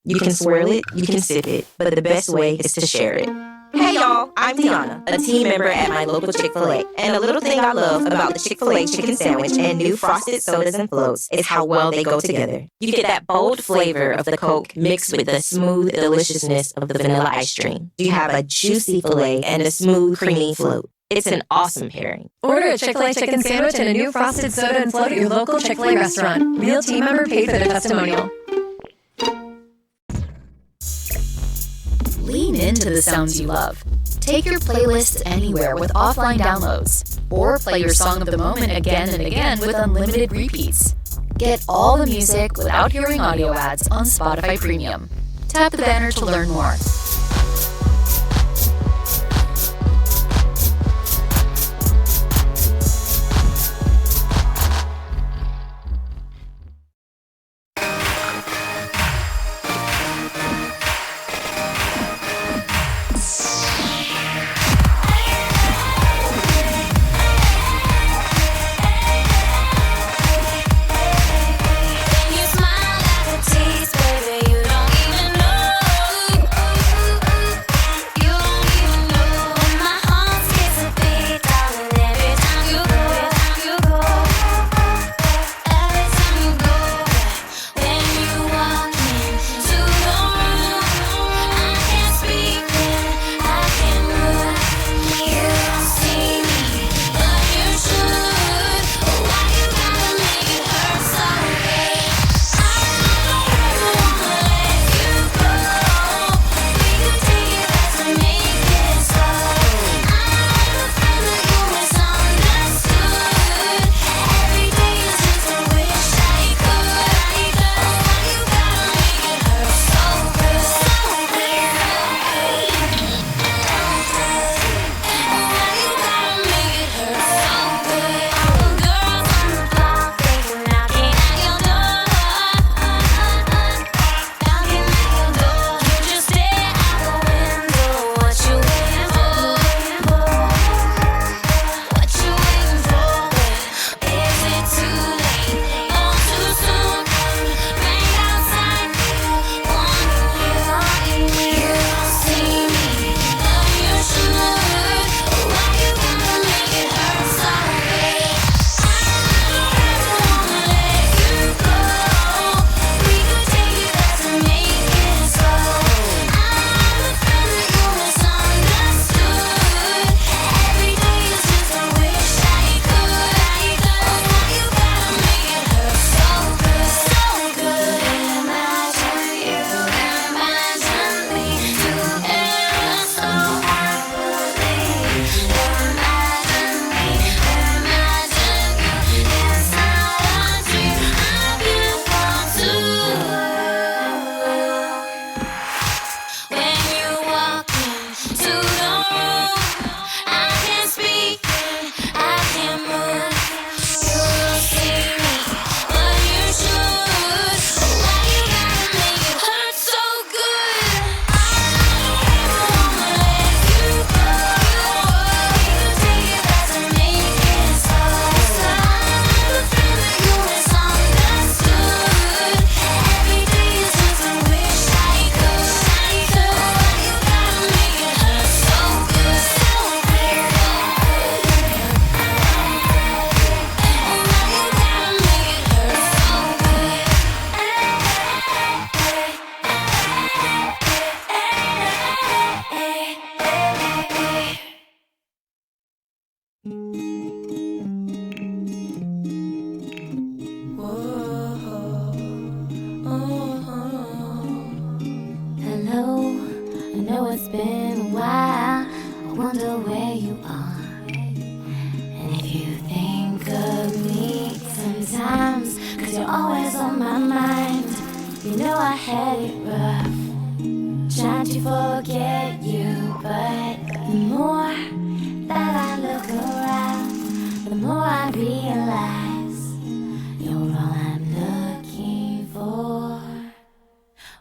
You can swirl it, you can sip it, but the best way is to share it. Hey y'all, I'm Deanna, a team member at my local Chick-fil-A. And a little thing I love about the Chick-fil-A chicken sandwich and new frosted sodas and floats is how well they go together. You get that bold flavor of the Coke mixed with the smooth deliciousness of the vanilla ice cream. You have a juicy filet and a smooth, creamy float. It's an awesome pairing. Order a Chick-fil-A chicken sandwich and a new frosted soda and float at your local Chick-fil-A restaurant. Real team member paid for the testimonial. Lean into the sounds you love. Take your playlists anywhere with offline downloads, or play your song of the moment again and again with unlimited repeats. Get all the music without hearing audio ads on Spotify Premium. Tap the banner to learn more.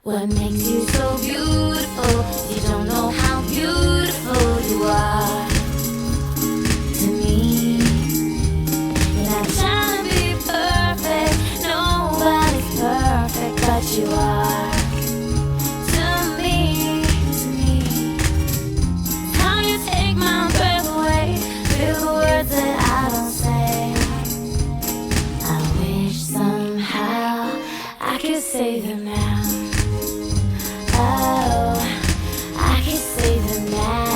What makes you so beautiful? You don't know how beautiful you are to me. You're not trying to be perfect, nobody's perfect, but you are. words that I don't say. I wish somehow I could say them now. Oh, I could say them now.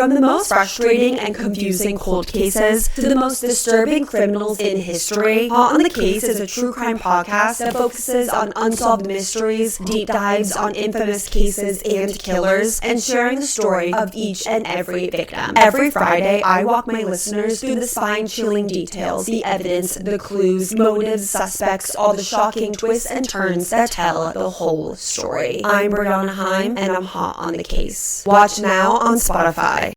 From the most frustrating and confusing cold cases to the most disturbing criminals in history, Hot on the Case is a true crime podcast that focuses on unsolved mysteries, deep dives on infamous cases and killers, and sharing the story of each and every victim. Every Friday, I walk my listeners through the spine-chilling details, the evidence, the clues, motives, suspects, all the shocking twists and turns that tell the whole story. I'm Brianna Heim, and I'm hot on the case. Watch now on Spotify.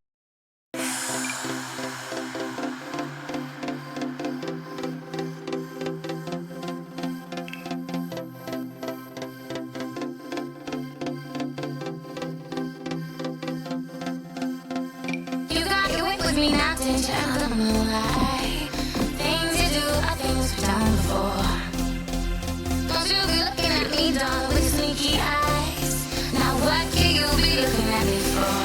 You got your way with me now, didn't you? I don't know why. Things you do are things we've done before. Don't you be looking at me, darling, with your sneaky eyes. Now what can you be looking at me for?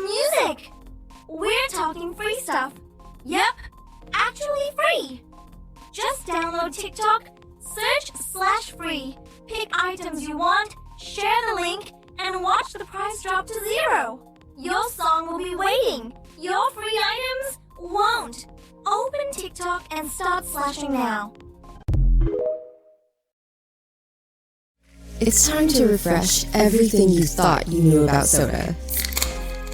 music! We're talking free stuff. Yep, actually free. Just download TikTok, search/free, pick items you want, share the link, and watch the price drop to 0. Your song will be waiting. Your free items won't. Open TikTok and start slashing now. It's time to refresh everything you thought you knew about soda.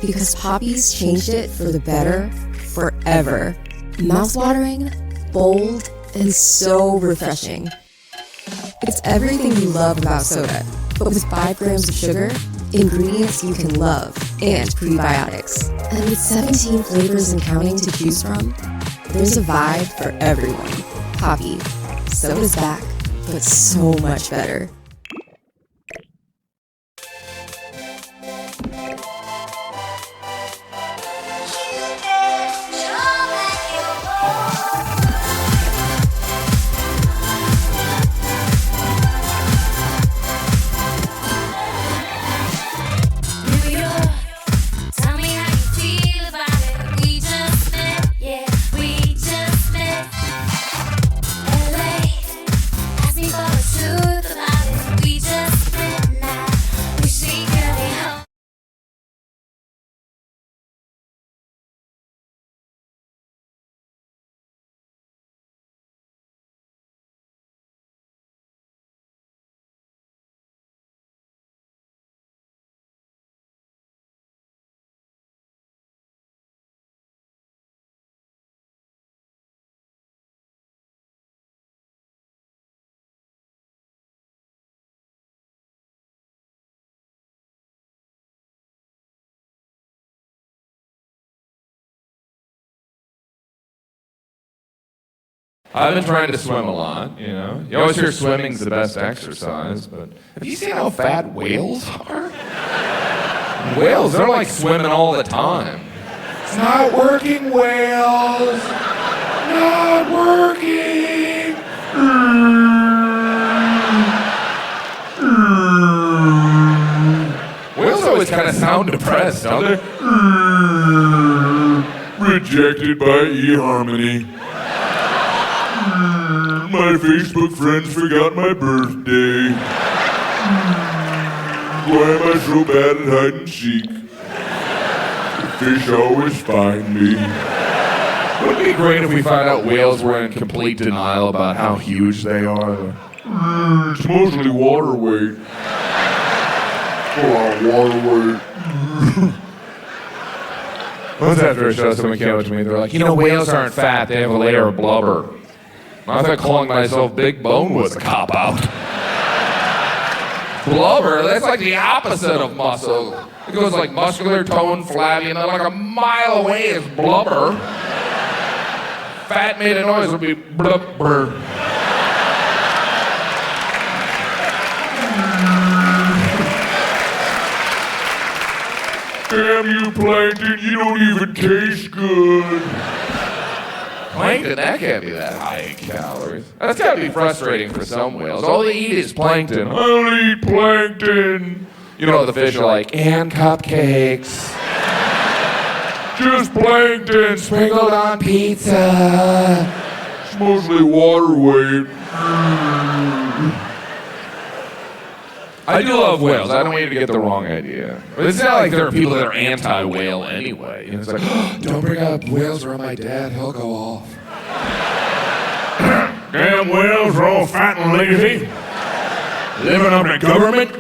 Because Poppy's changed it for the better forever. Mouthwatering, bold, and so refreshing. It's everything you love about soda, but with 5 grams of sugar, ingredients you can love, and prebiotics. And with 17 flavors and counting to choose from, there's a vibe for everyone. Poppy, soda's back, but so much better. I've been trying to swim a lot, you know. You always hear swimming's the best exercise, but have you seen how fat whales are? Whales, they're like swimming all the time. It's not working, whales. Not working. Whales always kind of sound depressed, don't they? Rejected by eHarmony. My Facebook friends forgot my birthday. Why am I so bad at hide and seek? The fish always find me. Wouldn't it be great if we found out whales were in complete denial about how huge they are? It's mostly water weight. Water weight. Once after a show, someone came up to me, they're like, you know, whales aren't fat, they have a layer of blubber. I thought calling myself big bone was a cop-out. Blubber, that's like the opposite of muscle. It goes like muscular, tone, flabby, and then like a mile away is blubber. Fat made a noise would be blubber. Damn you, plankton, you don't even taste good. Plankton, that can't be that high in calories. That's gotta be frustrating for some whales. All they eat is plankton. I'll eat plankton. You know, the fish are like, and cupcakes. Just plankton sprinkled on pizza. It's mostly water weight. I do love whales. I don't want you to get the wrong idea. But it's not like there are people that are anti-whale anyway. You know, it's like, oh, don't bring up whales around my dad. He'll go off. Damn whales are all fat and lazy. Living under government.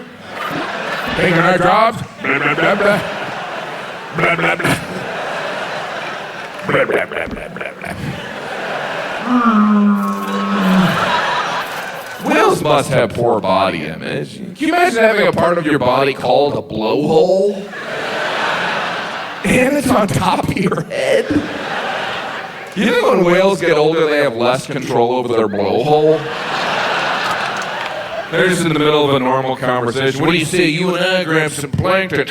Taking our jobs. Blah, blah, blah, blah. Blah, blah, blah. Blah, blah, blah, blah, blah, blah. Whales must have poor body image. Can you imagine having a part of your body called a blowhole? And it's on top of your head? You think when whales get older, they have less control over their blowhole? They're just in the middle of a normal conversation. What do you say? You and I grab some plankton.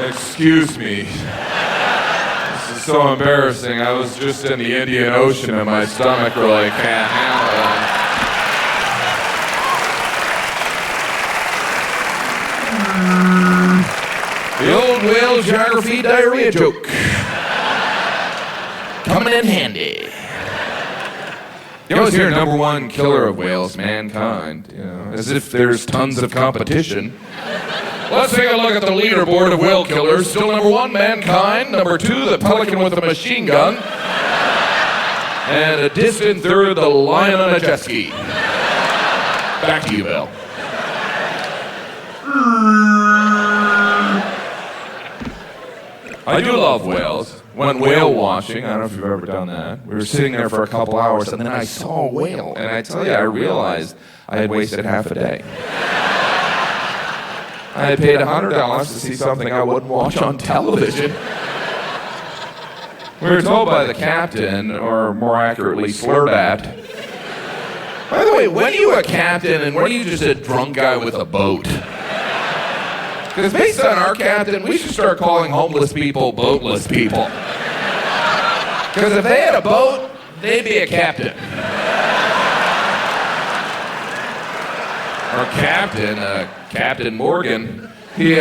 Excuse me. So embarrassing. I was just in the Indian Ocean and my stomach really can't handle whale geography diarrhea joke. Coming in handy. You always hear number one killer of whales, mankind. You know, as if there's tons of competition. Let's take a look at the leaderboard of whale killers. Still number one, mankind. Number two, the pelican with a machine gun. And a distant third, the lion on a jet ski. Back to you, Bill. I do love whales. Went whale watching. I don't know if you've ever done that. We were sitting there for a couple hours, and then I saw a whale. And I tell you, I realized I had wasted half a day. I had paid $100 to see something I wouldn't watch on television. We were told by the captain, or more accurately, slurred at. By the way, when are you a captain and when are you just a drunk guy with a boat? Because based on our captain, we should start calling homeless people boatless people. Because if they had a boat, they'd be a captain. Our captain, Captain Morgan, he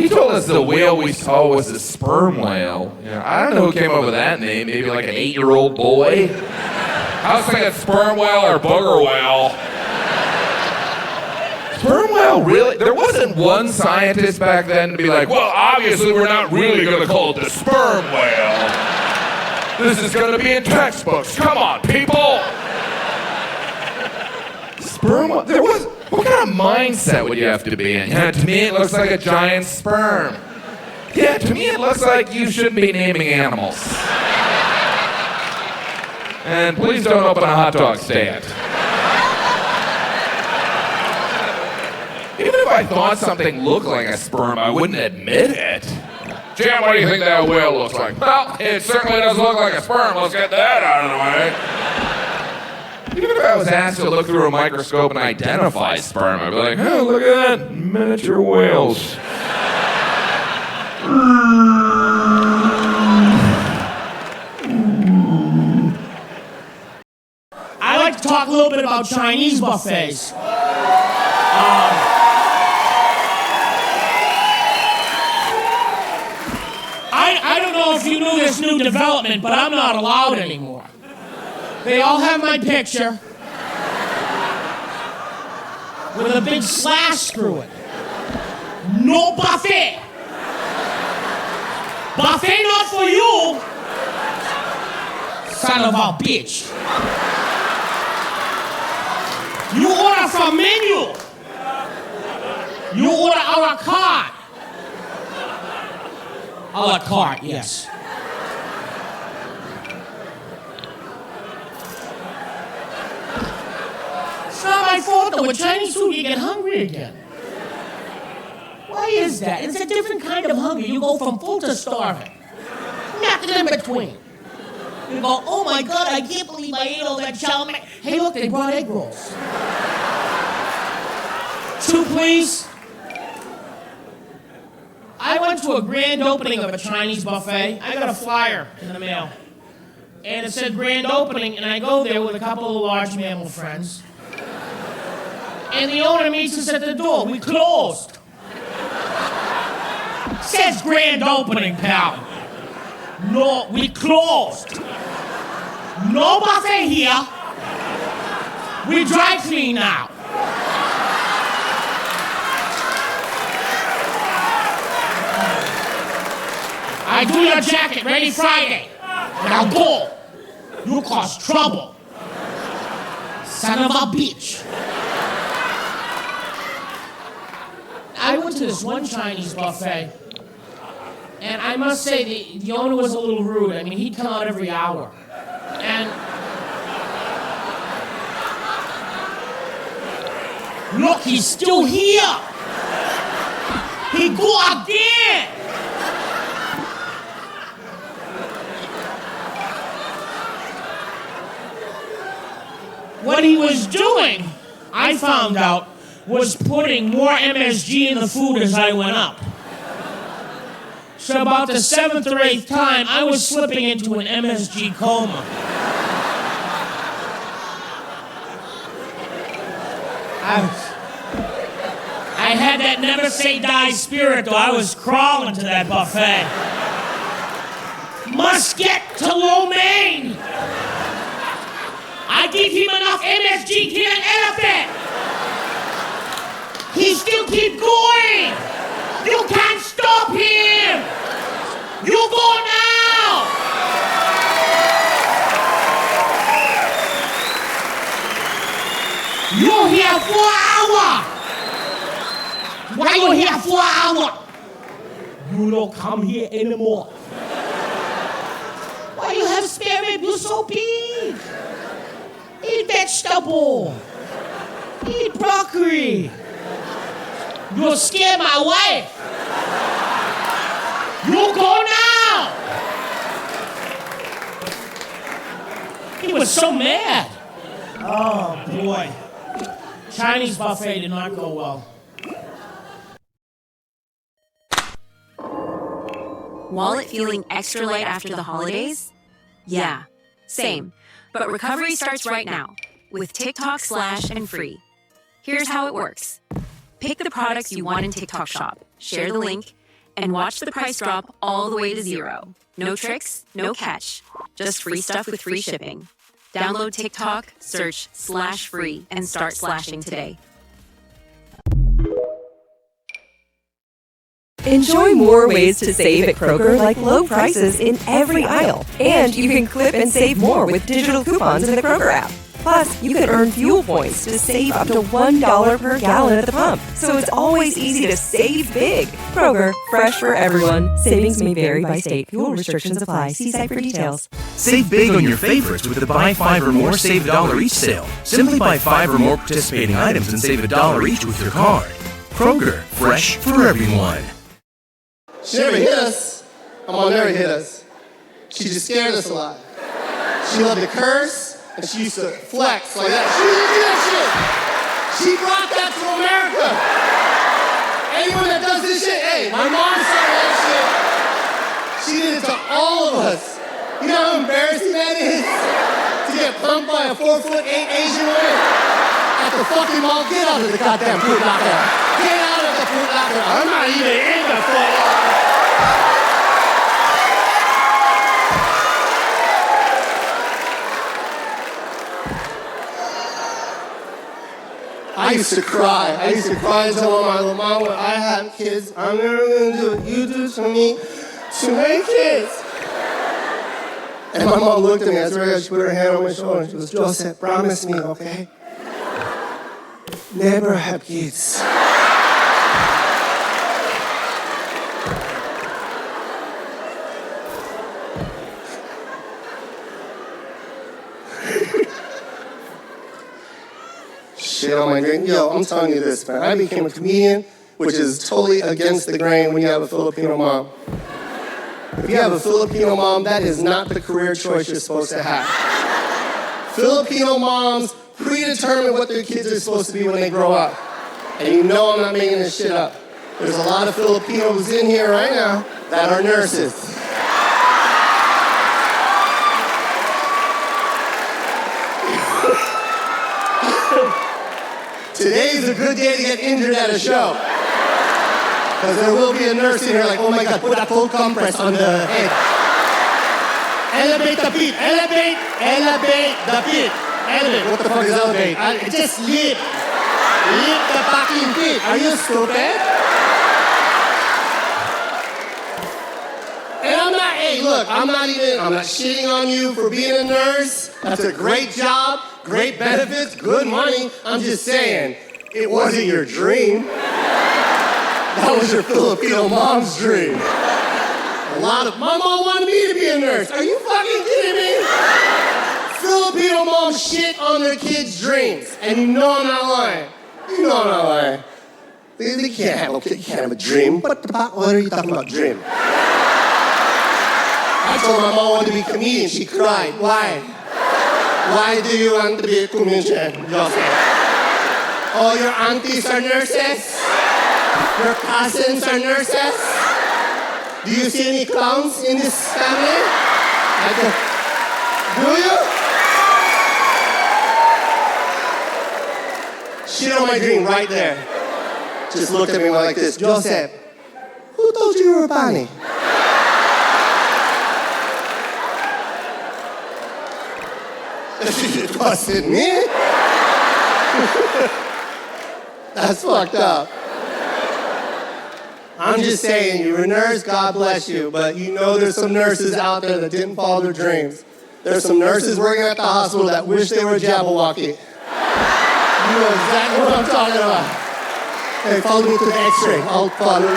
told us the whale we saw was a sperm whale. You know, I don't know who came up with that name, maybe like an 8-year-old boy. I was thinking sperm whale or booger whale. Sperm whale, really? There wasn't one scientist back then to be like, well, obviously we're not really going to call it the sperm whale. This is going to be in textbooks. Come on, people. Sperm whale? There was... What kind of mindset would you have to be in? Yeah, to me it looks like a giant sperm. Yeah, to me it looks like you shouldn't be naming animals. And please don't open a hot dog stand. Even if I thought something looked like a sperm, I wouldn't admit it. Jim, what do you think that whale looks like? Well, it certainly doesn't look like a sperm. Let's get that out of the way. Even if I was asked to look through a microscope and identify sperm, I'd be like, oh, look at that, miniature whales. I like to talk a little bit about Chinese buffets. I don't know if you knew this new development, but I'm not allowed anymore. They all have my picture with a big slash through it. No buffet. Buffet not for you. Son of a bitch. You order from menu. You order a la carte. A la carte, yes. It's not my fault though. With Chinese food, you get hungry again. Why is that? It's a different kind of hunger. You go from full to starving. Nothing in between. You go, oh my God, I can't believe I ate all that chow mein. Hey, look, they brought egg rolls. 2, please. I went to a grand opening of a Chinese buffet. I got a flyer in the mail. And it said grand opening, and I go there with a couple of large mammal friends. And the owner meets us at the door. We closed. Says grand opening, pal. No, we closed. No buffet here. We dry clean now. I do your jacket ready Friday. But I'll go. You cause trouble. Son of a bitch. I went to this one Chinese buffet, and I must say the owner was a little rude. I mean, he'd come out every hour. And look, he's still here. He go again. What he was doing, I found out, was putting more MSG in the food as I went up. So about the 7th or 8th time, I was slipping into an MSG coma. I I had that never say die spirit, though. I was crawling to that buffet. Must get to lo mein. I give him enough MSG to an elephant. He still keep going. You can't stop him. You go now. You're here 4 hours. Why you here 4 hours? You don't come here anymore. Why you have spare rib? You're so big. Eat vegetable. Eat broccoli. You'll scare my wife. You go now. He was so mad. Oh boy. Chinese buffet did not go well. Wallet feeling extra light after the holidays? Yeah, same. But recovery starts right now with TikTok Slash and Free. Here's how it works. Pick the products you want in TikTok Shop, share the link, and watch the price drop all the way to zero. No tricks, no catch. Just free stuff with free shipping. Download TikTok, search /free, and start slashing today. Enjoy more ways to save at Kroger, like low prices in every aisle. And you can clip and save more with digital coupons in the Kroger app. Plus, you can earn fuel points to save up to $1 per gallon at the pump. So it's always easy to save big. Kroger, fresh for everyone. Savings may vary by state. Fuel restrictions apply. See site for details. Save big on your favorites with the Buy 5 or More Save $1 each sale. Simply buy 5 or more participating items and save $1 each with your card. Kroger, fresh for everyone. She never hit us. Mom never hit us. She just scared us a lot. She loved to curse, and she used to flex like that. She didn't do that shit. She brought that to America. Anyone that does this shit, hey, my mom started that shit. She did it to all of us. You know how embarrassing that is? To get pumped by a 4'8" Asian woman at the fucking mall. Get out of the goddamn Foot Locker. Get out of the Foot Locker. I'm not even in the Foot Locker. I used to cry. I used to cry and tell my mom, when I have kids, I'm never gonna do what you do to me to my kids. And my mom looked at me. I swear she put her hand on my shoulder and she goes, Joseph, promise me, okay? Never have kids. Shit on my drink. Yo, I'm telling you this, man. I became a comedian, which is totally against the grain when you have a Filipino mom. If you have a Filipino mom, that is not the career choice you're supposed to have. Filipino moms predetermine what their kids are supposed to be when they grow up. And you know I'm not making this shit up. There's a lot of Filipinos in here right now that are nurses. Today is a good day to get injured at a show. Because there will be a nurse in here like, oh my God, put a cold compress on the head. Elevate the feet, elevate the feet. Elevate, what the fuck is elevate? Just lift the fucking feet. Are you stupid? And I'm not, hey, look, I'm not shitting on you for being a nurse. That's a great job, great benefits, good money. I'm just saying, it wasn't your dream. That was your Filipino mom's dream. My mom wanted me to be a nurse. Are you fucking kidding me? Filipino moms shit on their kids' dreams. And you know I'm not lying. You know I'm not lying. They can't have a dream. What are you talking about, dream? I told my mom I wanted to be a comedian. She cried. Why? Why do you want to be a comedian, Joseph? All your aunties are nurses? Your cousins are nurses? Do you see any clowns in this family? Do you? Shit on my dream right there. just looked at me like this. Joseph, who told you you were funny? It wasn't me. That's fucked up. I'm just saying, you're a nurse, God bless you, but you know there's some nurses out there that didn't follow their dreams. There's some nurses working at the hospital that wish they were Jabberwocky. You know exactly what I'm talking about. Hey, follow me to the x-ray. I'll follow you.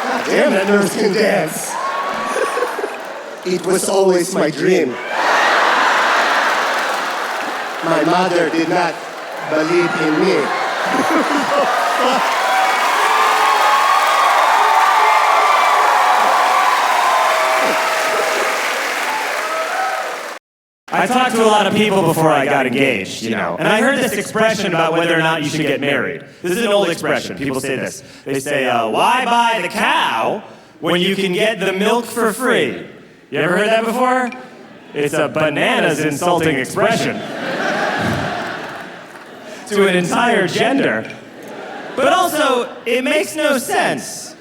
God damn, that nurse can dance. It was always my dream. My mother did not believe in me. I talked to a lot of people before I got engaged, you know, and I heard this expression about whether or not you should get married. This is an old expression. People say this. They say, why buy the cow when you can get the milk for free? You ever heard that before? It's a bananas insulting expression to an entire gender. But also, it makes no sense.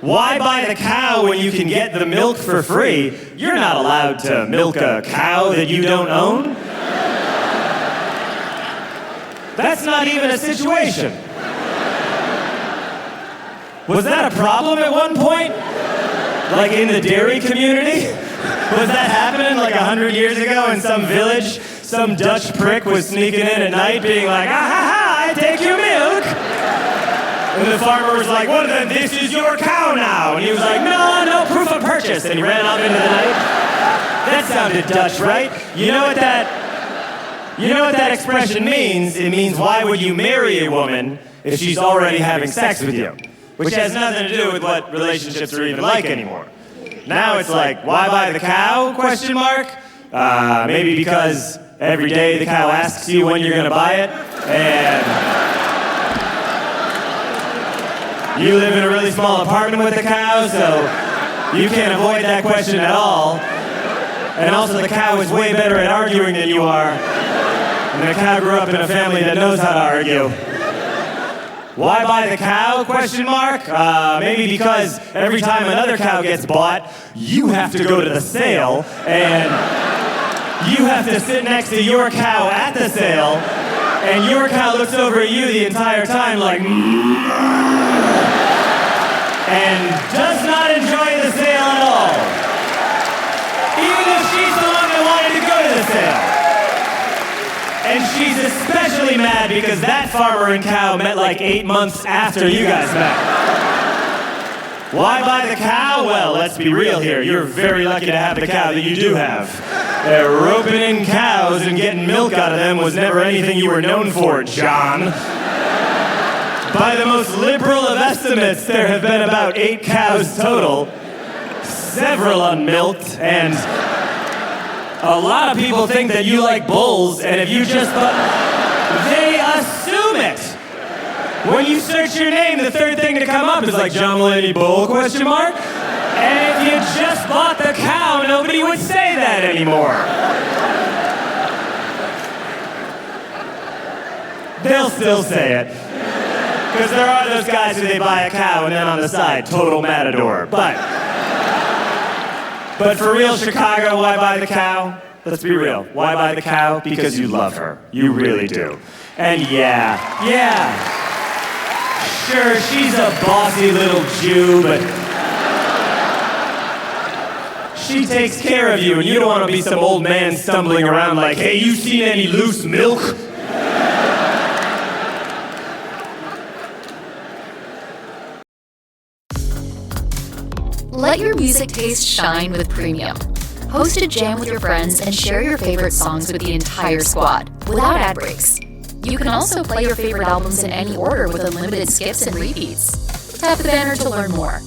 Why buy the cow when you can get the milk for free? You're not allowed to milk a cow that you don't own. That's not even a situation. Was that a problem at one point? Like in the dairy community? Was that happening like 100 years ago in some village? Some Dutch prick was sneaking in at night being like, ah ha ha, I take your milk. And the farmer was like, well then this is your cow now. And he was like, no, proof of purchase. And he ran off into the night. That sounded Dutch, right? You know what that expression means? It means why would you marry a woman if she's already having sex with you? Which has nothing to do with what relationships are even like anymore. Now it's like, why buy the cow, question mark? Maybe because every day the cow asks you when you're gonna buy it, and you live in a really small apartment with the cow, so you can't avoid that question at all. And also the cow is way better at arguing than you are. And the cow grew up in a family that knows how to argue. Why buy the cow, question mark? Maybe because every time another cow gets bought, you have to go to the sale, and you have to sit next to your cow at the sale, and your cow looks over at you the entire time like, and does not enjoy the sale at all. Even though she's the one that wanted to go to the sale. And she's especially mad because that farmer and cow met like 8 months after you guys met. Why buy the cow? Well, let's be real here. You're very lucky to have the cow that you do have. Roping in cows and getting milk out of them was never anything you were known for, John. By the most liberal of estimates, there have been about 8 cows total, several unmilked, and a lot of people think that you like bulls, and if you just they assume it. When you search your name, the third thing to come up is like John Mulaney Bull, question mark? And if you just bought the cow, nobody would say that anymore. They'll still say it. Because there are those guys who they buy a cow and then on the side, total matador. But for real, Chicago, why buy the cow? Let's be real. Why buy the cow? Because you love her. You really do. And yeah. Sure, she's a bossy little Jew, but she takes care of you, and you don't want to be some old man stumbling around like, hey, you seen any loose milk? Let your music taste shine with Premium. Host a jam with your friends and share your favorite songs with the entire squad, without ad breaks. You can also play your favorite albums in any order with unlimited skips and repeats. Tap the banner to learn more.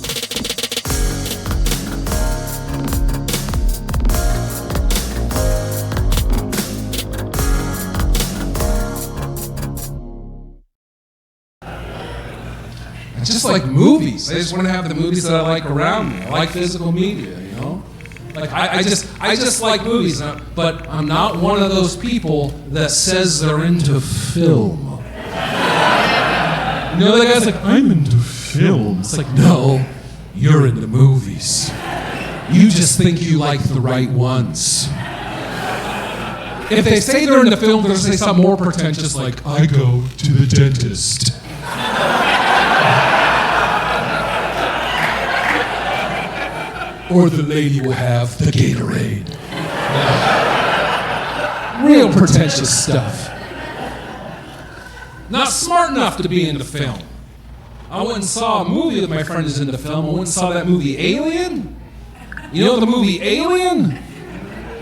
It's just like movies. I just want to have the movies that I like around me. I like physical media, you know? Like I just like movies, but I'm not one of those people that says they're into film. You know, the guy's like, I'm into film. It's like, no, you're into movies. You just think you like the right ones. If they say they're into film, they'll say something more pretentious like, I go to the dentist. Or the lady will have the Gatorade. Real pretentious stuff. Not smart enough to be into film. I went and saw a movie with my friend who's into film. I went and saw that movie Alien. You know the movie Alien?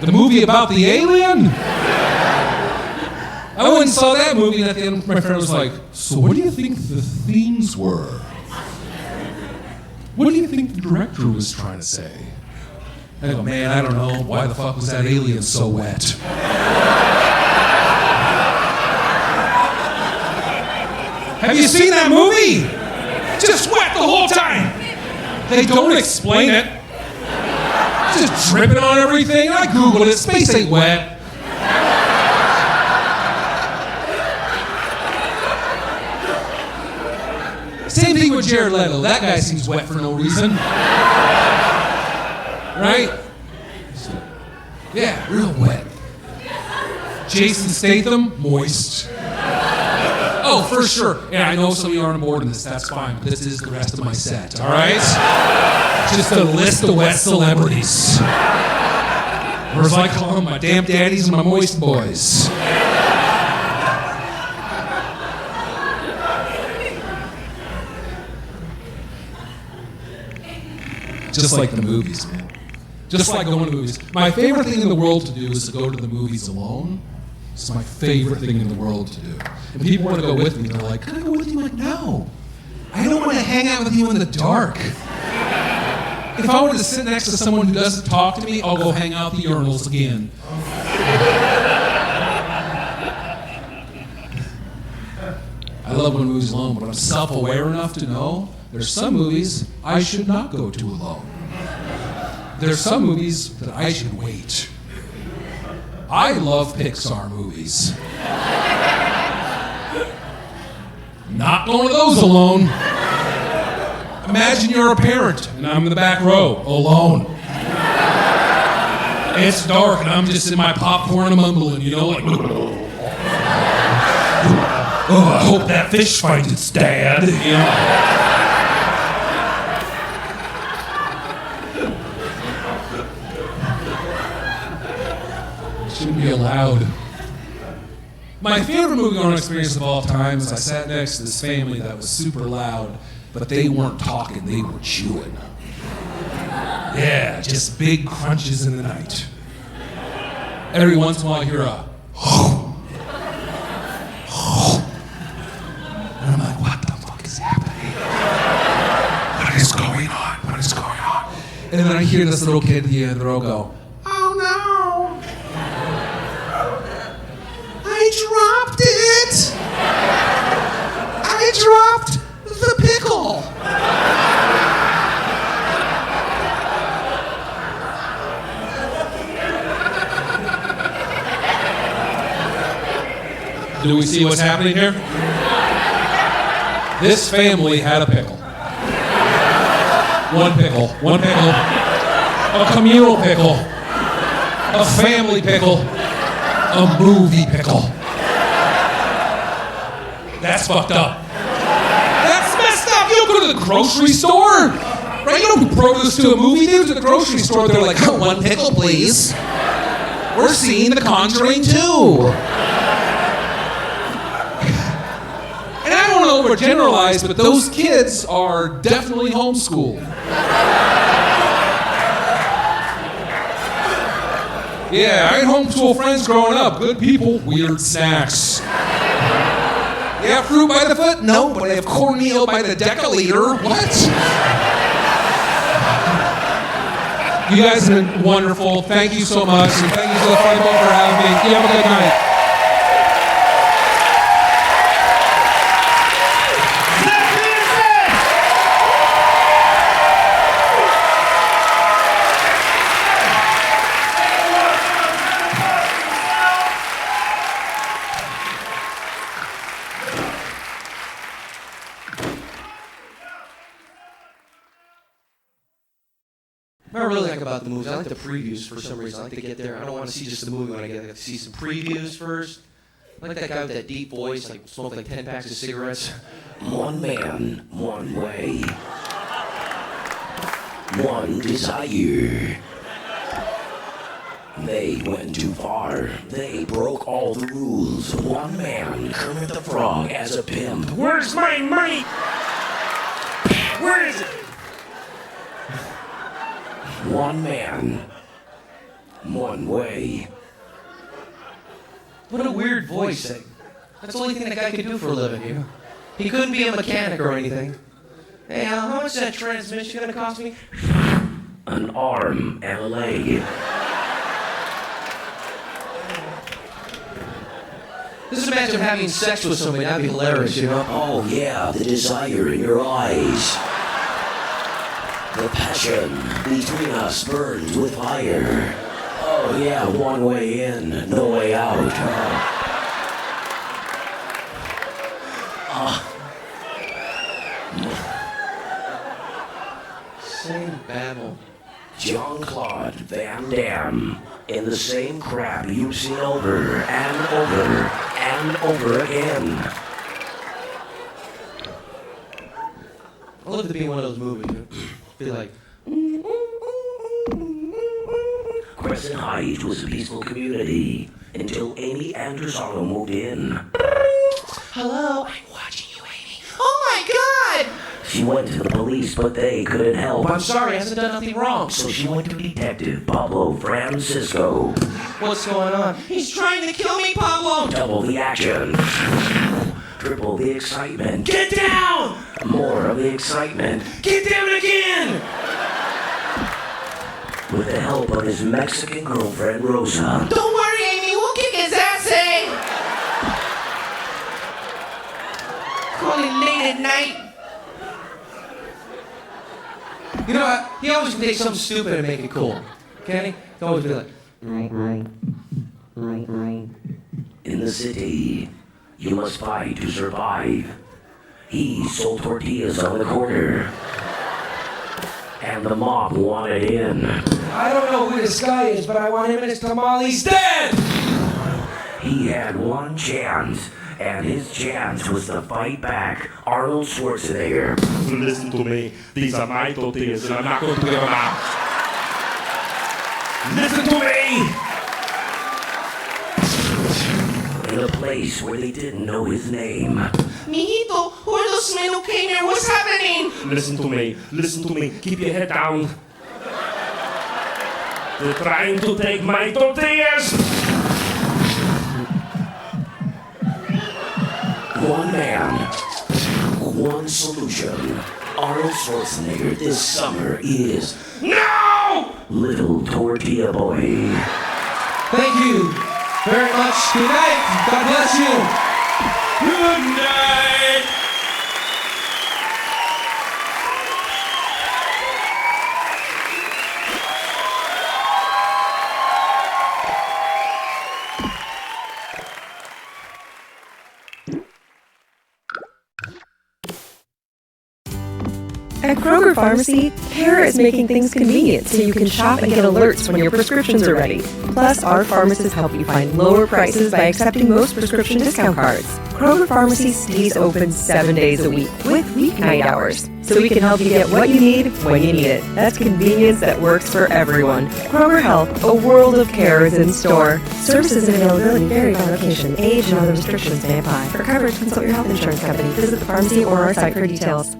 The movie about the alien? I went and saw that movie, and at the end my friend was like, so what do you think the themes were? What do you think the director was trying to say? I go, man, I don't know. Why the fuck was that alien so wet? Have you seen that movie? Just wet the whole time. They don't explain it. Just dripping on everything. I Googled it. Space ain't wet. Same thing with Jared Leto. That guy seems wet for no reason. Right? Yeah, real wet. Jason Statham, moist. Oh, for sure. Yeah, I know some of you aren't on board in this. That's fine. But this is the rest of my set, all right? Just a list of wet celebrities. Or as I call them, my damn daddies and my moist boys. Just like the movies, man. Just like going to movies. My favorite thing in the world to do is to go to the movies alone. It's my favorite thing in the world to do. And people want to go with me, and they're like, can I go with you? I'm like, no. I don't want to hang out with you in the dark. If I were to sit next to someone who doesn't talk to me, I'll go hang out at the urinals again. I love going to movies alone, but I'm self-aware enough to know there's some movies I should not go to alone. There's some movies that I should wait. I love Pixar movies. Not going to those alone. Imagine you're a parent and I'm in the back row, alone. It's dark and I'm just in my popcorn and mumbling, you know, like, oh, I hope that fish finds its dad, you know. Shouldn't be allowed. My favorite movie-going experience of all time is I sat next to this family that was super loud, but they weren't talking, they were chewing. Yeah, just big crunches in the night. Every once in a while I hear a and I'm like, what the fuck is happening? What is going on? What is going on? And then I hear this little kid at the end of the row go, oh no. I dropped it! I dropped the pickle! Do we see what's happening here? This family had a pickle. One pickle. One pickle. A communal pickle. A family pickle. A movie pickle. That's fucked up. That's messed up. You don't go to the grocery store. Right? You don't do produce to a movie. They go to the grocery store. They're like, oh, one pickle, please. We're seeing The Conjuring 2. And I don't want to overgeneralize, but those kids are definitely homeschooled. Yeah, I had homeschool friends growing up. Good people, weird snacks. You have fruit by the foot? No, but I have cornmeal by the decaliter. What? You guys have been wonderful. Thank you so much. And thank you to the Funny Bone for having me. You have a good night. the movies. I like the previews for some reason. I like to get there. I don't want to see just the movie when I get there. I like to see some previews first. I like that guy with that deep voice, like smoked like 10 packs of cigarettes. One man, one way. One desire. They went too far. They broke all the rules. One man, Kermit the Frog, as a pimp. Where's my money? Where is it? One man, one way. What a weird voice. That's the only thing that guy could do for a living, you know? He couldn't be a mechanic or anything. Hey, how much is that transmission gonna cost me? An arm and a leg. Just imagine having sex with somebody. That'd be hilarious, you know? Oh yeah, the desire in your eyes. The passion between us burns with fire. Oh yeah, one way in, no way out. Same babble. Jean-Claude Van Damme in the same crap you've seen over and over and over again. I'd love to be in one of those movies. You know? Be like, Crescent Heights was a peaceful community until Amy Anderson moved in. hello, I'm watching you, Amy. Oh my God! She went to the police, but they couldn't help. I'm sorry, I hasn't done nothing wrong. So she went to Detective Pablo Francisco. What's going on? He's trying to kill me, Pablo! Double the action. Triple the excitement. Get down! More of the excitement. Get down again! With the help of his Mexican girlfriend, Rosa. Don't worry, Amy, we'll kick his ass, eh? Calling late at night. You know what? He always can take something stupid and make it cool. Can he? He'll always be like, In the city, you must fight to survive. He sold tortillas on the corner. And the mob wanted in. I don't know who this guy is, but I want him and his tamales dead! He had one chance, and his chance was to fight back Arnold Schwarzenegger. Listen to me. These are my tortillas, and I'm not going to give them out. Listen to me! In a place where they didn't know his name. Mijito, who are those men who came here? What's happening? Listen to me. Listen to me. Keep your head down. They're trying to take my tortillas! One man, one solution. Arnold Schwarzenegger this summer is No! Little Tortilla Boy. Thank you very much. Good night. God bless you. Good night! At Kroger Pharmacy, Care is making things convenient so you can shop and get alerts when your prescriptions are ready. Plus, our pharmacists help you find lower prices by accepting most prescription discount cards. Kroger Pharmacy stays open 7 days a week with weeknight hours, so we can help you get what you need when you need it. That's convenience that works for everyone. Kroger Health, a world of care is in store. Services and availability vary by location. Age and other restrictions may apply. For coverage, consult your health insurance company. Visit the pharmacy or our site for details.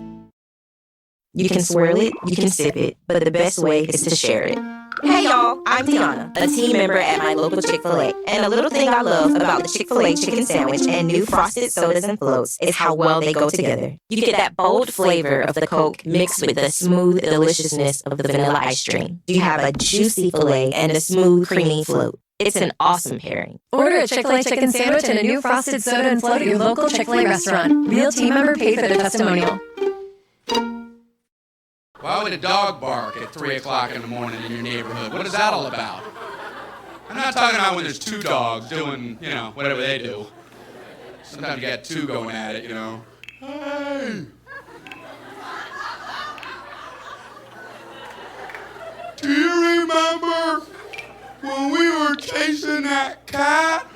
You can swirl it, you can sip it, but the best way is to share it. Hey y'all, I'm Tiana, a team member at my local Chick-fil-A. And a little thing I love about the Chick-fil-A chicken sandwich and new frosted sodas and floats is how well they go together. You get that bold flavor of the Coke mixed with the smooth deliciousness of the vanilla ice cream. You have a juicy filet and a smooth creamy float. It's an awesome pairing. Order a Chick-fil-A chicken sandwich and a new frosted soda and float at your local Chick-fil-A restaurant. Real team member paid for the testimonial. Why would a dog bark at 3 o'clock in the morning in your neighborhood? What is that all about? I'm not talking about when there's two dogs doing, whatever they do. Sometimes you got two going at it, Hey! Dear remember when we were chasing that cat?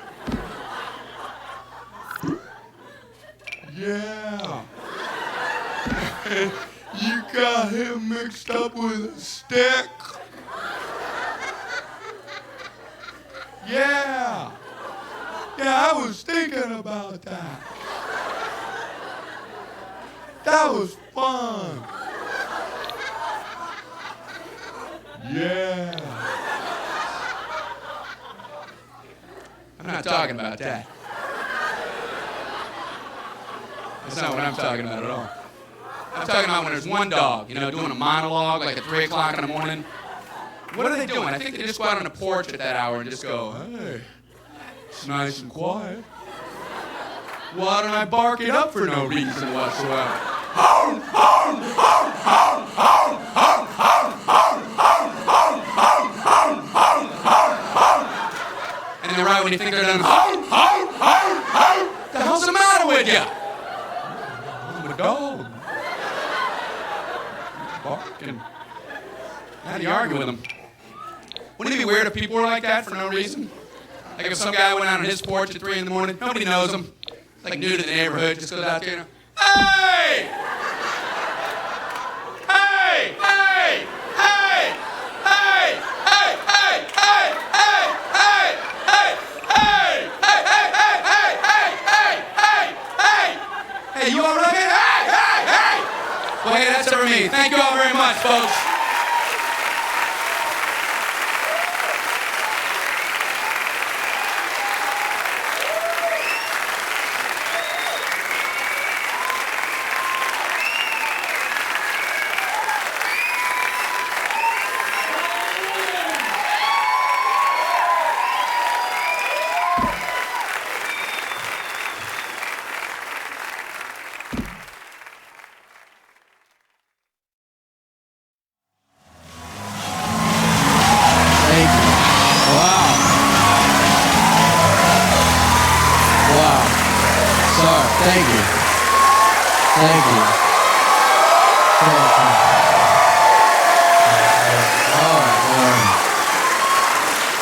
Yeah. You got him mixed up with a stick. Yeah. Yeah, I was thinking about that. That was fun. Yeah. I'm not talking about that. That's not what I'm talking about at all. I'm talking about when there's one dog, doing a monologue like at 3 o'clock in the morning. What are they doing? I think they just go out on the porch at that hour and just go, hey, it's nice and quiet. Why don't I bark it up for no reason whatsoever? Hound, hound, hound, hound, hound, hound, hound, hound, hound, hound, hound, hound, hound, hound. And then right when you think they're done, hound, hound, hound, hound. What the hell's the matter with you? I'm a dog. Barking. How do you argue with them? Wouldn't it be weird if people were like that for no reason? Like if some guy went out on his porch at 3 in the morning, nobody knows him. Like new to the neighborhood, just goes out there, hey! Hey! Hey! Hey! Hey! Hey! Hey! Hey! Hey! Hey! Hey! Hey! Hey! Hey! Hey! Hey! Hey! You all right? Hey! Hey! Hey! Well, hey, that's it for me. Thank you all very much, folks.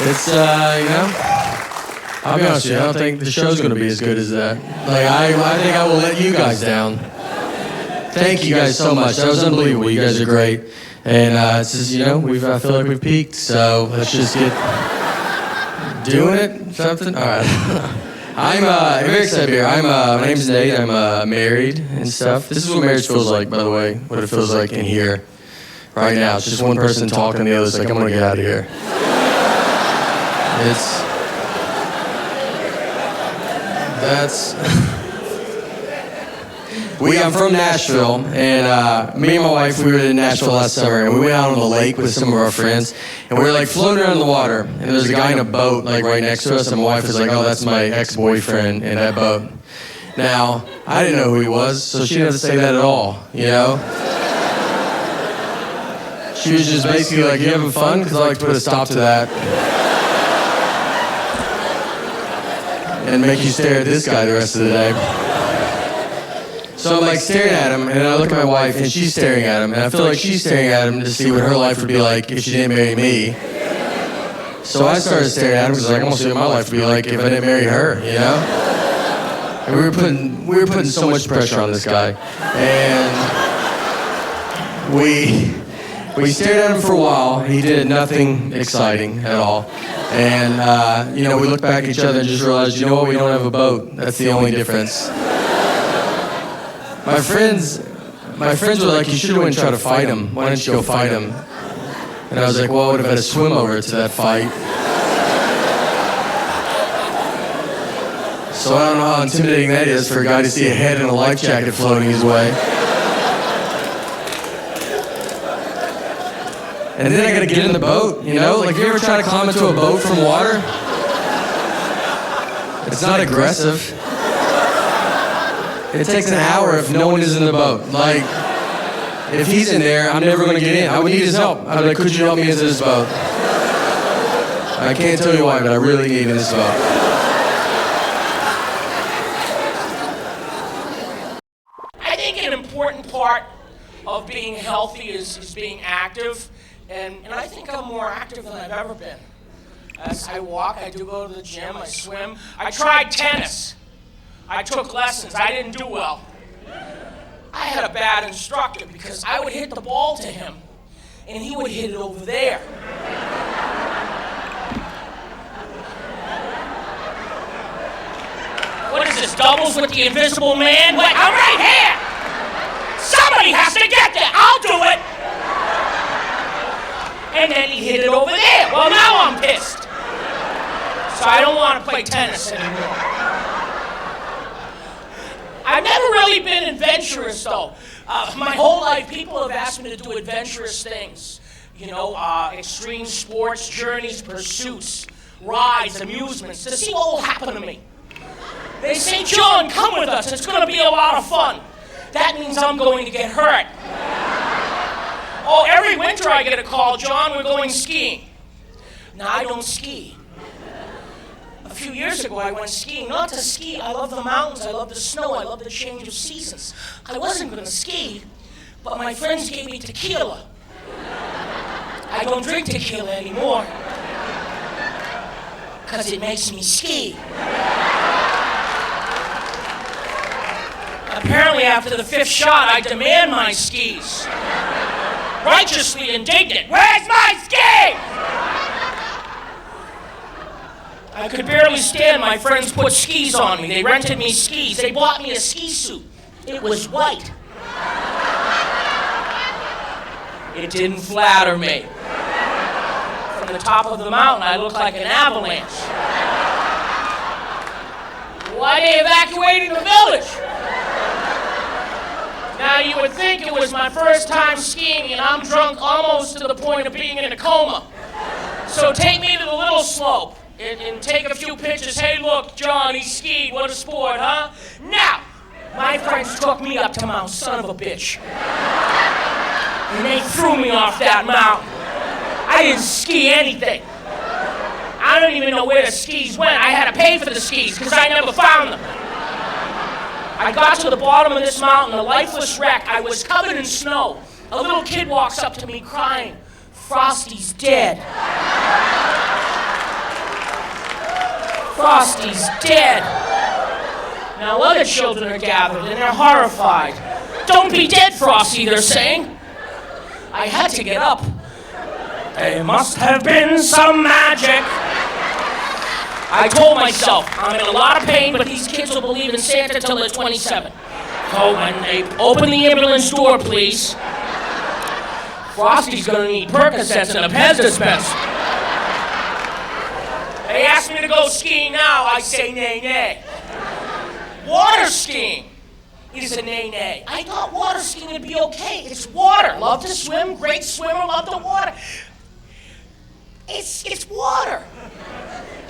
It's, I'll be honest with you, I don't think the show's going to be as good as that. Like, I think I will let you guys down. Thank you guys so much. That was unbelievable. You guys are great. And it's just, I feel like we've peaked, so let's just get doing it, something. All right. I'm very excited to be here. My name's Nate. I'm married and stuff. This is what marriage feels like, by the way, what it feels like in here right now. It's just one person talking, the other's like, I'm going to get out of here. I'm from Nashville, and me and my wife, we were in Nashville last summer, and we went out on the lake with some of our friends, and we were like floating around in the water, and there was a guy in a boat like right next to us, and my wife was like, oh, that's my ex-boyfriend in that boat. Now, I didn't know who he was, so she didn't have to say that at all, She was just basically like, you having fun? Because I like to put a stop to that. And make you stare at this guy the rest of the day. So I'm like staring at him, and I look at my wife, and she's staring at him, and I feel like she's staring at him to see what her life would be like if she didn't marry me. So I started staring at him because I want to see what my life would be like if I didn't marry her, And we were putting so much pressure on this guy, and we stared at him for a while. He did nothing exciting at all. And, we looked back at each other and just realized, we don't have a boat. That's the only difference. My friends were like, you should have went and tried to fight him. Why didn't you go fight him? And I was like, well, I would have had to swim over to that fight. So I don't know how intimidating that is for a guy to see a head in a life jacket floating his way. And then I gotta get in the boat, Like, you ever try to climb into a boat from water? It's not aggressive. It takes an hour if no one is in the boat. Like, if he's in there, I'm never gonna get in. I would need his help. I'd be like, could you help me into this boat? I can't tell you why, but I really need in this boat. I think an important part of being healthy is being active. And I think I'm more active than I've ever been. As I walk, I do go to the gym, I swim. I tried tennis. I took lessons. I didn't do well. I had a bad instructor because I would hit the ball to him, and he would hit it over there. What is this, doubles with the invisible man? Wait, I'm right here! Somebody has to get there! I'll do it! And then he hit it over there. Well, now I'm pissed. So I don't want to play tennis anymore. I've never really been adventurous, though. My whole life, people have asked me to do adventurous things. You know, extreme sports, journeys, pursuits, rides, amusements, to see what will happen to me. They say, John, come with us. It's going to be a lot of fun. That means I'm going to get hurt. Oh, every winter I get a call, John, we're going skiing. Now, I don't ski. A few years ago, I went skiing. Not to ski. I love the mountains. I love the snow. I love the change of seasons. I wasn't going to ski, but my friends gave me tequila. I don't drink tequila anymore because it makes me ski. Apparently, after the 5th shot, I demand my skis. Righteously indignant. Where's my skis? I could barely stand. My friends put skis on me. They rented me skis. They bought me a ski suit. It was white. It didn't flatter me. From the top of the mountain, I looked like an avalanche. Why they evacuating the village? Now, you would think it was my first time skiing, and I'm drunk almost to the point of being in a coma. So take me to the little slope and take a few pictures. Hey, look, John, he skied. What a sport, huh? Now, my friends took me up to Mount Son of a Bitch. And they threw me off that mountain. I didn't ski anything. I don't even know where the skis went. I had to pay for the skis because I never found them. I got to the bottom of this mountain, a lifeless wreck. I was covered in snow. A little kid walks up to me crying, Frosty's dead. Frosty's dead. Now other children are gathered and they're horrified. Don't be dead, Frosty, they're saying. I had to get up. There must have been some magic. I told myself, I'm in a lot of pain, but these kids will believe in Santa till they're 27. So when they open the ambulance door, please. Frosty's gonna need Percocets and a Pez dispenser. They ask me to go skiing now, I say nay, nay. Water skiing is a nay, nay. I thought water skiing would be okay. It's water. Love to swim, great swimmer, love the water. It's water.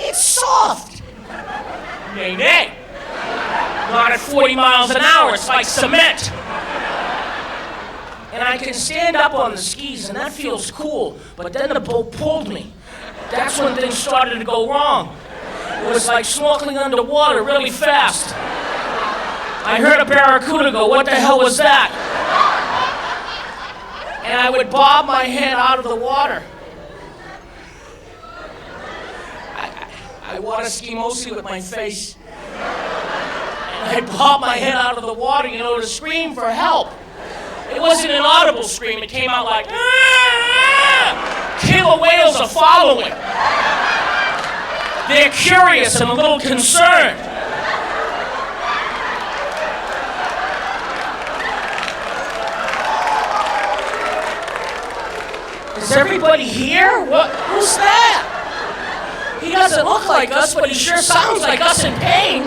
It's soft. Nay, nay. Not at 40 miles an hour. It's like cement. And I can stand up on the skis, and that feels cool. But then the boat pulled me. That's when things started to go wrong. It was like snorkeling underwater really fast. I heard a barracuda go, what the hell was that? And I would bob my head out of the water. I water ski mostly with my face. And I bob my head out of the water, to scream for help. It wasn't an audible scream. It came out like, ah! Killer whales are following. They're curious and a little concerned. Is everybody here? Who's that? He doesn't look like us, but he sure sounds like us in pain.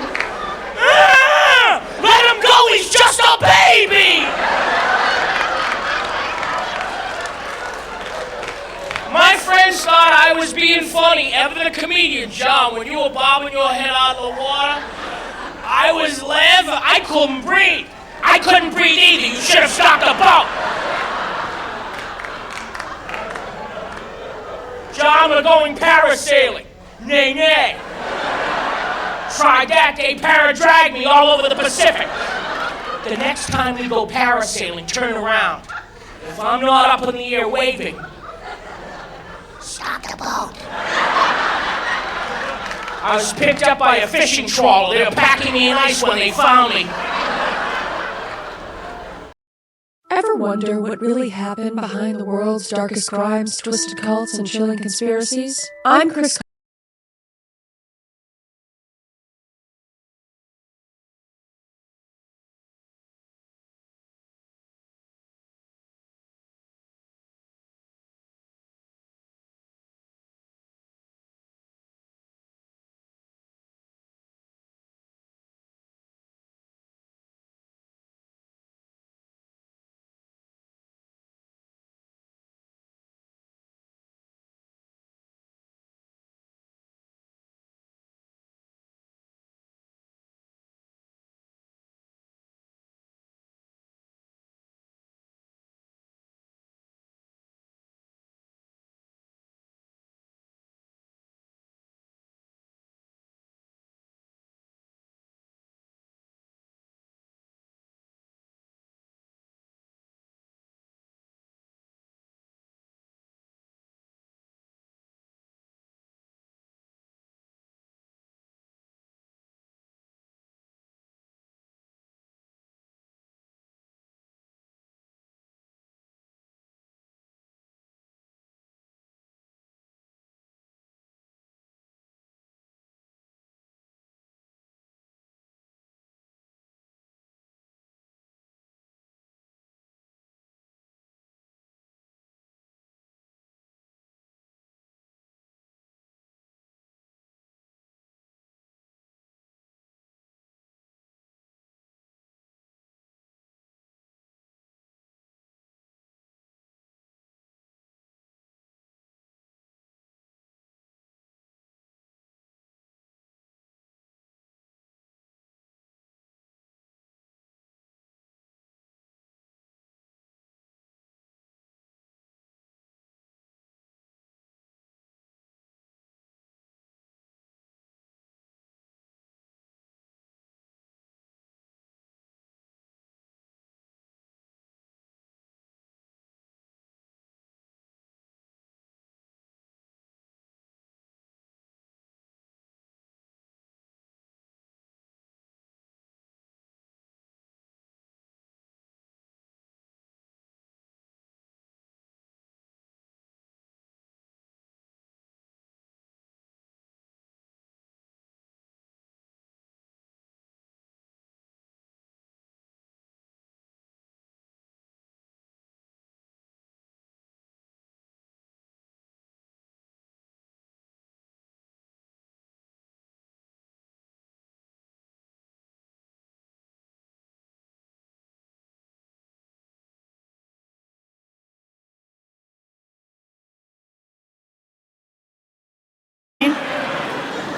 Ah! Let him go, he's just a baby! My friends thought I was being funny. Ever the comedian, John, when you were bobbing your head out of the water, I was laughing. I couldn't breathe. I couldn't breathe either. You should have stopped the boat. John, we're going parasailing. Nay, nay. Tried that, they paradragged me all over the Pacific. The next time we go parasailing, turn around. If I'm not up in the air waving, about? I was picked up by a fishing trawler. They were packing me in ice when they found me. Ever wonder what really happened behind the world's darkest crimes, twisted cults, and chilling conspiracies? I'm Chris.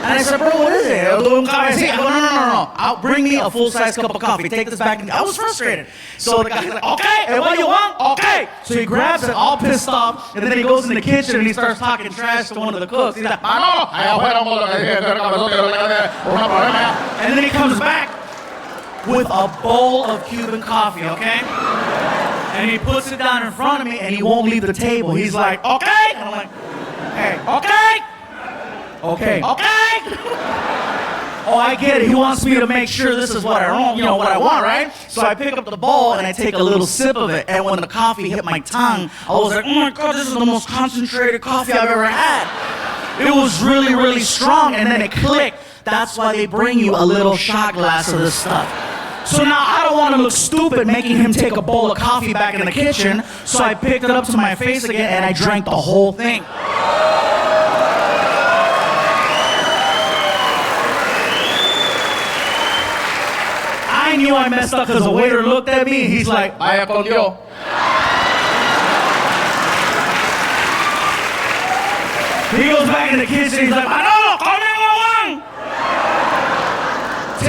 And I said, bro, what is it? I go, no. Bring me a full-size cup of coffee. Take this back. I was frustrated. So the guy's like, okay, and what do you want? Okay. So he grabs it, all pissed off, and then he goes in the kitchen and he starts talking trash to one of the cooks. He's like, and then he comes back with a bowl of Cuban coffee, okay? And he puts it down in front of me and he won't leave the table. He's like, okay. And I'm like, hey, okay. Okay. Oh, I get it. He wants me to make sure this is what I want, what I want, right? So I pick up the bowl and I take a little sip of it. And when the coffee hit my tongue, I was like, oh my God, this is the most concentrated coffee I've ever had. It was really, really strong. And then it clicked. That's why they bring you a little shot glass of this stuff. So now I don't want to look stupid making him take a bowl of coffee back in the kitchen. So I picked it up to my face again and I drank the whole thing. I knew I messed up because the waiter looked at me and he's like, vaya con Dios. He goes back in the kitchen, he's like, no, call 911.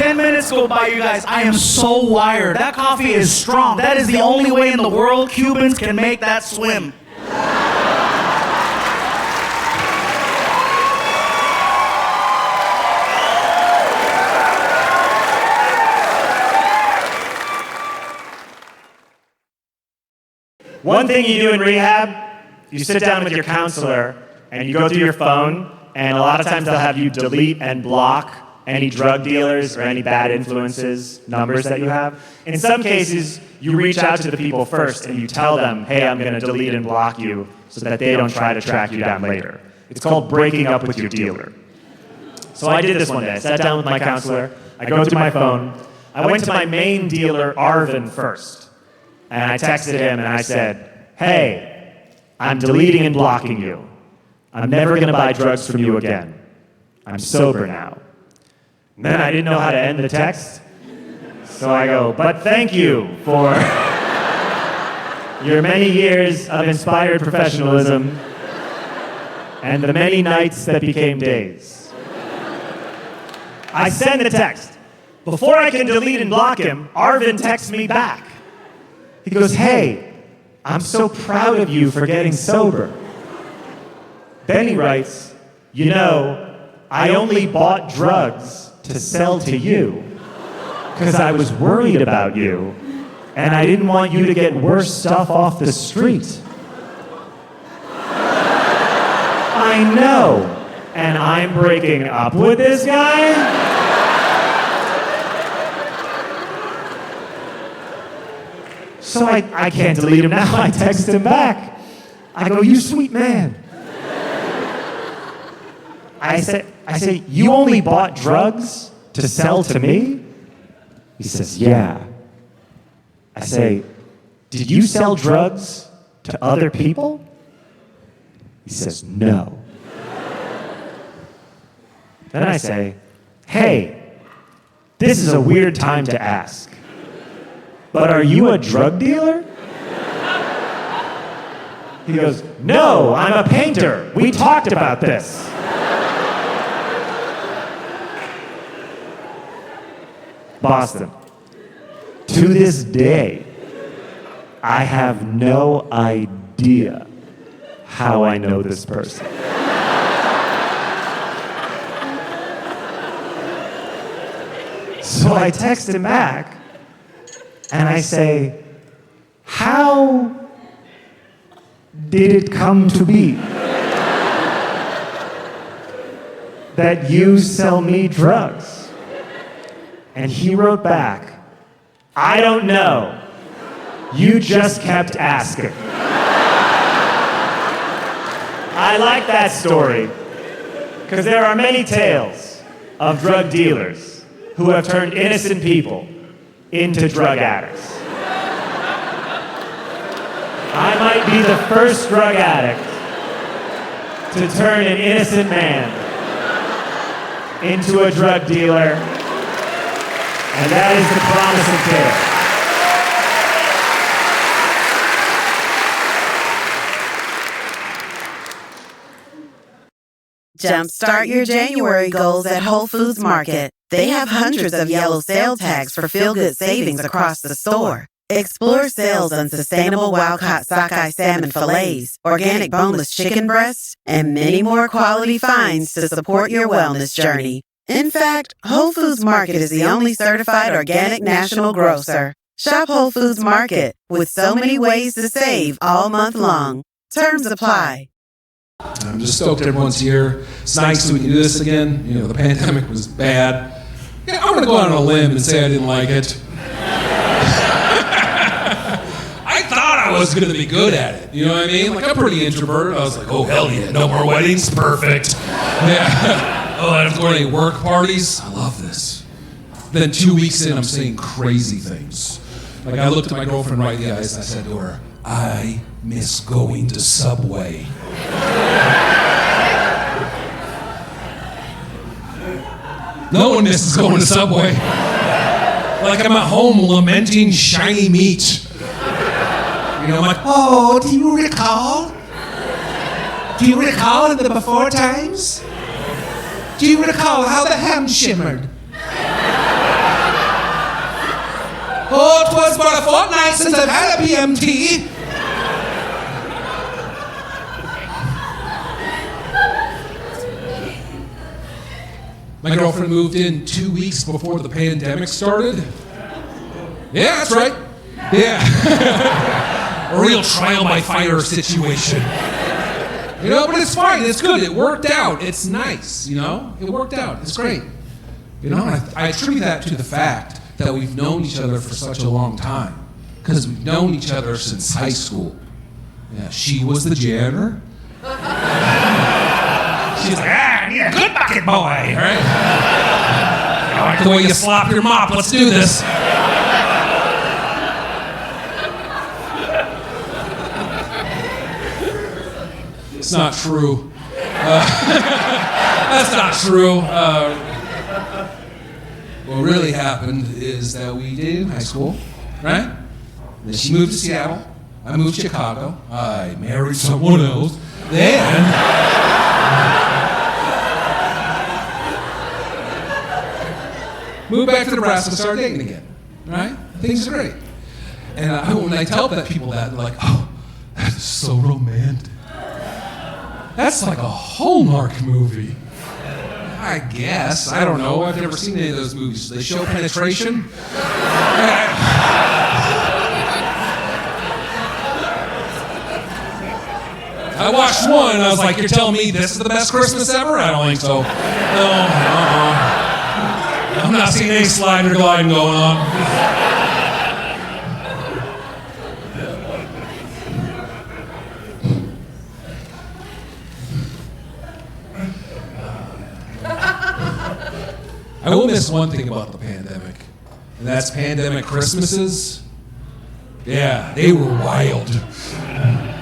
10 minutes go by, you guys. I am so wired. That coffee is strong. That is the only way in the world Cubans can make that swim. One thing you do in rehab, you sit down with your counselor and you go through your phone, and a lot of times they'll have you delete and block any drug dealers or any bad influences, numbers that you have. In some cases, you reach out to the people first and you tell them, hey, I'm going to delete and block you so that they don't try to track you down later. It's called breaking up with your dealer. So I did this one day. I sat down with my counselor. I go through my phone. I went to my main dealer, Arvin, first. And I texted him and I said, hey, I'm deleting and blocking you. I'm never going to buy drugs from you again. I'm sober now. And then I didn't know how to end the text. So I go, but thank you for your many years of inspired professionalism and the many nights that became days. I send the text. Before I can delete and block him, Arvin texts me back. He goes, hey, I'm so proud of you for getting sober. Then he writes, you know, I only bought drugs to sell to you because I was worried about you and I didn't want you to get worse stuff off the street. I know, and I'm breaking up with this guy? So I can't delete him now. I text him back. I go, you sweet man. I say, you only bought drugs to sell to me? He says, yeah. I say, did you sell drugs to other people? He says, no. Then I say, hey, this is a weird time to ask, but are you a drug dealer? He goes, no, I'm a painter. We talked about this. Boston. To this day, I have no idea how I know this person. So I text him back and I say, how did it come to be that you sell me drugs? And he wrote back, I don't know. You just kept asking. I like that story because there are many tales of drug dealers who have turned innocent people into drug addicts. I might be the first drug addict to turn an innocent man into a drug dealer, and that is the promising tale. Jumpstart your January goals at Whole Foods Market. They have hundreds of yellow sale tags for feel-good savings across the store. Explore sales on sustainable wild-caught sockeye salmon fillets, organic boneless chicken breasts, and many more quality finds to support your wellness journey. In fact, Whole Foods Market is the only certified organic national grocer. Shop Whole Foods Market with so many ways to save all month long. Terms apply. I'm just stoked everyone's here. It's nice we can do this again. You know, the pandemic was bad. Yeah, I'm gonna go out on a limb and say I didn't like it. I thought I was gonna be good at it. You know what I mean? Like, I'm pretty introverted. I was like, oh hell yeah, no more weddings, perfect. Yeah. Oh, I don't go to any work parties. I love this. Then 2 weeks in, I'm saying crazy things. Like, I looked at my girlfriend right in the eyes and I said to her, I miss going to Subway. No one misses going to Subway. Like I'm at home lamenting shiny meat. You know, I'm like, oh, do you recall? Do you recall in the before times? Do you recall how the ham shimmered? Oh, 'twas but a fortnight since I've had a PMT. My girlfriend moved in 2 weeks before the pandemic started. Yeah, that's right. Yeah. A real trial by fire situation. You know, but it's fine. It's good. It worked out. It's nice. You know, it worked out. It's great. You know, and I attribute that to the fact that we've known each other for such a long time, because we've known each other since high school. Yeah, she was the janitor. She's like, I need a good bucket boy, right? I like the way you slop your mop. Let's do this. It's not true. That's not true. What really happened is that we dated in high school, right? Then she moved to Seattle. I moved to Chicago. I married someone else. Then moved back to Nebraska and started dating again, right? Things are great. And when I tell people that, they're like, oh, that's so romantic. That's like a Hallmark movie. I guess. I don't know. I've never seen any of those movies. They show penetration. I watched one and I was like, you're telling me this is the best Christmas ever? I don't think so. No, I'm not seeing any sliding or gliding going on. I will miss one thing about the pandemic, and that's pandemic Christmases. Yeah, they were wild.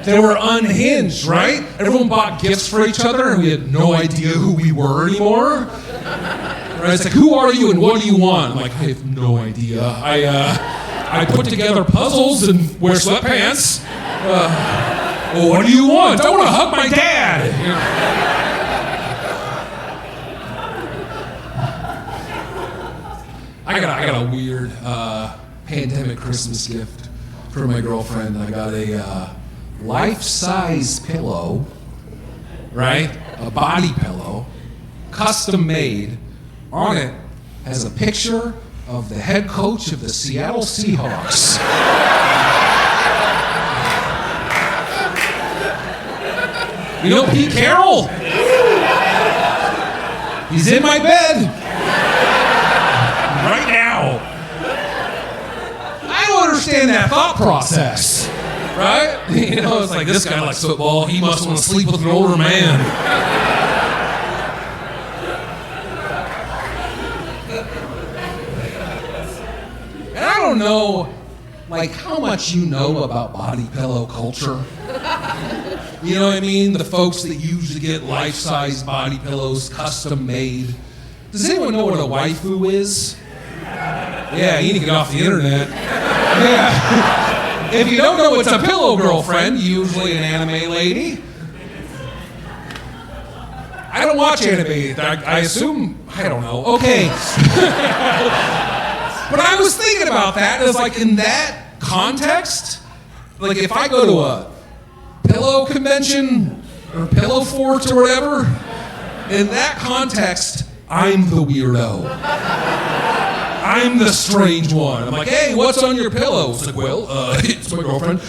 They were unhinged, right? Everyone bought gifts for each other, and we had no idea who we were anymore. Right? It's like, who are you and what do you want? I'm like, I have no idea. I put together puzzles and wear sweatpants. Well, what do you want? I want to hug my dad. You know? I got a weird pandemic Christmas gift for my girlfriend. I got a life-size pillow, right? A body pillow, custom made. On it has a picture of the head coach of the Seattle Seahawks. You know Pete Carroll? He's in my bed right now. I don't understand that thought process, right? You know, it's like, this guy likes football. He must want to sleep with an older man. And I don't know, like, how much you know about body pillow culture. You know what I mean? The folks that usually get life-size body pillows, custom made. Does anyone know what a waifu is? Yeah, you need to get off the internet. Yeah. If you don't know, it's a pillow girlfriend, usually an anime lady. I don't watch anime. I assume, I don't know. Okay. But I was thinking about that as, like, in that context, like, if I go to a pillow convention or pillow fort or whatever, in that context, I'm the weirdo. I'm the strange one. I'm like, hey, what's on your pillow? It's like, well, it's my girlfriend.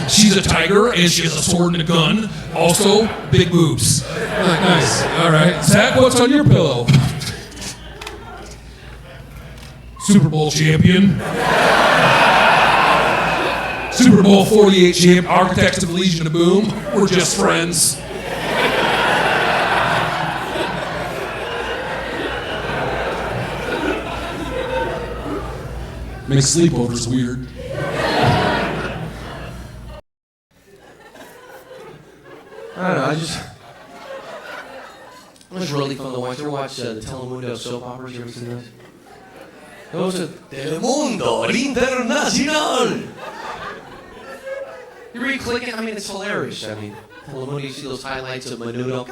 She's a tiger and she has a sword and a gun. Also, big boobs. I'm like, nice. All right. Zach, what's on your pillow? Super Bowl champion. Super Bowl 48 champ, architects of the Legion of Boom. We're just friends. Makes sleepovers weird. I don't know, it was really fun to watch. You ever watch the Telemundo soap operas? You ever seen those? Those are Telemundo Internacional. You re-click it, I mean, it's hilarious. I mean, Telemundo, you see those highlights of Menudo.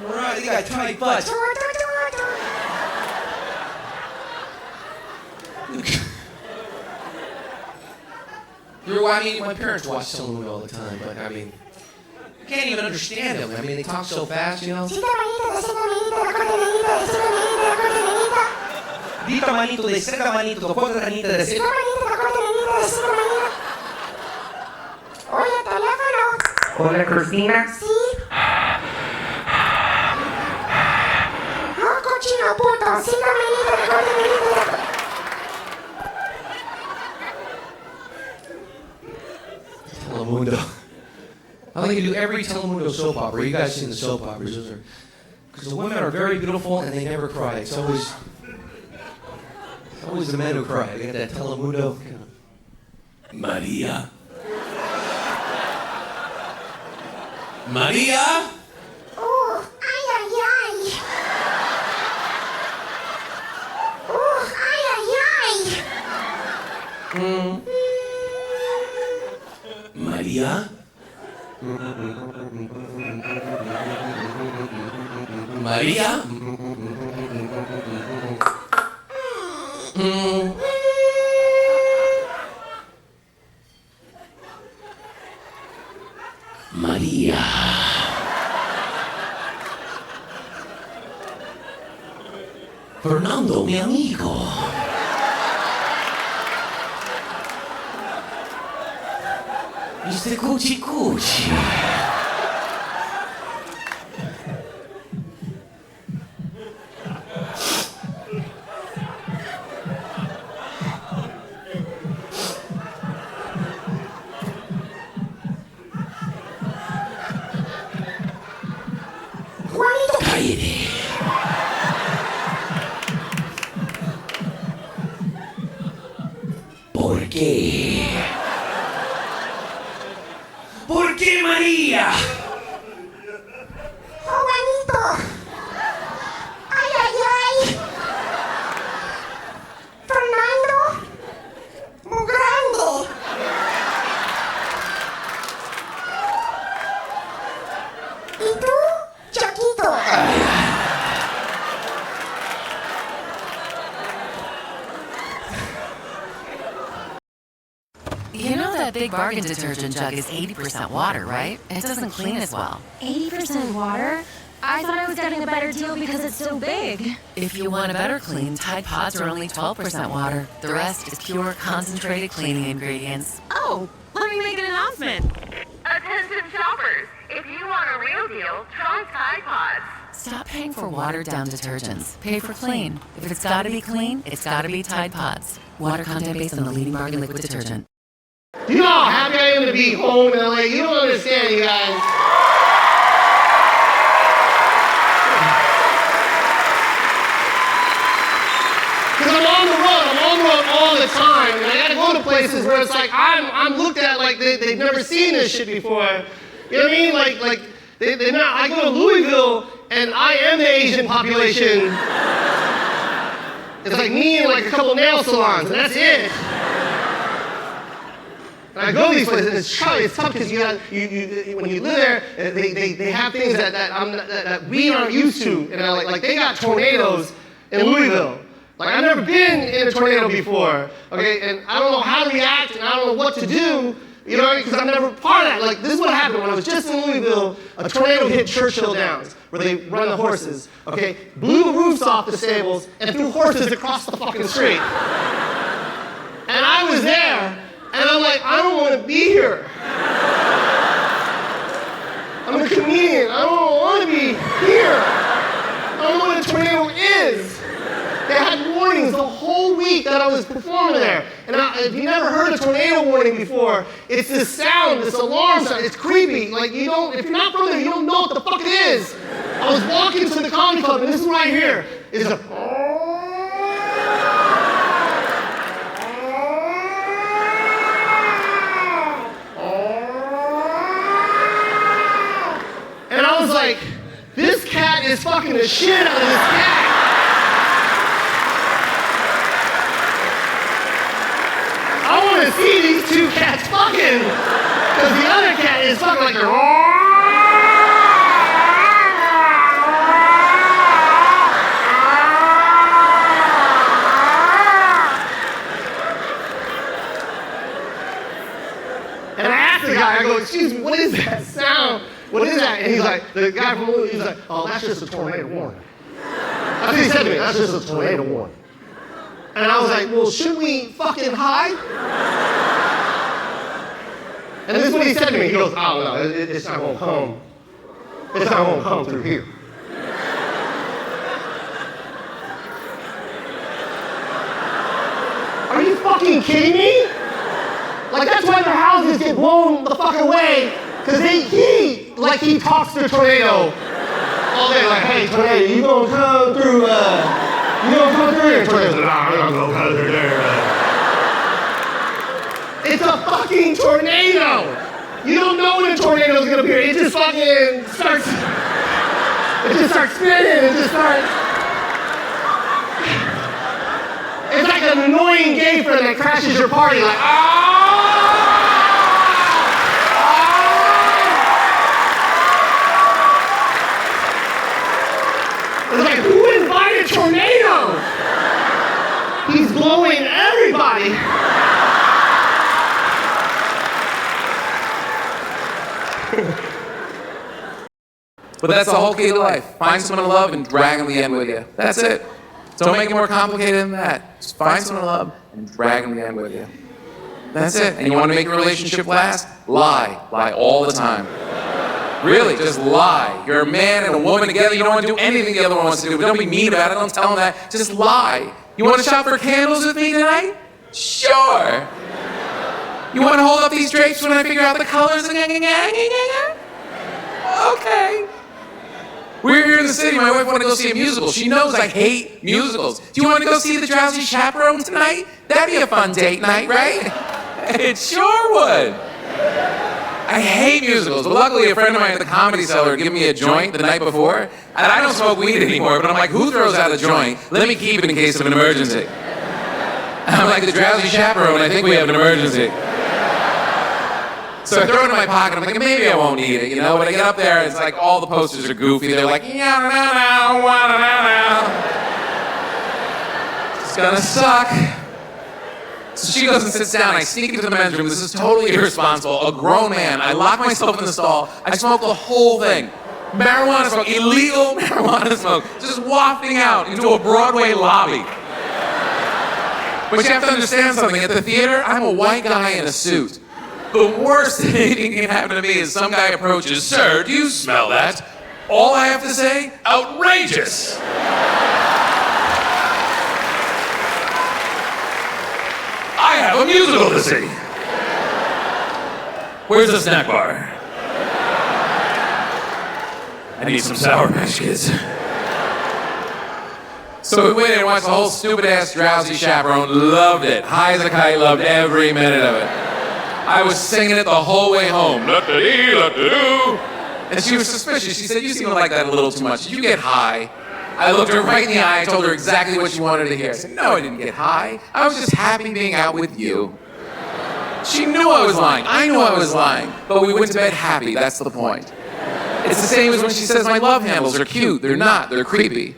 Right, you got tight butts. I mean, my parents watch Telemundo all the time, but I mean, I can't even understand them. I mean, they talk so fast, you know. Dito manito de cerca manito, do contra manito de cerca. decirle mañana. Oye, teléfono. Hola, Cristina. Sí. Oh, cochino puto. Síndrome libre de corte de Telemundo. I think you do every Telemundo soap opera. You guys seen the soap operas. Those are, because the women are very beautiful and they never cry. It's always the men who cry. They got that Telemundo. Maria. Maria? Oh, ay, ay, ay. Oh, ay, ay, ay. Maria? Maria? Maria. Fernando, mi amigo. Mr. Cucci Cucci. Cállate. ¿Por qué? ¿Por qué, María? Juanito. Ay, ay, ay. Fernando. Muy grande. ¿Y tú? Choquito. You know that Big Bargain detergent jug is 80% water, right? It doesn't clean as well. 80% water? I thought I was getting a better deal because it's so big. If you want a better clean, Tide Pods are only 12% water. The rest is pure, concentrated cleaning ingredients. Oh, let me make an announcement. Attention shoppers, if you want a real deal, try Tide Pods. Stop paying for watered-down detergents. Pay for clean. If it's gotta be clean, it's gotta be Tide Pods. Water content based on the leading bargain liquid detergent. You know how happy I am to be home in LA? You don't understand, you guys. Because I'm on the road all the time, and I gotta go to places where it's like I'm looked at like they've never seen this shit before. You know what I mean? Like they're not. I go to Louisville, and I am the Asian population. It's like me and like a couple nail salons, and that's it. And I go to these places, and it's tough because you when you live there, they have things that we aren't used to, and like they got tornadoes in Louisville. Like I've never been in a tornado before, okay, and I don't know how to react, and I don't know what to do, you know, because I'm never part of that. Like this is what happened when I was just in Louisville. A tornado hit Churchill Downs, where they run the horses, okay, blew the roofs off the stables, and threw horses across the fucking street. And I was there. And I'm like, I don't want to be here. I'm a comedian. I don't want to be here. I don't know what a tornado is. They had warnings the whole week that I was performing there. And if you never heard a tornado warning before, it's this sound, this alarm sound. It's creepy. Like if you're not from there, you don't know what the fuck it is. I was walking to the comedy club, and this is what I hear. It's a... And I was like, this cat is fucking the shit out of this cat. I want to see these two cats fucking, because the other cat is fucking like And I asked the guy, I go, excuse me, what is that sound? What is that? And he's like, the guy from Louisville, he's like, oh, that's just a tornado warning. That's what he said to me, that's just a tornado warning. And I was like, well, shouldn't we fucking hide? And this is what he said to me. He goes, oh, no, it's not going to come. It's not going to come through here. Are you fucking kidding me? Like, that's why their houses get blown the fuck away, because he talks to tornado all day, like, hey, tornado, you gonna come through, here? Tornado's like, nah, I'm not gonna come through there. It's a fucking tornado. You don't know when a tornado's gonna appear. It just fucking starts spinning, it just starts. It's like an annoying gay friend that crashes your party, like, It's like, who invited tornado? He's blowing everybody. But that's the whole key to life. Find someone to love and drag them to the end with you. That's it. Don't make it more complicated than that. Just find someone to love and drag them to the end with you. That's it. And you want to make a relationship last? Lie. Lie all the time. Really, just lie. You're a man and a woman together. You don't want to do anything the other one wants to do. But don't be mean about it. Don't tell them that. Just lie. You want to shop for candles with me tonight? Sure. You want to hold up these drapes when I figure out the colors? Okay. We're here in the city. My wife wanted to go see a musical. She knows I hate musicals. Do you want to go see The Drowsy Chaperone tonight? That'd be a fun date night, right? It sure would. I hate musicals. But luckily, a friend of mine at the Comedy Cellar gave me a joint the night before. And I don't smoke weed anymore, but I'm like, who throws out a joint? Let me keep it in case of an emergency. I'm like, The Drowsy Chaperone, I think we have an emergency. So I throw it in my pocket. I'm like, maybe I won't need it, you know? But I get up there, it's like all the posters are goofy. They're like, it's gonna suck. So she goes and sits down. I sneak into the men's room. This is totally irresponsible. A grown man. I lock myself in the stall. I smoke the whole thing. Marijuana smoke, illegal marijuana smoke, just wafting out into a Broadway lobby. But you have to understand something. At the theater, I'm a white guy in a suit. The worst thing that can happen to me is some guy approaches, sir, do you smell that? All I have to say, outrageous. I have a musical to see. Where's the snack bar? I need some Sour Patch Kids. So we went and watched the whole stupid-ass Drowsy Chaperone. Loved it. High as a kite, loved every minute of it. I was singing it the whole way home. La-da-dee, la-da-doo. And she was suspicious. She said, you seem to like that a little too much. Did you get high? I looked her right in the eye and told her exactly what she wanted to hear. I said, no, I didn't get high. I was just happy being out with you. She knew I was lying. I knew I was lying. But we went to bed happy. That's the point. It's the same as when she says my love handles are cute. They're not. They're creepy.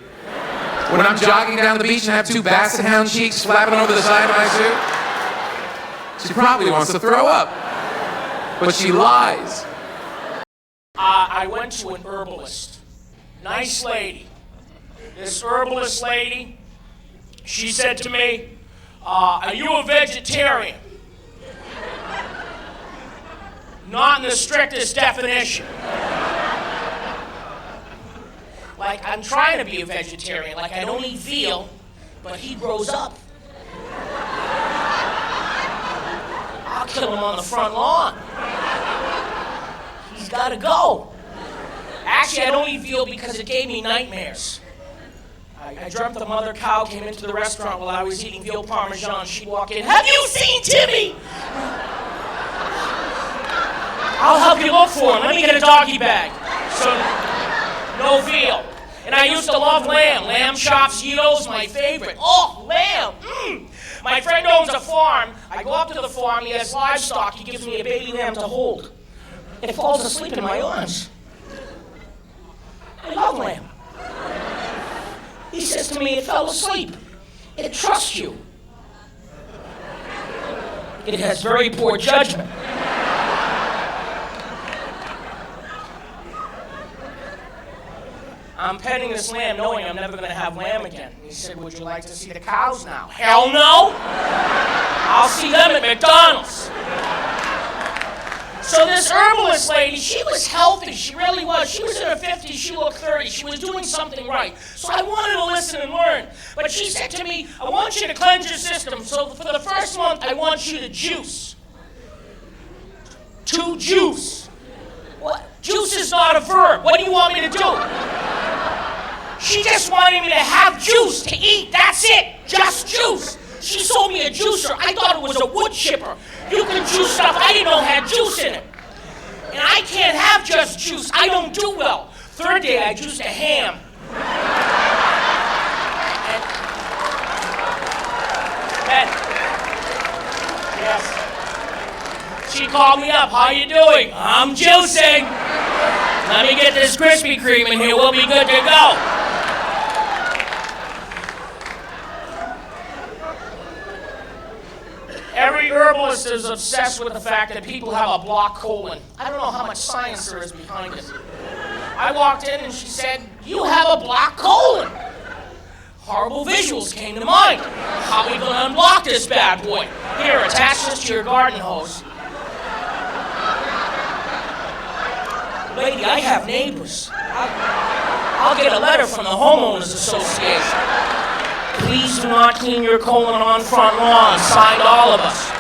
When I'm jogging down the beach and I have two basset hound cheeks flapping over the side of my suit, she probably wants to throw up, but she lies. I went to an herbalist. Nice lady. This herbalist lady, she said to me, are you a vegetarian? Not in the strictest definition. Like, I'm trying to be a vegetarian. Like, I don't eat veal, but he grows up. I'll kill him on the front lawn. He's got to go. Actually, I don't eat veal because it gave me nightmares. I dreamt the mother cow came into the restaurant while I was eating veal parmesan. She'd walk in, have you seen Timmy? I'll help you look for him. Let me get a doggy bag. So, no veal. And I used to love lamb. Lamb chops, Yitos, my favorite. Oh, lamb. My friend owns a farm. I go up to the farm. He has livestock. He gives me a baby lamb to hold. It falls asleep in my arms. I love lamb. He says to me, it fell asleep. It trusts you. It has very poor judgment. I'm petting this lamb knowing I'm never going to have lamb again. He said, would you like to see the cows now? Hell no! I'll see them at McDonald's. So this herbalist lady, she was healthy. She really was. She was in her 50s. She looked 30. She was doing something right. So I wanted to listen and learn. But she said to me, I want you to cleanse your system. So for the first month, I want you to juice. To juice. What? Juice is not a verb. What do you want me to do? She just wanted me to have juice to eat. That's it. Just juice. She sold me a juicer. I thought it was a wood chipper. You can juice stuff I didn't know had juice in it. And I can't have just juice. I don't do well. Third day, I juiced a ham. Yes. She called me up. How you doing? I'm juicing. Let me get this Krispy Kreme in here. We'll be good to go. Every herbalist is obsessed with the fact that people have a blocked colon. I don't know how much science there is behind it. I walked in and she said, you have a blocked colon. Horrible visuals came to mind. How are we going to unblock this bad boy? Here, attach this to your garden hose. Lady, I have neighbors. I'll get a letter from the Homeowners Association. Please do not clean your colon on front lawn. Signed all of us.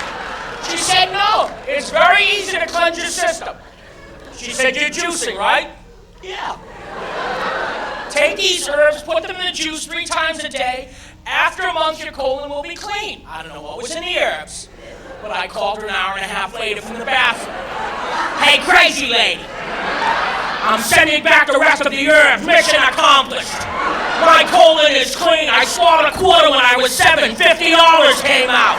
She said, no, it's very easy to cleanse your system. She said, you're juicing, right? Yeah. Take these herbs, put them in the juice 3 times a day. After a month, your colon will be clean. I don't know what was in the herbs, but I called her an hour and a half later from the bathroom. Hey, crazy lady. I'm sending back the rest of the herbs. Mission accomplished. My colon is clean. I swallowed a quarter when I was 7. $50 came out.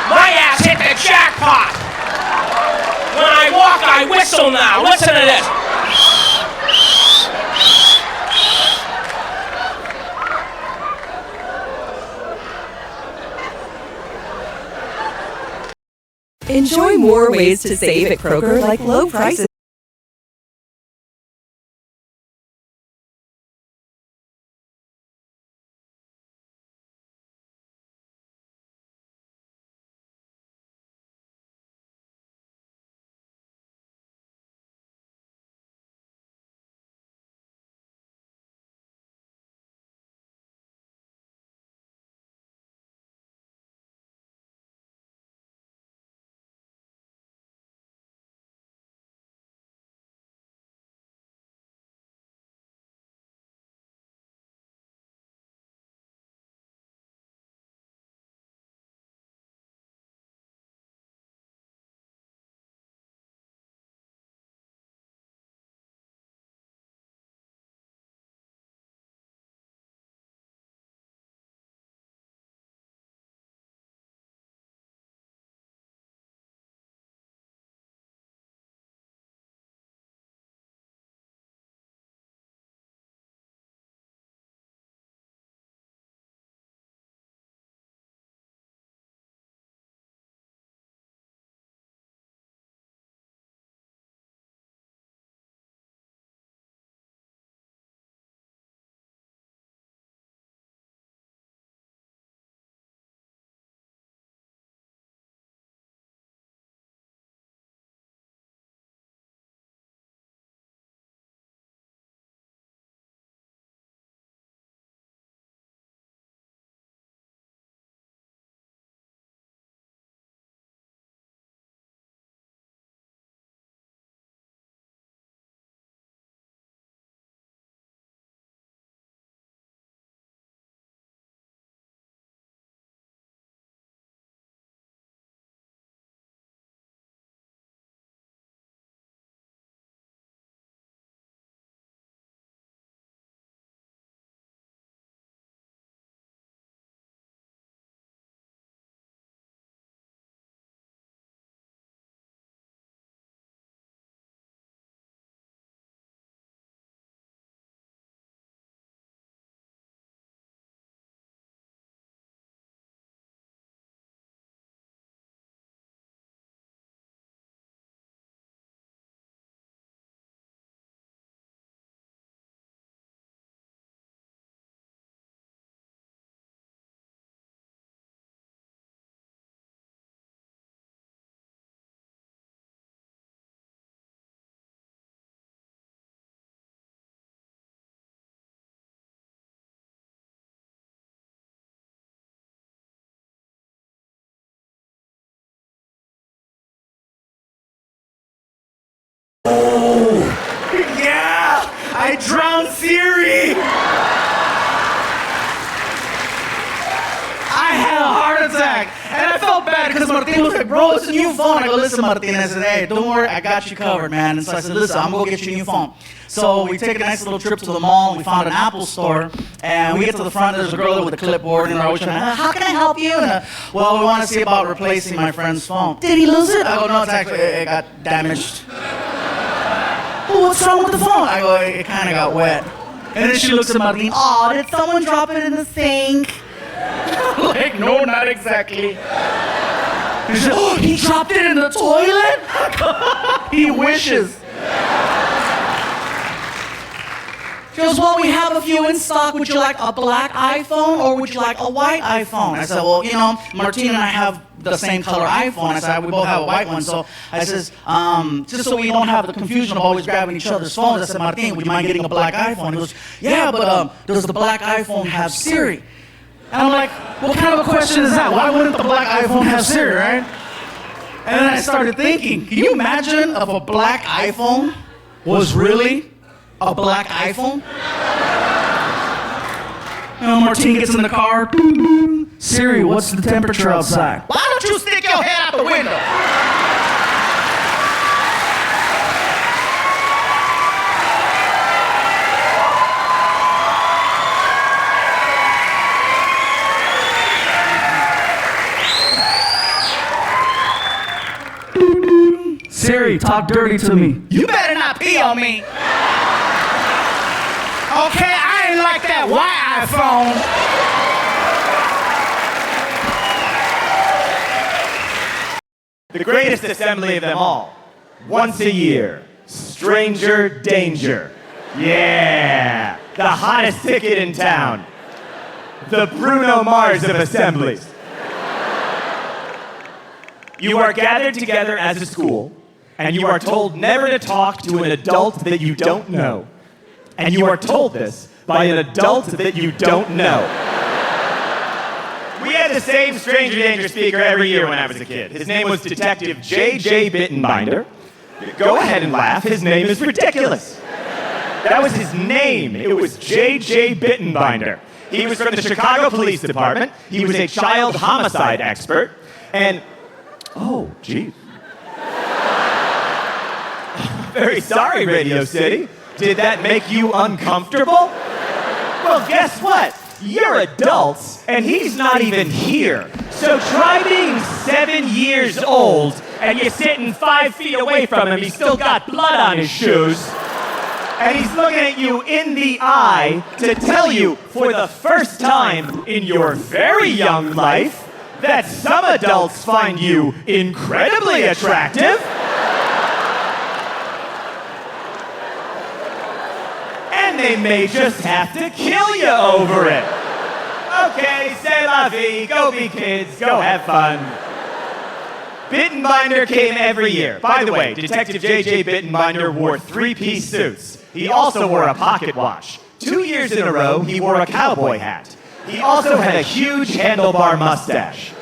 My ass hit the jackpot. When I walk, I whistle now. Listen to this. Enjoy more ways to save at Kroger, like low prices. I drowned Siri! I had a heart attack. And I felt bad because Martin was like, bro, it's a new phone. I go, listen, Martin. I said, hey, don't worry, I got you covered, man. And so I said, listen, I'm going to get you a new phone. So we take a nice little trip to the mall, and we found an Apple store, and we get to the front, there's a girl there with a clipboard, and they're always trying to, how can I help you? And, well, we want to see about replacing my friend's phone. Did he lose it? I go, no, it's actually, it got damaged. Well, what's wrong with the phone? I go, it kind of got wet. And then she looks at Martin, oh, did someone drop it in the sink? Like, no, not exactly. He said, oh, he dropped it in the toilet? He wishes. She goes, well, we have a few in stock. Would you like a black iPhone or would you like a white iPhone? I said, well, you know, Martina and I have the same color iPhone. I said, we both have a white one. So I says, just so we don't have the confusion of always grabbing each other's phones, I said, Martin, would you mind getting a black iPhone? He goes, yeah, but does the black iPhone have Siri? And I'm like, what kind of a question is that? Why wouldn't the black iPhone have Siri, right? And then I started thinking, can you imagine if a black iPhone was really a black iPhone? You know, Martin gets in the car. Siri, what's the temperature outside? Why don't you stick your head out the window? Siri, talk dirty to me. You better not pee on me. Okay, I ain't like that white iPhone. The greatest assembly of them all. Once a year. Stranger Danger. Yeah. The hottest ticket in town. The Bruno Mars of assemblies. You are gathered together as a school, and you are told never to talk to an adult that you don't know. And you are told this by an adult that you don't know. We had the same Stranger Danger speaker every year when I was a kid. His name was Detective J.J. Bittenbinder. Go ahead and laugh. His name is ridiculous. That was his name. It was J.J. Bittenbinder. He was from the Chicago Police Department. He was a child homicide expert. And, oh, geez. Very sorry, Radio City. Did that make you uncomfortable? Well, guess what? You're adults, and he's not even here. So try being 7 years old, and you're sitting 5 feet away from him. He's still got blood on his shoes. And he's looking at you in the eye to tell you for the first time in your very young life that some adults find you incredibly attractive. And they may just have to kill you over it. Okay, c'est la vie, go be kids, go have fun. Bittenbinder came every year. By the way, Detective J.J. Bittenbinder wore 3-piece suits. He also wore a pocket watch. 2 years in a row, he wore a cowboy hat. He also had a huge handlebar mustache.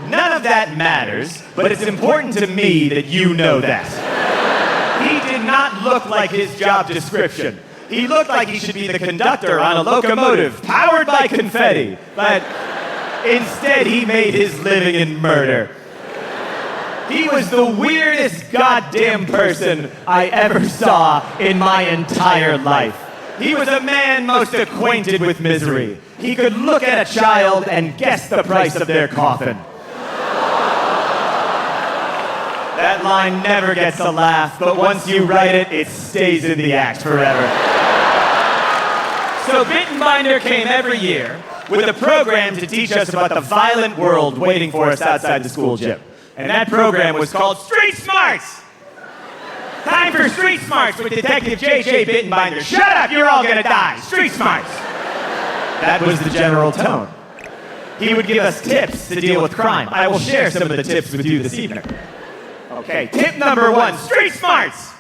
None of that matters, but it's important to me that you know that. He did not look like his job description. He looked like he should be the conductor on a locomotive powered by confetti, but instead he made his living in murder. He was the weirdest goddamn person I ever saw in my entire life. He was a man most acquainted with misery. He could look at a child and guess the price of their coffin. That line never gets a laugh, but once you write it, it stays in the act forever. So Bittenbinder came every year with a program to teach us about the violent world waiting for us outside the school gym. And that program was called Street Smarts! Time for Street Smarts with Detective J.J. Bittenbinder. Shut up, you're all gonna die! Street Smarts! That was the general tone. He would give us tips to deal with crime. I will share some of the tips with you this evening. Okay, tip number 1, Street Smarts!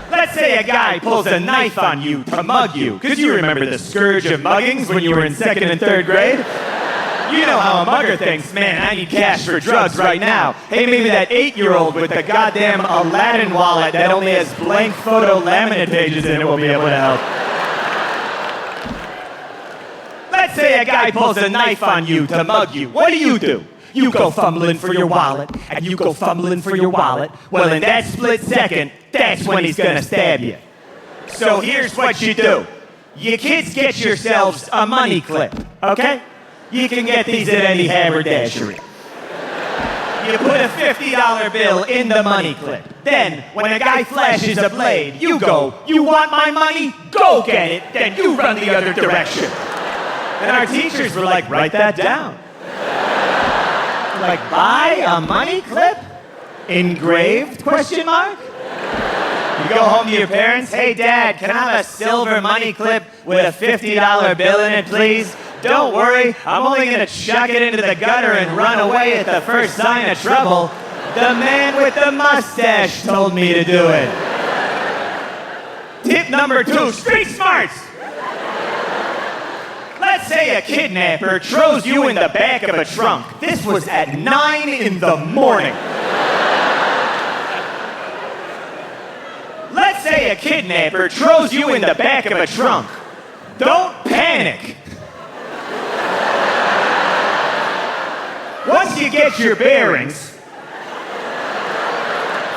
Let's say a guy pulls a knife on you to mug you, because you remember the scourge of muggings when you were in 2nd and 3rd grade? You know how a mugger thinks, man, I need cash for drugs right now. Hey, maybe that 8-year-old with the goddamn Aladdin wallet that only has blank photo laminate pages in it will be able to help. Let's say a guy pulls a knife on you to mug you. What do? You go fumbling for your wallet, and you go fumbling for your wallet. Well, in that split second, that's when he's gonna stab you. So here's what you do. You kids get yourselves a money clip, okay? You can get these at any haberdashery. You put a $50 bill in the money clip. Then, when a guy flashes a blade, you go, you want my money? Go get it. Then you run the other direction. And our teachers were like, write that down. Like, buy a money clip? Engraved, question mark? You go home to your parents, hey Dad, can I have a silver money clip with a $50 bill in it, please? Don't worry, I'm only gonna chuck it into the gutter and run away at the first sign of trouble. The man with the mustache told me to do it. Tip number 2, street smarts. Let's say a kidnapper throws you in the back of a trunk. This was at 9 in the morning. Let's say a kidnapper throws you in the back of a trunk. Don't panic. Once you get your bearings,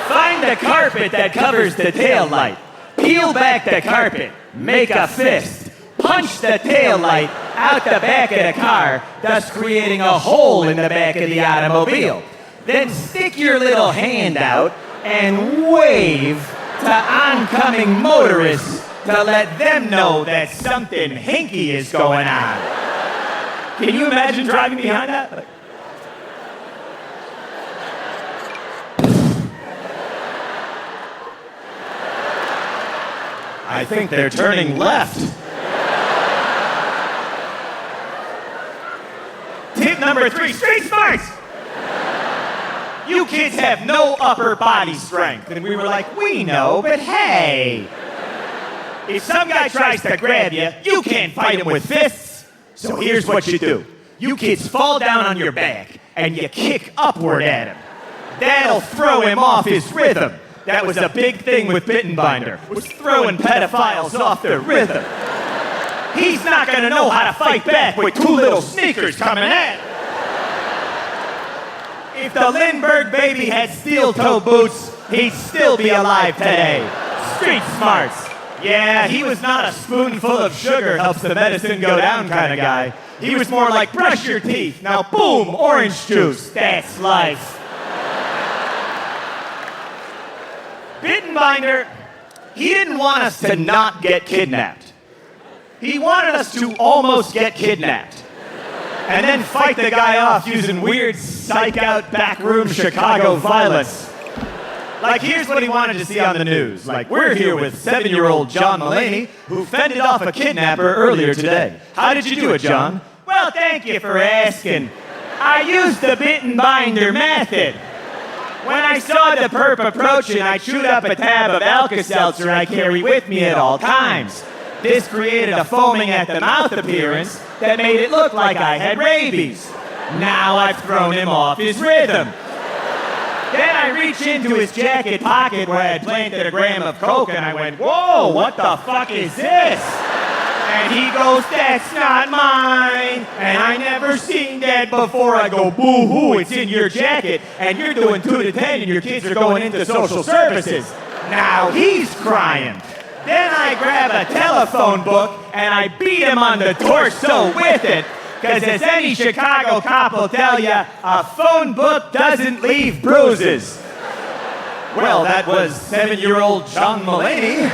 find the carpet that covers the tail light. Peel back the carpet, make a fist, punch the tail light out the back of the car, thus creating a hole in the back of the automobile. Then stick your little hand out and wave to oncoming motorists to let them know that something hinky is going on. Can you imagine driving behind that? I think they're turning left. Tip number 3, street smarts. You kids have no upper body strength. And we were like, we know, but hey. If some guy tries to grab you, you can't fight him with fists. So here's what you do. You kids fall down on your back and you kick upward at him. That'll throw him off his rhythm. That was a big thing with Bittenbinder, was throwing pedophiles off their rhythm. He's not gonna know how to fight back with 2 little sneakers coming at him. If the Lindbergh baby had steel-toe boots, he'd still be alive today. Street smarts. Yeah, he was not a spoonful of sugar helps the medicine go down kind of guy. He was more like brush your teeth, now boom, orange juice. That's life. Bittenbinder, he didn't want us to not get kidnapped. He wanted us to almost get kidnapped. And then fight the guy off using weird psych-out backroom Chicago violence. Like, here's what he wanted to see on the news. Like, we're here with 7-year-old John Mulaney, who fended off a kidnapper earlier today. How did you do it, John? Well, thank you for asking. I used the Bittenbinder method. When I saw the perp approaching, I chewed up a tab of Alka-Seltzer I carry with me at all times. This created a foaming at the mouth appearance that made it look like I had rabies. Now I've thrown him off his rhythm. Then I reached into his jacket pocket where I had planted a gram of coke and I went, whoa, what the fuck is this? And he goes, that's not mine. And I never seen that before. I go, boo-hoo, it's in your jacket. And you're doing 2 to 10 and your kids are going into social services. Now he's crying. Then I grab a telephone book and I beat him on the torso with it. Because as any Chicago cop will tell you, a phone book doesn't leave bruises. Well, that was 7-year-old John Mulaney,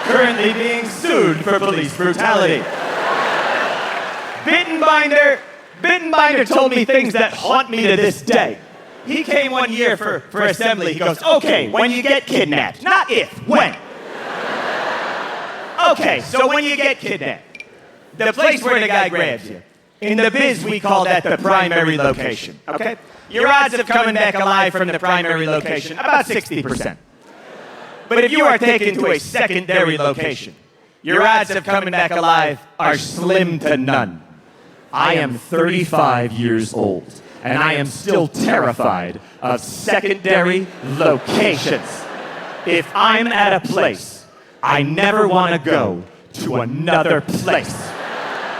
currently being sued for police brutality. Bittenbinder told me things that haunt me to this day. He came one year for assembly. He goes, okay, when you get kidnapped, not if, when. Okay, so when you get kidnapped, the place where the guy grabs you, in the biz we call that the primary location, okay? Your odds of coming back alive from the primary location, about 60%. But if you are taken to a secondary location, your odds of coming back alive are slim to none. I am 35 years old, and I am still terrified of secondary locations. If I'm at a place, I never want to go to another place.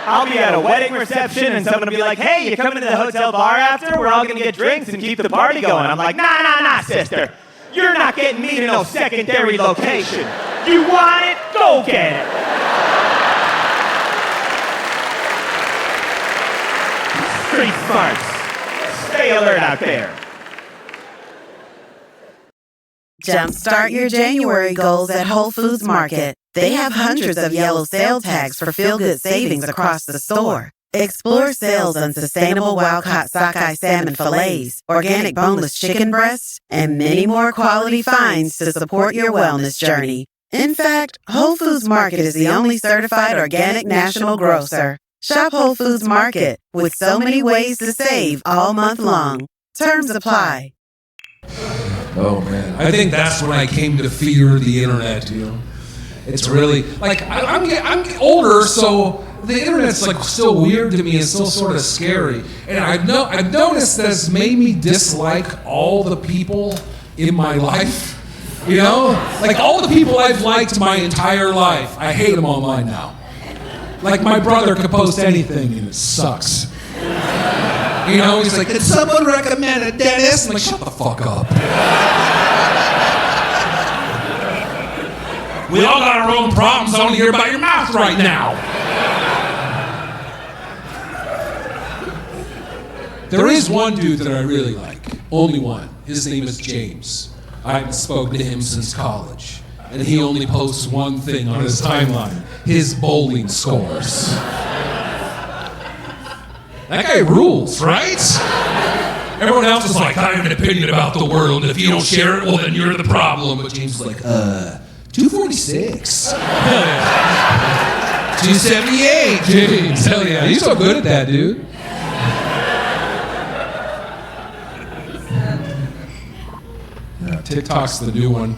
I'll be at a wedding reception and someone will be like, hey, you coming to the hotel bar after? We're all going to get drinks and keep the party going. I'm like, nah, sister. You're not getting me to no secondary location. You want it? Go get it. Street smarts. Stay alert out there. Jumpstart your January goals at Whole Foods Market. They have hundreds of yellow sale tags for feel-good savings across the store. Explore sales on sustainable wild-caught sockeye salmon fillets, organic boneless chicken breasts, and many more quality finds to support your wellness journey. In fact, Whole Foods Market is the only certified organic national grocer. Shop Whole Foods Market with so many ways to save all month long. Terms apply. Oh man, I think that's when I came to fear the internet. You know, it's really like I'm older, so the internet's like still weird to me and still sort of scary. And I've noticed that it's made me dislike all the people in my life. You know, like all the people I've liked my entire life, I hate them online now. Like my brother could post anything and it sucks. You know, he's like, did someone recommend a dentist? I'm like, shut the fuck up. We all got our own problems. I want to hear about your mouth right now. There is one dude that I really like. Only one. His name is James. I haven't spoken to him since college. And he only posts one thing on his timeline. His bowling scores. That guy rules, right? Everyone else is like, I have an opinion about the world. If you don't share it, well, then you're the problem. But James is like, 246. 278, James. Hell yeah. He's so good at that, dude. Yeah, TikTok's the new one.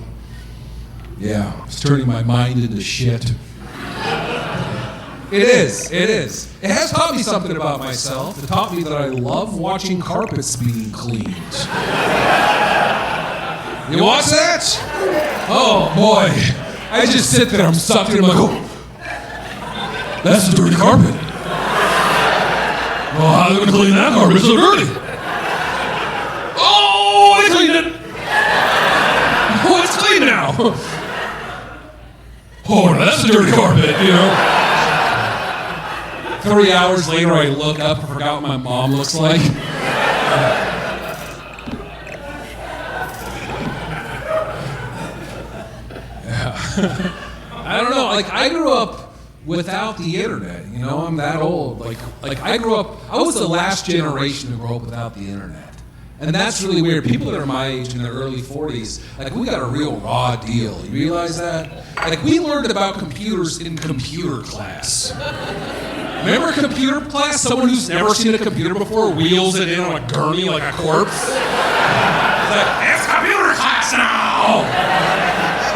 Yeah, it's turning my mind into shit. It is. It has taught me something about myself. It taught me that I love watching carpets being cleaned. You watch that? Oh boy. I just sit there, I'm sucked in, I'm like, oh, that's a dirty carpet. Well, how are they gonna clean that carpet? It's so dirty. Oh, they cleaned it. Oh, it's clean now. Oh, that's a dirty carpet, you know? 3 hours later, I look up and forgot what my mom looks like. Yeah. I don't know, like I grew up without the internet, you know, I'm that old. Like I grew up, I was the last generation to grow up without the internet. And that's really weird. People that are my age in their early 40s, like we got a real raw deal. You realize that? Like we learned about computers in computer class. Remember computer class? Someone who's never seen a computer before wheels it in on a gurney like a corpse. It's like, it's computer class now!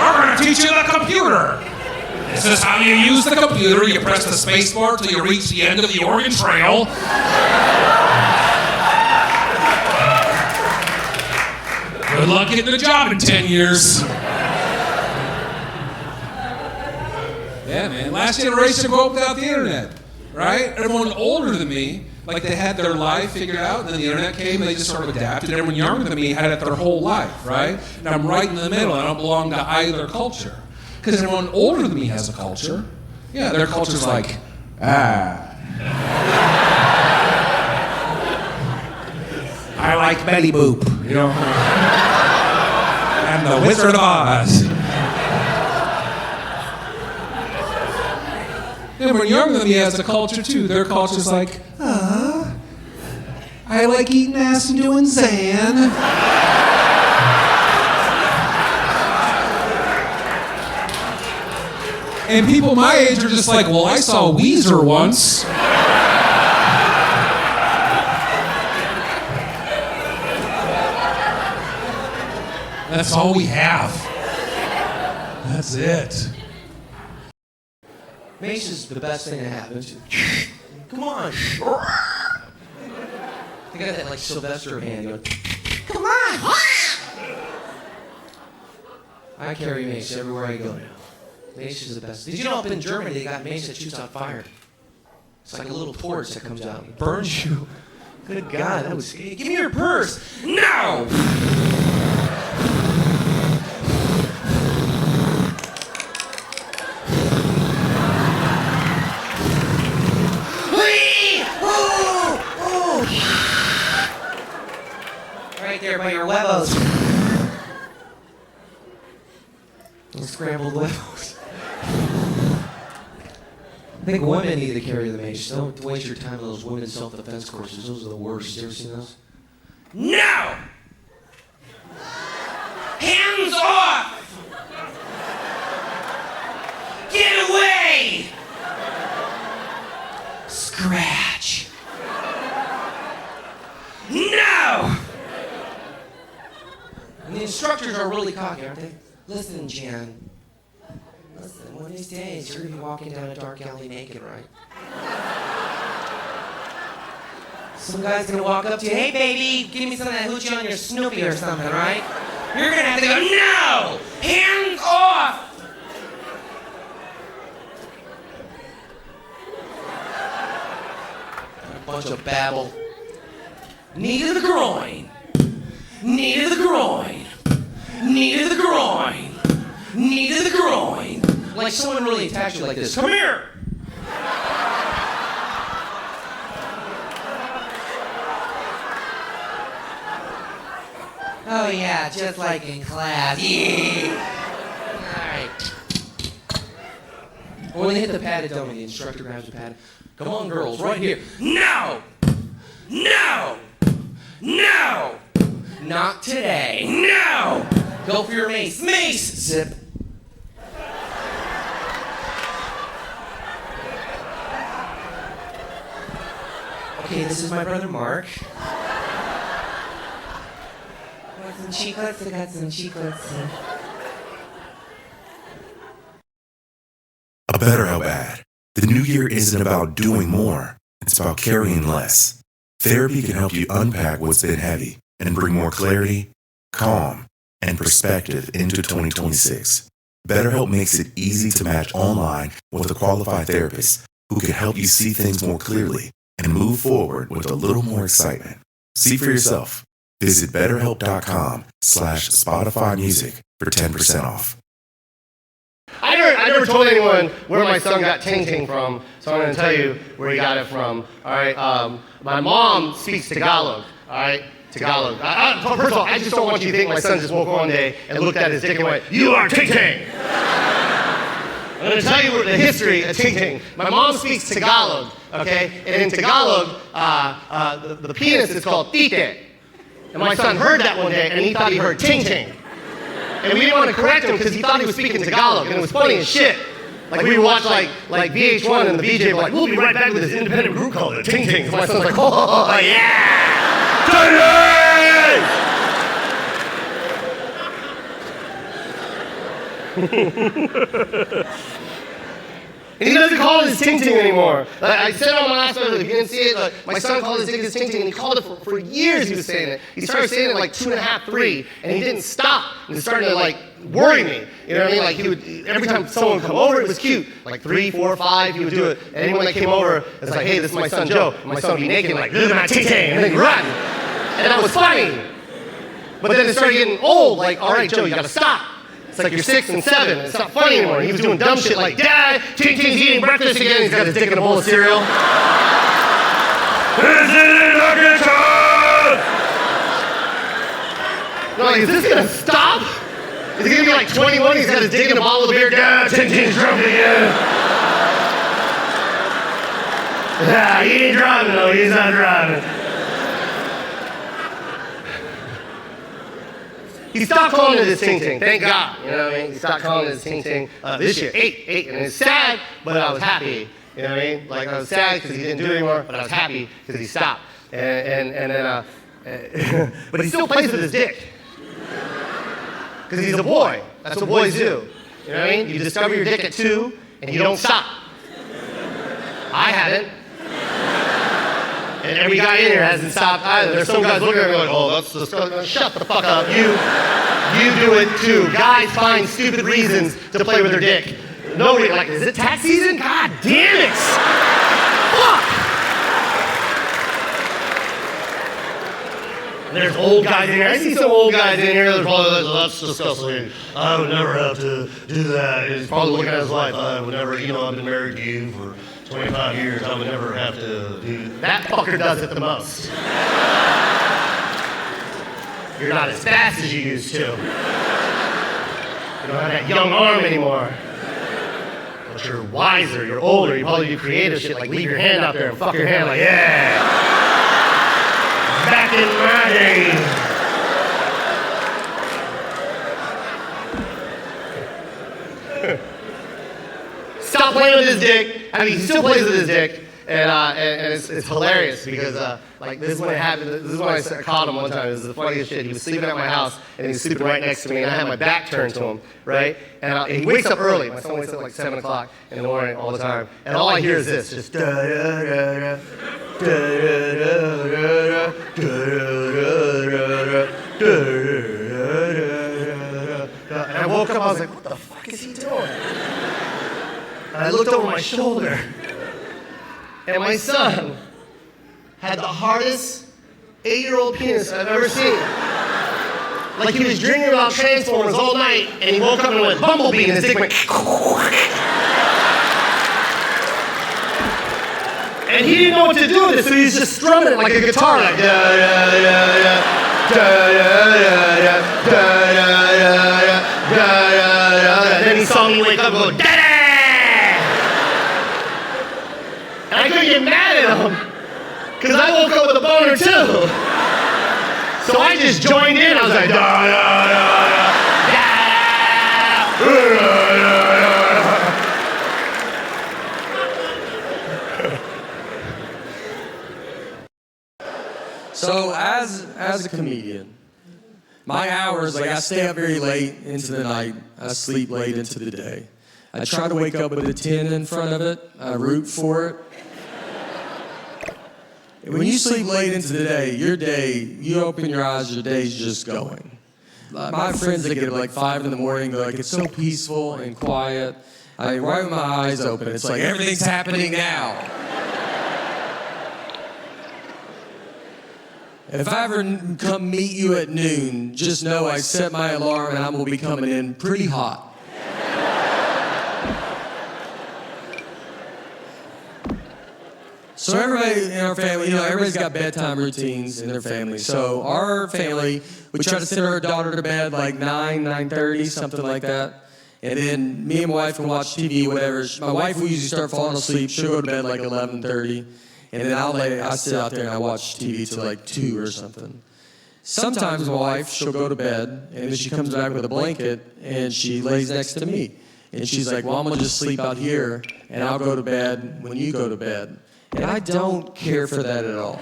We're gonna teach you the computer. This is how you use the computer. You press the space bar till you reach the end of the Oregon Trail. Good luck getting a job in 10 years. Yeah, man. Last generation grew up without the internet, right? Everyone older than me, like they had their life figured out, and then the internet came, and they just sort of adapted. Everyone younger than me had it their whole life, right? And I'm right in the middle. I don't belong to either culture. Because everyone older than me has a culture. Yeah, their culture's like, I like Betty Boop, you know? And the Wizard of Oz. Everyone younger than me has a culture too. Their culture's like, I like eating ass and doing Zan. And people my age are just like, well, I saw Weezer once. That's all we have. That's it. Mace is the best thing that happened. Come on. They got that like Sylvester hand. You know, come on. I carry mace everywhere I go now. Mace is the best. Did you know up in Germany they got mace that shoots on fire? It's like a little torch that comes out and burns you. Good God, that was scary. Give me your purse. No! Right there by your huevos. Those scrambled huevos. I think women need to carry the mace. Don't waste your time on those women's self-defense courses. Those are the worst. You ever seen those? No! Hands off! Get away! Scratch. No! And the instructors are really cocky, aren't they? Listen, Jan. Listen, one of these days you're gonna be walking down a dark alley naked, right? Some guy's gonna walk up to you, hey baby, give me some of that hoochie on your Snoopy or something, right? You're gonna have to go, no! Hands off! A bunch of babble. Knee to the groin. Knee to the groin. Knee to the groin. Knee to the groin. Like someone really attacks you like this. Come here! Oh yeah, just like in class. Yeah! Alright. When they hit the padded dummy, the instructor grabs the pad. Come on, girls, right here. No! No! No! Not today. No! Go for your mace. Mace! Zip. Okay, this is my brother Mark. Want some chiclets? I got some chiclets. A better how bad. The new year isn't about doing more. It's about carrying less. Therapy can help you unpack what's been heavy and bring more clarity, calm, and perspective into 2026. BetterHelp makes it easy to match online with a qualified therapist who can help you see things more clearly and move forward with a little more excitement. See for yourself. Visit BetterHelp.com/Spotify Music for 10% off. I never told anyone where my son got Ting Ting from, so I'm going to tell you where he got it from. All right, my mom speaks Tagalog. All right, Tagalog. First of all, I just don't want you to think my son just woke up one day and looked at his dick and went, "You are Ting Ting." I'm going to tell you the history of Ting Ting. My mom speaks Tagalog, okay? And in Tagalog, the penis is called tite. And my son heard that one day, and he thought he heard Ting Ting. And we didn't want to correct him because he thought he was speaking Tagalog, and it was funny as shit. Like we would watch like VH1 and the VJ were like, "We'll be right back with this independent group called the Ting Tings." My son's like, "Oh yeah, And he doesn't call it his Ting Ting anymore. Like I said on my last episode, if you didn't see it, like, my son called his dick his Ting Ting, and he called it for years. He was saying it. He started saying it like 2.5, 3, and he didn't stop. And it started to like worry me. You know what I mean? Like he would every time someone would come over, it was cute. Like 3, 4, 5, he would do it. And anyone that came over, it's like, "Hey, this is my son Joe." And my son would be naked, like, "Look at my Ting Ting," and then he'd run. And that was funny. But then it started getting old. Like, "All right, Joe, you gotta stop. It's like you're 6 and 7. It's not funny anymore." He was doing dumb shit like, "Dad, Ting Ting's eating breakfast again." He's got his dick in a bowl of cereal. No, like, is this gonna stop? Is he gonna be like 21? He's got his dick in a bottle of beer. "Dad, Ting Ting's drunk again." Yeah, he ain't driving though. He's not driving. He stopped calling it his Ting Ting, thank God. You know what I mean? He stopped calling it his Ting Ting this year, 8, and it's sad, but I was happy. You know what I mean? Like I was sad because he didn't do it anymore, but I was happy because he stopped. And then, but he still plays with his dick because he's a boy. That's what boys do. You know what I mean? You discover your dick at 2, and you don't stop. I haven't. And every guy in here hasn't stopped either. There's some guys looking at me like, oh, that's disgusting. Shut the fuck up. You do it too. Guys find stupid reasons to play with their dick. Nobody, like, is it tax season? God damn it! Fuck! There's old guys in here. I see some old guys in here. They're probably like, that's disgusting. I would never have to do that. He's probably looking at his life. I would never, I've been married to you for 25 years. I would never have to do that. Fucker does it the most. You're not as fast as you used to. You don't have that young arm anymore. But you're wiser, you're older, you probably do creative shit like leave your hand out there and fuck your hand like, yeah! Back in my day. Stop playing with his dick. I mean, he still plays with his dick, and it's hilarious because like this is when it happened. This is when I caught him one time. It was the funniest shit. He was sleeping at my house, and he was sleeping right next to me, and I had my back turned to him, right? And he wakes up early. My son wakes up like 7 o'clock in the morning all the time, and all I hear is this, just da da da da da da da da. And I woke up. I was like, what the fuck is he doing? And I looked over my shoulder, and my son had the hardest 8-year-old penis I've ever seen. Like he was dreaming about Transformers all night, and he woke up and went Bumblebee, and his dick went. And he didn't know what to do with it, so he was just strumming it like a guitar, like da da da da da da da da da da. And then he saw me wake up and go da da. And I couldn't get mad at him, because I woke up with a boner too. So I just joined in. I was like, da da da da da. So as a comedian, my hours, like I stay up very late into the night. I sleep late into the day. I try to wake up with a 10 in front of it. I root for it. When you sleep late into the day, you open your eyes, your day's just going. My friends that get up like 5 in the morning, they're like, it's so peaceful and quiet. I mean, right with my eyes open, it's like everything's happening now. If I ever come meet you at noon, just know I set my alarm and I'm gonna be coming in pretty hot. So everybody in our family, everybody's got bedtime routines in their family. So our family, we try to send our daughter to bed like 9:30, something like that. And then me and my wife can watch TV, whatever. My wife will usually start falling asleep. She'll go to bed like 11:30. And then I sit out there and I watch TV till like 2 or something. Sometimes my wife, she'll go to bed and then she comes back with a blanket and she lays next to me. And she's like, well, I'm gonna just sleep out here and I'll go to bed when you go to bed. And I don't care for that at all.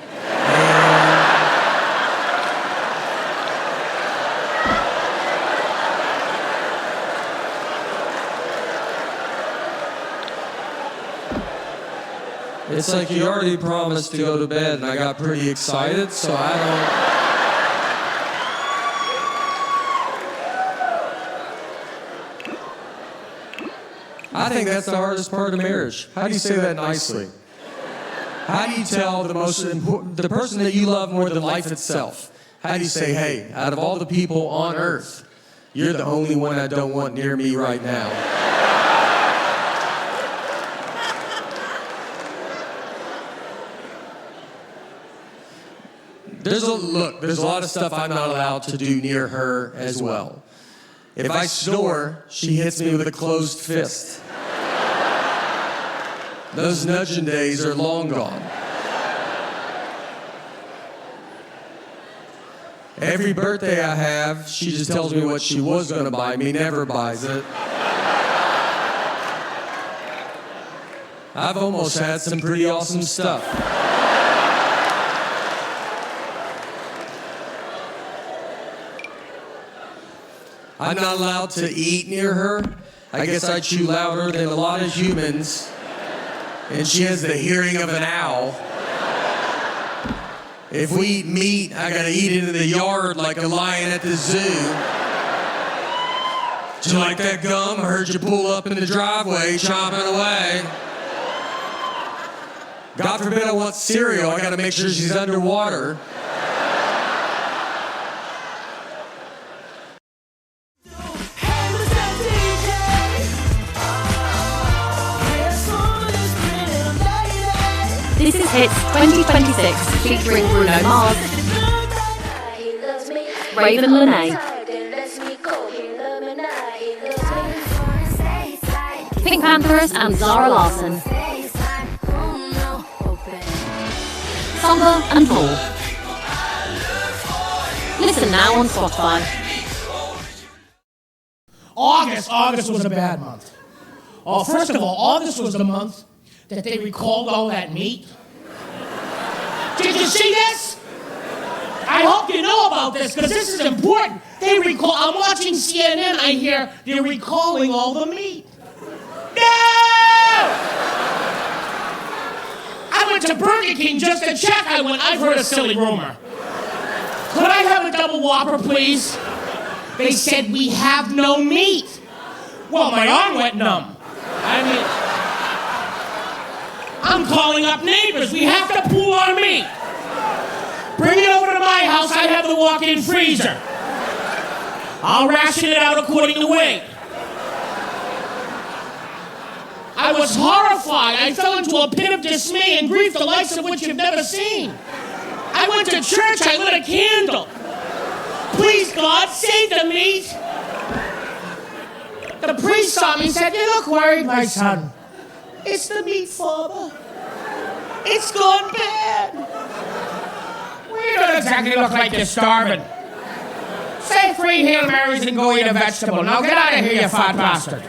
It's like you already promised to go to bed, and I got pretty excited, so I think that's the hardest part of marriage. How do you say that nicely? How do you tell the person that you love more than life itself? How do you say, hey, out of all the people on earth, you're the only one I don't want near me right now? There's a lot of stuff I'm not allowed to do near her as well. If I snore, she hits me with a closed fist. Those nudging days are long gone. Every birthday I have, she just tells me what she was going to buy me, never buys it. I've almost had some pretty awesome stuff. I'm not allowed to eat near her. I guess I chew louder than a lot of humans. And she has the hearing of an owl. If we eat meat, I gotta eat it in the yard like a lion at the zoo. Do you like that gum? I heard you pull up in the driveway, chomping away. God forbid I want cereal, I gotta make sure she's underwater. This is Hits 2026 featuring Bruno Mars, Raven Lene, Pink Panthers and Zara Larsson, Songbird and more. Listen now on Spotify. August was a bad month. Oh, first of all, August was the month that they recalled all that meat. Did you see this? I hope you know about this, because this is important. I'm watching CNN, I hear they're recalling all the meat. No! I went to Burger King just to check. I've heard a silly rumor. Could I have a double Whopper, please? They said we have no meat. Well, my arm went numb. I'm calling up neighbors. We have to pool our meat. Bring it over to my house. I have the walk-in freezer. I'll ration it out according to weight. I was horrified. I fell into a pit of dismay and grief, the likes of which you've never seen. I went to church. I lit a candle. Please, God, save the meat. The priest saw me and said, "You look worried, my son. It's the meat, Father. It's gone bad. Well, you don't exactly look like you're starving. Say 3 Hail Marys and go eat a vegetable. Now get out of here, you fat bastard."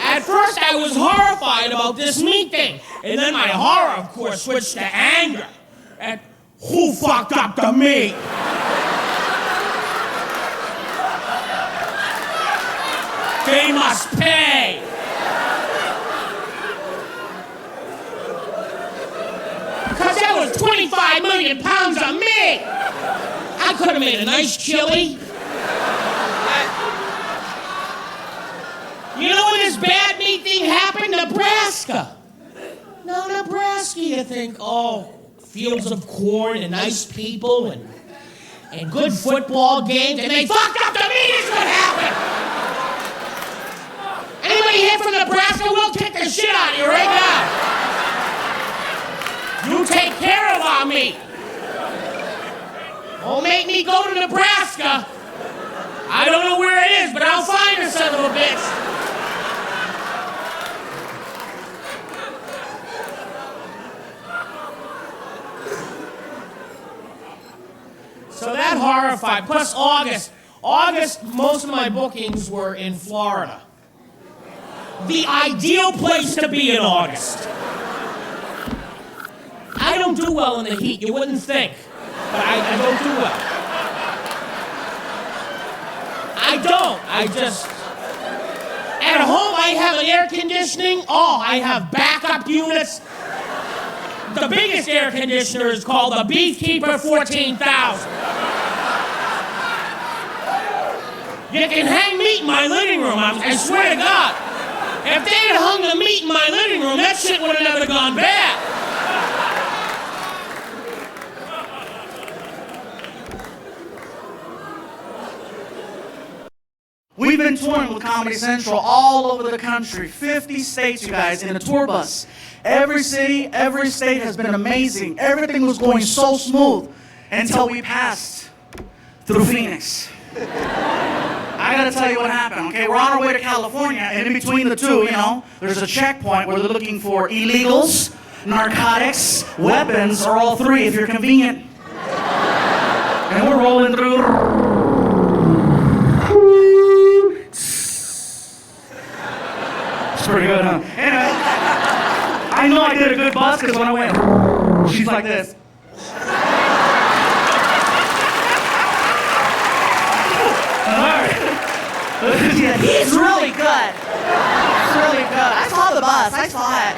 At first, I was horrified about this meat thing. And then my horror, of course, switched to anger. At who fucked up the meat? They must pay. Because that was 25 million pounds of meat. I could have made a nice chili. You know when this bad meat thing happened? Nebraska. Now, Nebraska, you think, oh, fields of corn and nice people and good football games, and they fucked up the meat is what happened. Anybody here from Nebraska? We'll kick the shit out of you right now. You take care of our meat. Don't make me go to Nebraska. I don't know where it is, but I'll find her, son of a bitch. So that horrified. Plus August, most of my bookings were in Florida. The ideal place to be in August. I don't do well in the heat, you wouldn't think. But I don't do well. I don't. At home I have an air conditioning. Oh, I have backup units. The biggest air conditioner is called the Beefkeeper 14,000. You can hang meat in my living room, I swear to God. If they had hung the meat in my living room, that shit would have never gone bad. We've been touring with Comedy Central all over the country, 50 states, you guys, in a tour bus. Every city, every state has been amazing. Everything was going so smooth until we passed through Phoenix. I gotta tell you what happened, okay? We're on our way to California, and in between the two, there's a checkpoint where they're looking for illegals, narcotics, weapons, or all three if you're convenient. And we're rolling through. It's pretty good, huh? Anyway, I know I did a good bus because when I went, she's like this. Alright. He's really good. He's really good. I saw the bus. I saw it.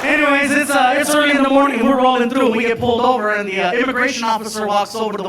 Anyways, it's early in the morning. We're rolling through. We get pulled over, and the immigration officer walks over to the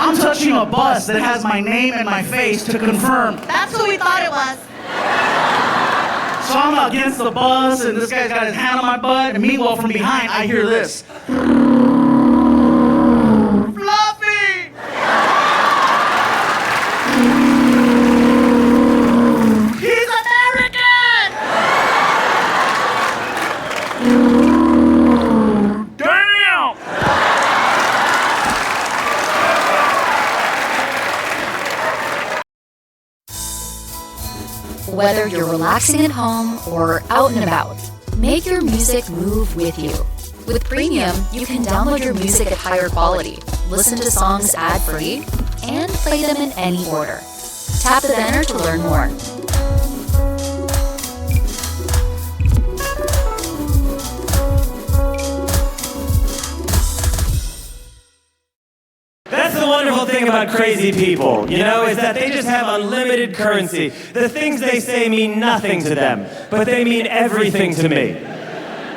I'm touching a bus that has my name and my face to confirm. That's who we thought it was. So I'm against the bus, and this guy's got his hand on my butt, and meanwhile from behind I hear this. Fluffy! He's American! Damn! Whether you're relaxing at home or out and about, make your music move with you. With Premium, you can download your music at higher quality, listen to songs ad-free, and play them in any order. Tap the banner to learn more. That's the wonderful thing about crazy people, you know, is that they just have unlimited currency. The things they say mean nothing to them, but they mean everything to me.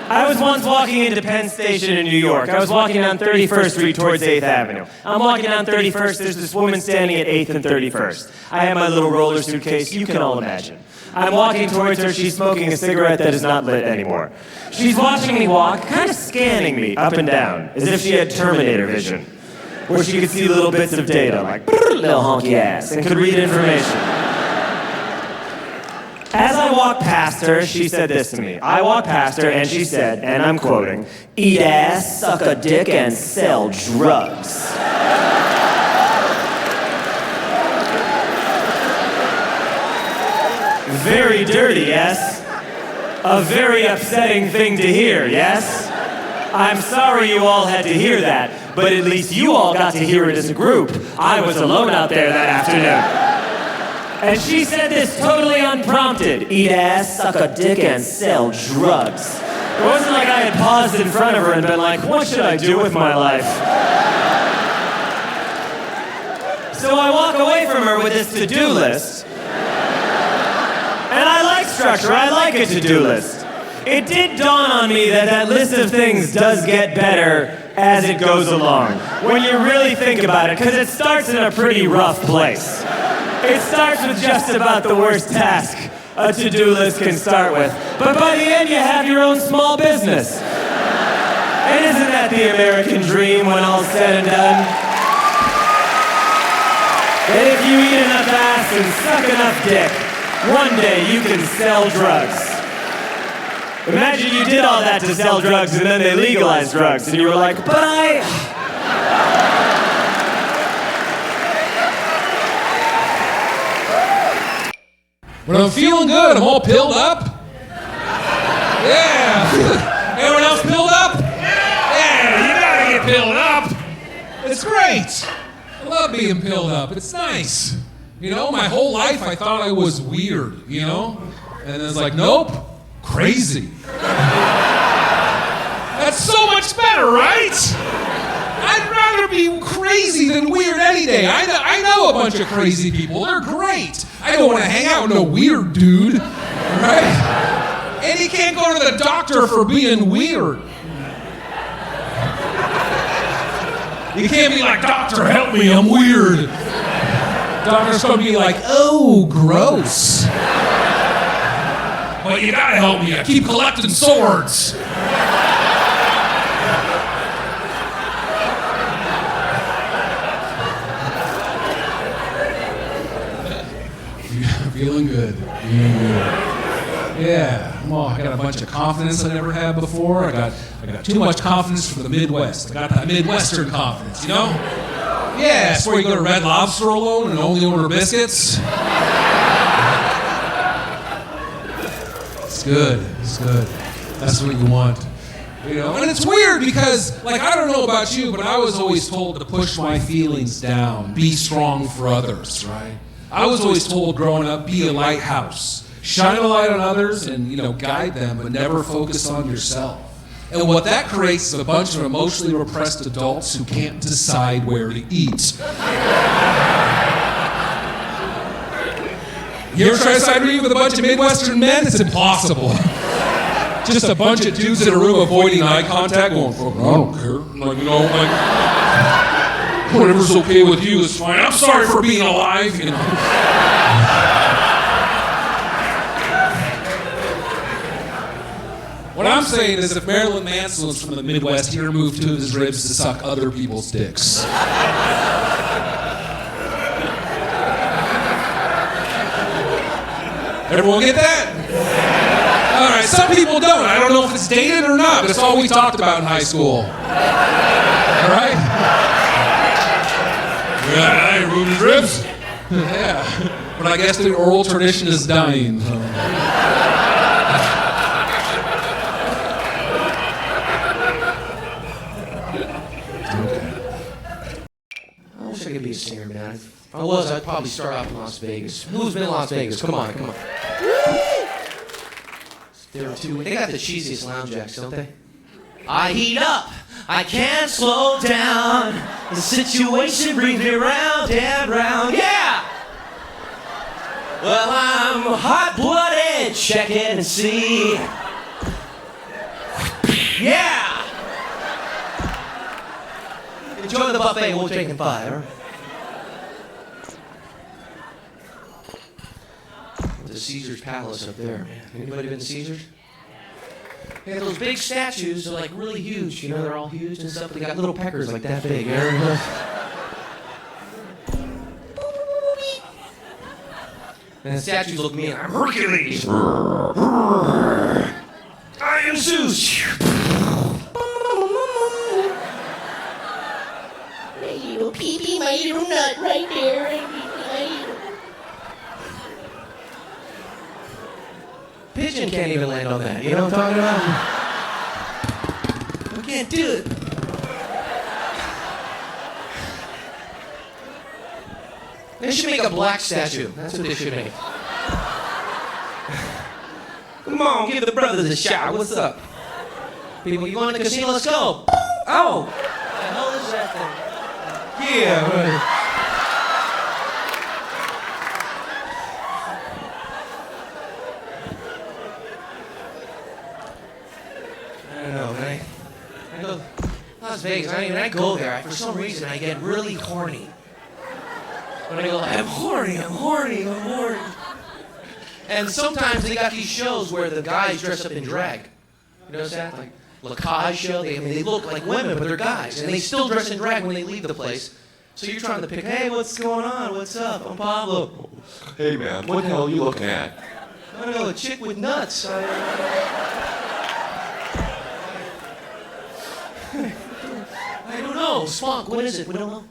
I was once walking into Penn Station in New York. I was walking down 31st Street towards 8th Avenue. I'm walking down 31st, there's this woman standing at 8th and 31st. I have my little roller suitcase, you can all imagine. I'm walking towards her, she's smoking a cigarette that is not lit anymore. She's watching me walk, kind of scanning me up and down, as if she had Terminator vision. Where she could see little bits of data, like, little honky ass, and could read information. As I walked past her, she said this to me. I walked past her and she said, and I'm quoting, "Eat ass, suck a dick, and sell drugs." Very dirty, yes? A very upsetting thing to hear, yes? I'm sorry you all had to hear that, but at least you all got to hear it as a group. I was alone out there that afternoon. And she said this totally unprompted. Eat ass, suck a dick, and sell drugs. It wasn't like I had paused in front of her and been like, what should I do with my life? So I walk away from her with this to-do list. And I like structure, I like a to-do list. It did dawn on me that that list of things does get better as it goes along. When you really think about it, because it starts in a pretty rough place. It starts with just about the worst task a to-do list can start with. But by the end, you have your own small business. And isn't that the American dream when all's said and done? That if you eat enough ass and suck enough dick, one day you can sell drugs. Imagine you did all that to sell drugs and then they legalized drugs and you were like, but When I'm feeling good, I'm all pilled up. Yeah. Anyone else pilled up? Yeah, you gotta get pilled up. It's great. I love being pilled up. It's nice. You know, my whole life I thought I was weird, you know? And it's like, nope, crazy. That's so much better, right? I'd rather be crazy than weird any day. I know a bunch of crazy people. They're great. I don't want to hang out with no weird dude, right? And he can't go to the doctor for being weird. You can't be like, doctor, help me, I'm weird. Doctor's gonna be like, oh, gross. Well, you gotta help me, I keep collecting swords. Feeling good. Yeah, well, I got a bunch of confidence I never had before. I got too much confidence from the Midwest. I got that Midwestern confidence, you know? Yeah, that's where you go to Red Lobster alone and only order biscuits. It's good. It's good. That's what you want. You know, and it's weird because, like, I don't know about you, but I was always told to push my feelings down, be strong for others, right? I was always told growing up, be a lighthouse. Shine a light on others and, you know, guide them, but never focus on yourself. And what that creates is a bunch of emotionally repressed adults who can't decide where to eat. You ever try to decide where to eat with a bunch of Midwestern men? It's impossible. Just a bunch of dudes in a room avoiding eye contact going, I don't care. Like, you know, like, whatever's okay with you is fine. I'm sorry for being alive, you know. What I'm saying is if Marilyn Manson was from the Midwest, he'd remove two of his ribs to suck other people's dicks. Everyone get that? All right, some people don't. I don't know if it's dated or not, but it's all we talked about in high school. All right? Yeah, I removed his ribs. Yeah. But I guess the oral tradition is dying. I could be a singer, man. If I was, I'd probably start off in Las Vegas. Who's been in Las Vegas? Come on, come on. There are two. They got the cheesiest lounge acts, don't they? I heat up. I can't slow down. The situation brings me round and round. Yeah! Well, I'm hot-blooded. Check it and see. Yeah! Enjoy the buffet, we'll take in 5, all right? The Caesar's Palace up there, man. Anybody been to Caesar's? They have those big statues, they're like really huge. You know, they're all huge and stuff. They got little peckers like that big. And the statues look mean. I'm Hercules. I am Zeus. My little pee-pee, my little nut right there. Pitch pigeon can't even land on that. You know what I'm talking about? I can't do it. They should make a black statue. That's what they should make. Come on, give the brothers a shot. What's up? People, you going to the casino? Let's go. Oh! What the hell is that thing? Yeah, right. I don't know, man. I go Las Vegas. When I go there, for some reason, I get really horny. When I go, I'm horny. And sometimes they got these shows where the guys dress up in drag. You notice that? Like Lacage show. They look like women, but they're guys, and they still dress in drag when they leave the place. So you're trying to pick, hey, what's going on? What's up? I'm Pablo. Hey, man, what the hell are you looking at? I don't know, a chick with nuts. I don't know. Spunk, what is it? We don't know.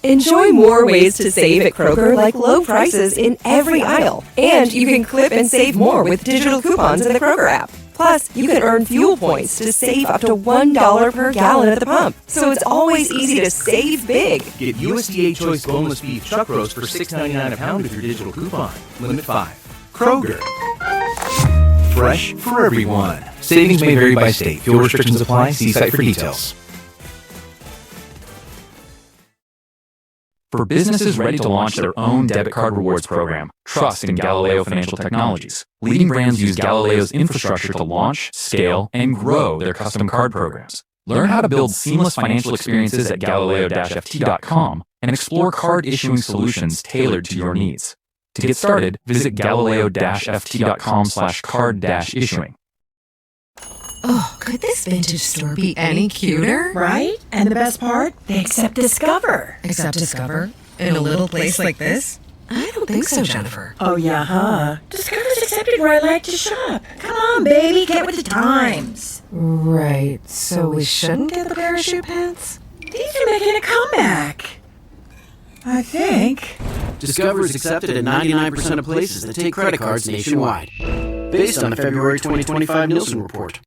Enjoy more ways to save at Kroger, like low prices in every aisle. And you can clip and save more with digital coupons in the Kroger app. Plus, you can earn fuel points to save up to $1 per gallon at the pump. So it's always easy to save big. Get USDA Choice Boneless Beef Chuck Roast for $6.99 a pound with your digital coupon. Limit 5. Kroger. Fresh for everyone. Savings may vary by state. Fuel restrictions apply. See site for details. For businesses ready to launch their own debit card rewards program, trust in Galileo Financial Technologies. Leading brands use Galileo's infrastructure to launch, scale, and grow their custom card programs. Learn how to build seamless financial experiences at galileo-ft.com and explore card issuing solutions tailored to your needs. To get started, visit galileo-ft.com/card-issuing. Oh, could this vintage store be any cuter? Right? And the best part? They accept Discover. Accept Discover? In a little place like this? I don't think so, Jennifer. Oh, yeah, huh? Discover's accepted where I like to shop. Come on, baby, get with the times. Right, so we shouldn't get the parachute pants? These are making a comeback. I think. Discover is accepted at 99% of places that take credit cards nationwide. Based on the February 2025 Nielsen report.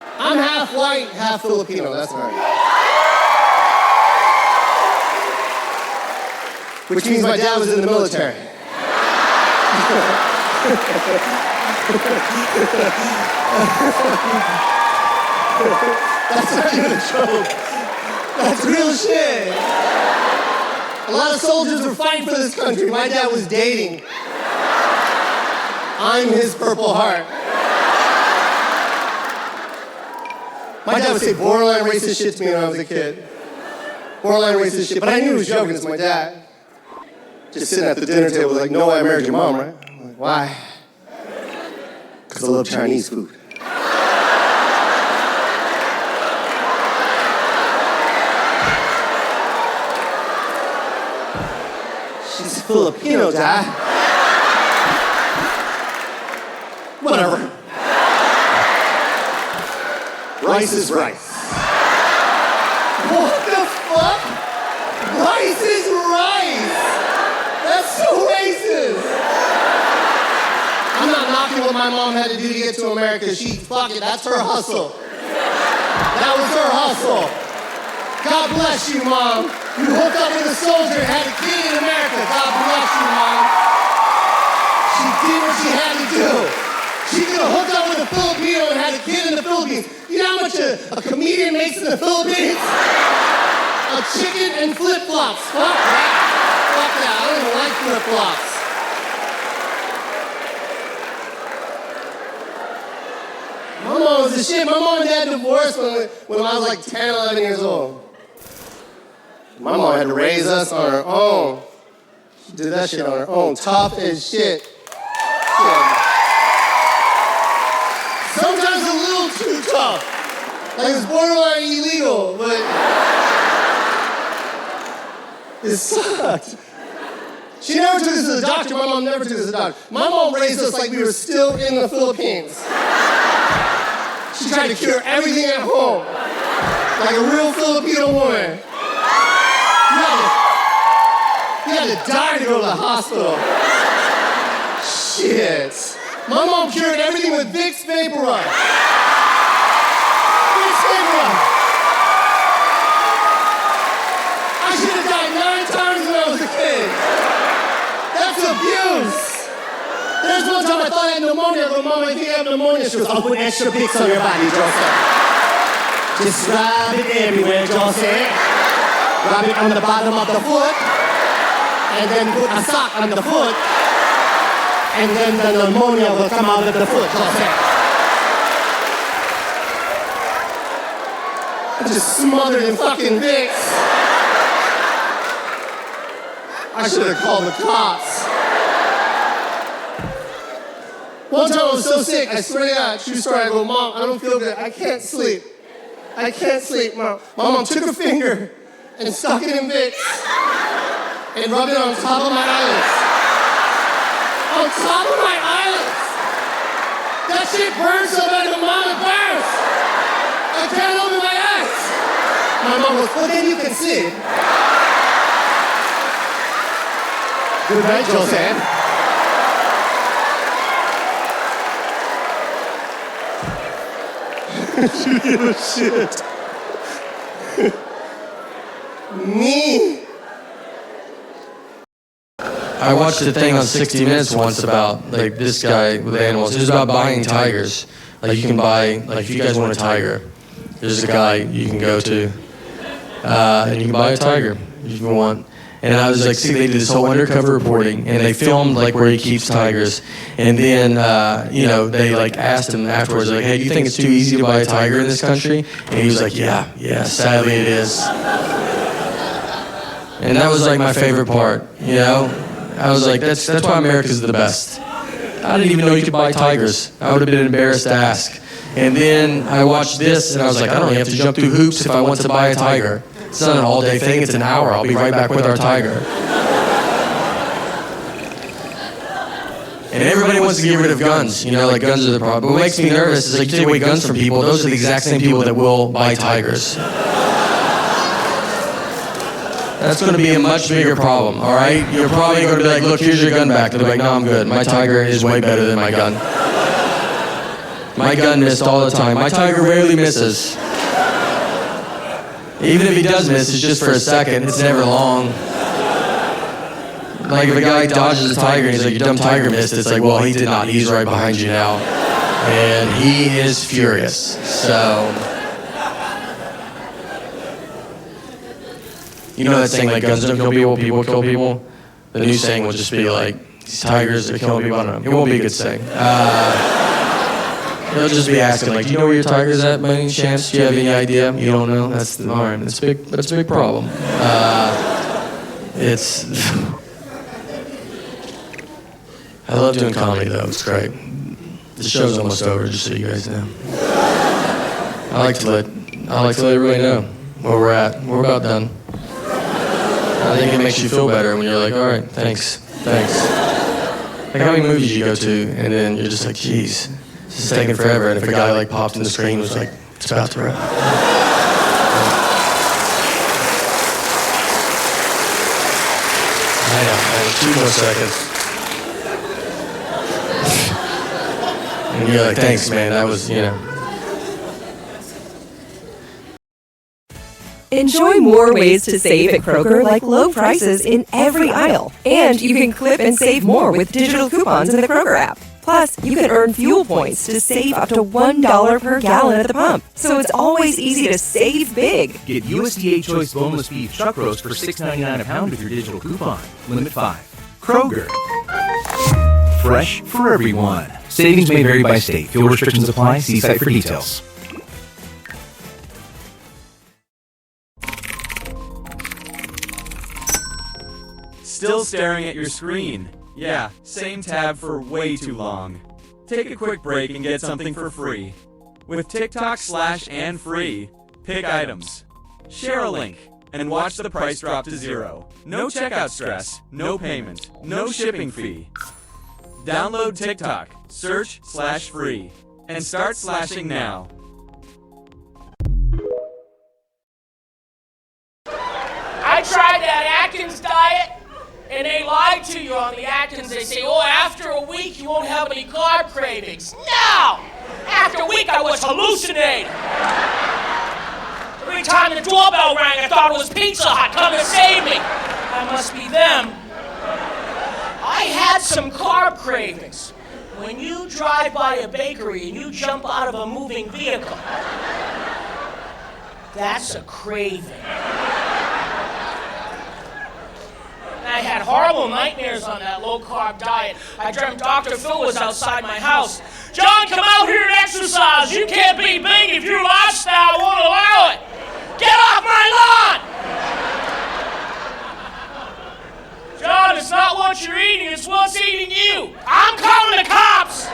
I'm half white, half Filipino, that's right. Which means my dad was in the military. That's not even a joke. That's real shit. A lot of soldiers were fighting for this country. My dad was dating. I'm his Purple Heart. My dad would say borderline racist shit to me when I was a kid. Borderline racist shit, but I knew he was joking. It's my dad. Just sitting at the dinner table like, no, I married your mom, right? I'm like, why? Because I love Chinese food. She's Filipino, Dad. Whatever. Rice is rice. What the fuck? Rice is rice. That's so racist. I'm not knocking what my mom had to do to get to America. Fuck it, that's her hustle. That was her hustle. God bless you, Mom. You hooked up with a soldier and had a kid in America. God bless you, Mom. She did what she had to do. She could have hooked up with a Filipino and had a kid in the Philippines. You know how much a comedian makes in the Philippines? A chicken and flip-flops. Fuck that. Fuck that. I don't even like flip-flops. My mom was the shit. My mom and dad divorced when I was like 10, 11 years old. My mom had to raise us on her own. She did that shit on her own. Tough as shit. Sometimes a little too tough. Like it's borderline illegal, but it sucked. She never took us to the doctor. My mom never took us to the doctor. My mom raised us like we were still in the Philippines. She tried to cure everything at home. Like a real Filipino woman. He had to die to go to the hospital. Shit. My mom cured everything with Vicks Vapor Rub. Vicks Vapor Rub. I should have died 9 times when I was a kid. That's abuse. There's one time I thought I had pneumonia. I go, Mom, I think I have pneumonia. She goes, I'll put extra Vicks on your body, Joseph. Just rub it everywhere, Joseph. Rub it on the bottom of the foot. And then put a sock on the foot. And then the pneumonia will come out of the foot, Joseph. I'm just smothered in fucking Vicks. I should have called the cops. One time I was so sick, I swear to God, true story, I go, Mom, I don't feel good. I can't sleep. I can't sleep, Mom. My mom took a finger and stuck it in Vicks and rubbed it on top of my eyelids. On top of my eyelids! That shit burns so bad, Mom, it burns! I can't open my eyes! My mom goes, well, then you can see. Good night, Joseph. You give a shit. Me? I watched a thing on 60 Minutes once about like this guy with animals. It was about buying tigers. Like you can buy, like if you guys want a tiger, there's a guy you can go to, and you can buy a tiger if you want. And I was like, see, they did this whole undercover reporting, and they filmed like where he keeps tigers. And then, they like asked him afterwards, like, hey, do you think it's too easy to buy a tiger in this country? And he was like, yeah, sadly it is. And that was like my favorite part, you know? I was like, that's why America's the best. I didn't even know you could buy tigers. I would have been embarrassed to ask. And then I watched this, and I was like, I don't even have to jump through hoops if I want to buy a tiger. It's not an all-day thing, it's an hour. I'll be right back with our tiger. And everybody wants to get rid of guns. You know, like guns are the problem. But what makes me nervous is like you take away guns from people, those are the exact same people that will buy tigers. That's going to be a much bigger problem, all right? You're probably going to be like, look, here's your gun back. They'll be like, no, I'm good. My tiger is way better than my gun. My gun missed all the time. My tiger rarely misses. Even if he does miss, it's just for a second. It's never long. Like if a guy dodges a tiger and he's like, your dumb tiger missed, it's like, well, he did not. He's right behind you now. And he is furious. So, you know that saying like guns don't kill people, people kill people? The new saying will just be like, these tigers are killing people. I don't know. It won't be a good saying. They'll just be asking, like, do you know where your tiger's at by any chance? Do you have any idea? You don't know? That's all right. That's a big problem. I love doing comedy, though. It's great. The show's almost over, just so you guys know. I like to let everybody know where we're at. We're about done. I think it makes you feel better when you're like, all right, thanks. Like, how many movies you go to, and then you're just like, geez. It's taking forever, and if a guy like popped in the screen and was like, it's about to wrap. I have 2 more seconds. And you're like, thanks, man, that was, Enjoy more ways to save at Kroger, like low prices in every aisle. And you can clip and save more with digital coupons in the Kroger app. Plus, you can earn fuel points to save up to $1 per gallon at the pump. So it's always easy to save big. Get USDA Choice Boneless Beef Chuck Roast for $6.99 a pound with your digital coupon. Limit 5. Kroger. Fresh for everyone. Savings may vary by state. Fuel restrictions apply. See site for details. Still staring at your screen. Yeah, same tab for way too long. Take a quick break and get something for free. With TikTok/and-free, pick items, share a link, and watch the price drop to 0. No checkout stress, no payment, no shipping fee. Download TikTok, search /free, and start slashing now. I tried that Atkins diet. And they lie to you on the Atkins. They say, oh, after a week, you won't have any carb cravings. No! After a week, I was hallucinating. Every time the doorbell rang, I thought it was Pizza Hut coming to save me. That must be them. I had some carb cravings. When you drive by a bakery and you jump out of a moving vehicle, that's a craving. I had horrible nightmares on that low-carb diet. I dreamt Dr. Phil was outside my house. John, come out here and exercise. You can't be big if your lifestyle won't allow it. Get off my lawn! John, it's not what you're eating, it's what's eating you. I'm calling the cops!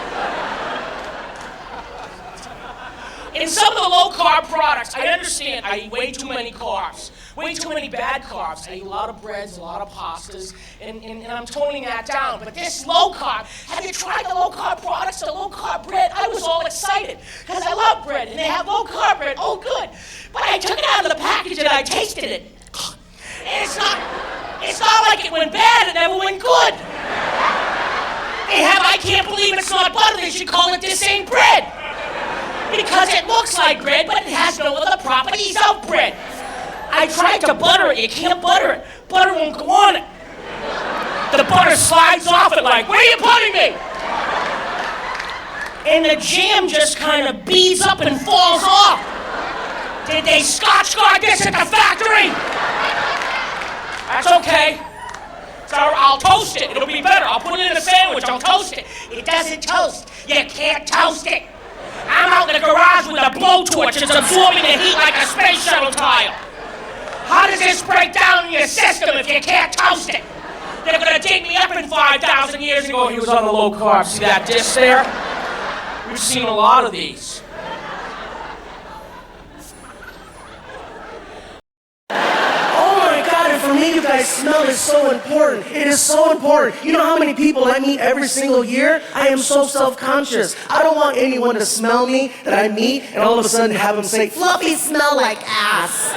In some of the low-carb products, I understand I eat way too many carbs. Way too many bad carbs. I eat a lot of breads, a lot of pastas, and I'm toning that down. But this low-carb, have you tried the low-carb products, the low-carb bread? I was all excited, because I love bread, and they have low-carb bread. Oh, good. But I took it out of the package and I tasted it. And it's not like it went bad, it never went good. They have, I can't believe it's not butter, they should call it This Ain't Bread. Because it looks like bread, but it has no other properties of bread. I tried to butter it, you can't butter it. Butter won't go on it. The butter slides off it like, where are you putting me? And the jam just kind of beads up and falls off. Did they Scotch guard this at the factory? That's okay. So I'll toast it, it'll be better. I'll put it in a sandwich, I'll toast it. It doesn't toast, you can't toast it. I'm out in the garage with a blowtorch, it's absorbing the heat like a space shuttle tile. How does this break down in your system if you can't toast it? They're gonna dig me up in 5,000 years ago. He was on the low carb. See that disc there? We've seen a lot of these. Oh my God, and for me, you guys, smell is so important. It is so important. You know how many people I meet every single year? I am so self-conscious. I don't want anyone to smell me that I meet and all of a sudden have them say, Fluffy smell like ass.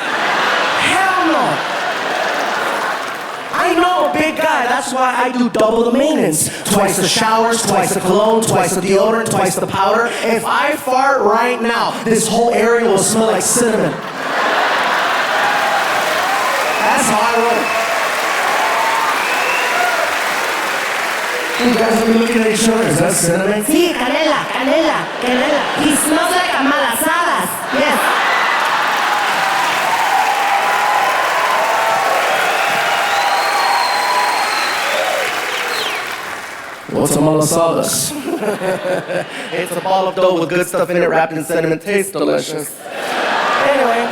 Hell no. I know a big guy, that's why I do double the maintenance. Twice the showers, twice the cologne, twice the deodorant, twice the powder. If I fart right now, this whole area will smell like cinnamon. That's how I roll. You guys are looking at each other, is that cinnamon? Sí, canela, canela, canela. He smells like a malasadas. Yes. What's a malasadas? It's a ball of dough with good stuff in it wrapped in cinnamon. Tastes delicious. Anyway.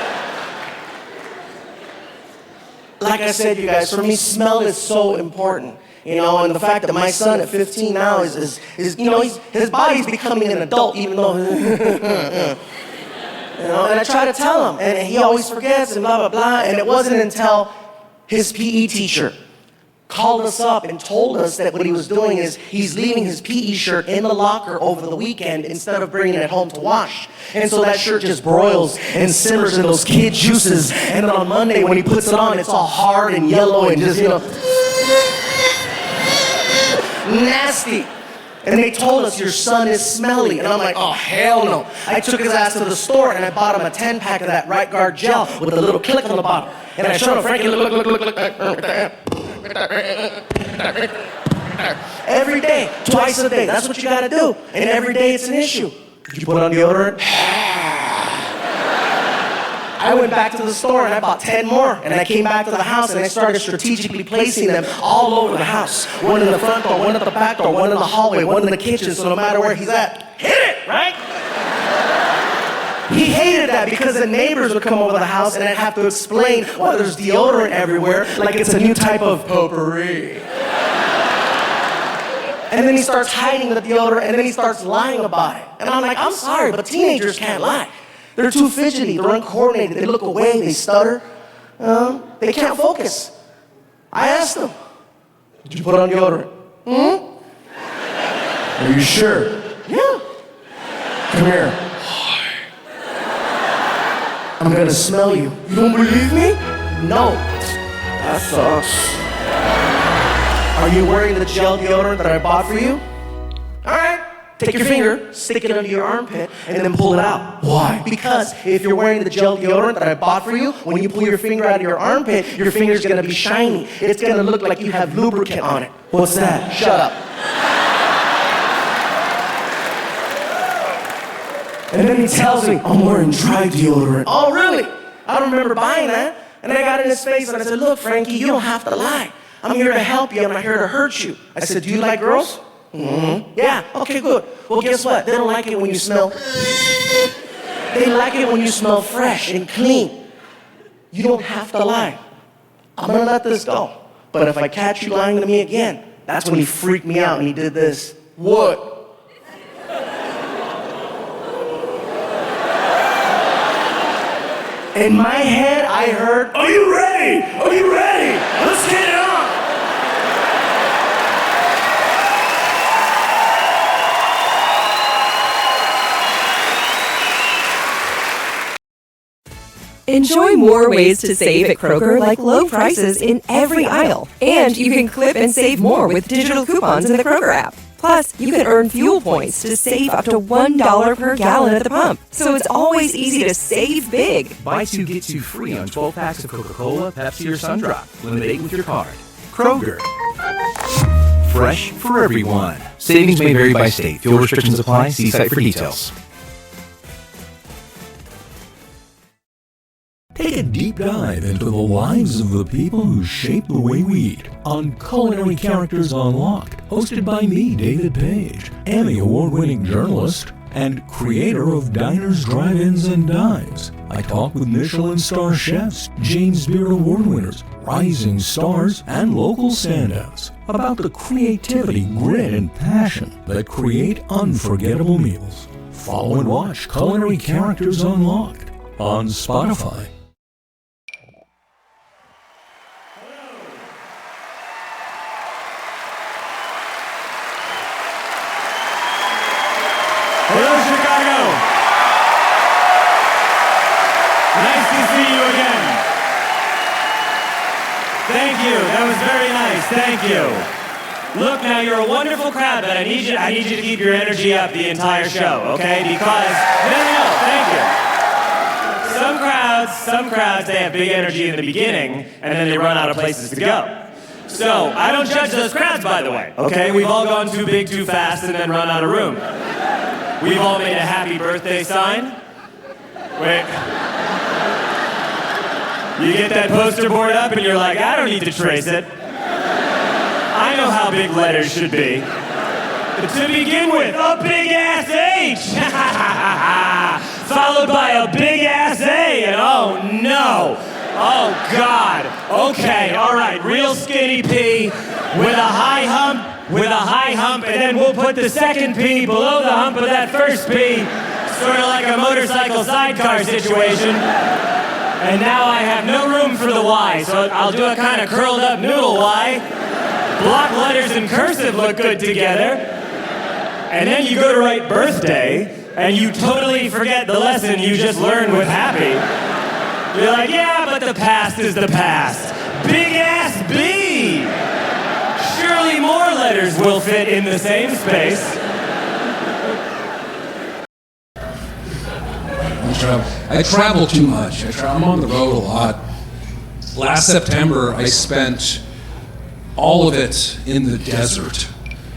Like I said, you guys, for me, smell is so important. You know, and the fact that my son at 15 now is you know, his body's becoming an adult, even though, you know, and I try to tell him, and he always forgets and blah, blah, blah, and it wasn't until his PE teacher called us up and told us that what he was doing is he's leaving his PE shirt in the locker over the weekend instead of bringing it home to wash. And so that shirt just broils and simmers in those kid juices. And then on Monday when he puts it on, it's all hard and yellow and just, you know, nasty. And they told us, your son is smelly. And I'm like, oh, hell no. I took his ass to the store and I bought him a 10-pack of that Right Guard gel with a little click on the bottom. And I showed him, Frankie, look. Every day, twice a day. That's what you gotta do. And every day it's an issue. Did you put on deodorant? I went back to the store and I bought 10 more. And I came back to the house and I started strategically placing them all over the house. One in the front door, one at the back door, one in the hallway, one in the kitchen, so no matter where he's at, hit it, right? He hated that because the neighbors would come over the house and I'd have to explain why there's deodorant everywhere, like it's a new type of potpourri. And then he starts hiding the deodorant and then he starts lying about it. And I'm like, I'm sorry, but teenagers can't lie. They're too fidgety, they're uncoordinated, they look away, they stutter. They can't focus. I asked them, did you put on deodorant? Are you sure? Yeah. Come here. I'm gonna smell you. You don't believe me? No. That sucks. Are you wearing the gel deodorant that I bought for you? All right. Take your finger, stick it under your armpit, and then pull it out. Why? Because if you're wearing the gel deodorant that I bought for you, when you pull your finger out of your armpit, your finger's gonna be shiny. It's gonna look like you have lubricant on it. What's that? Shut up. And then he tells me, I'm wearing dry deodorant. Oh, really? I don't remember buying that. And I got in his face and I said, look, Frankie, you don't have to lie. I'm here to help you. I'm not here to hurt you. I said, do you like girls? Mm-hmm. Yeah, okay, good. Well, guess what? They don't like it when you smell. They like it when you smell fresh and clean. You don't have to lie. I'm gonna let this go. But if I catch you lying to me again, that's when he freaked me out and he did this. What? In my head, I heard, are you ready? Are you ready? Let's get it on. Enjoy more ways to save at Kroger, like low prices in every aisle. And you can clip and save more with digital coupons in the Kroger app. Plus, you can earn fuel points to save up to $1 per gallon at the pump. So it's always easy to save big. Buy 2, get 2 free on 12 packs of Coca-Cola, Pepsi, or Sundrop. Limit 8 with your card. Kroger. Fresh for everyone. Savings may vary by state. Fuel restrictions apply. See site for details. Take a deep dive into the lives of the people who shape the way we eat on Culinary Characters Unlocked, hosted by me, David Page, Emmy Award-winning journalist and creator of Diners, Drive-Ins, and Dives. I talk with Michelin star chefs, James Beard Award winners, rising stars, and local standouts about the creativity, grit, and passion that create unforgettable meals. Follow and watch Culinary Characters Unlocked on Spotify. Hello, Chicago. Nice to see you again. Thank you. That was very nice. Thank you. Look, now you're a wonderful crowd, but I need you to keep your energy up the entire show, okay? Because no, thank you. Some crowds, they have big energy in the beginning, and then they run out of places to go. So I don't judge those crowds, by the way. Okay, we've all gone too big, too fast, and then run out of room. We've all made a happy birthday sign. Wait. You get that poster board up and you're like, I don't need to trace it. I know how big letters should be. To begin with, a big ass H! Followed by a big ass A, and oh no! Oh God! Okay, alright, real skinny P with a high hump, and then we'll put the second P below the hump of that first P, sort of like a motorcycle sidecar situation. And now I have no room for the Y, so I'll do a kind of curled up noodle Y. Block letters and cursive look good together. And then you go to write birthday, and you totally forget the lesson you just learned with happy. You're like, yeah, but the past is the past. Big ass B! Surely more letters will fit in the same space. I travel too much. I'm on the road a lot. Last September, I spent all of it in the desert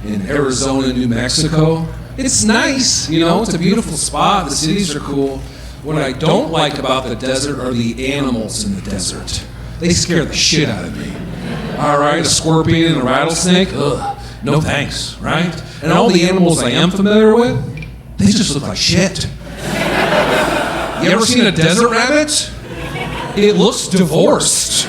in Arizona, New Mexico. It's nice, you know, it's a beautiful spot. The cities are cool. What I don't like about the desert are the animals in the desert. They scare the shit out of me. All right, a scorpion and a rattlesnake? Ugh, no thanks, right? And all the animals I am familiar with, they just look like shit. You ever seen a desert rabbit? It looks divorced.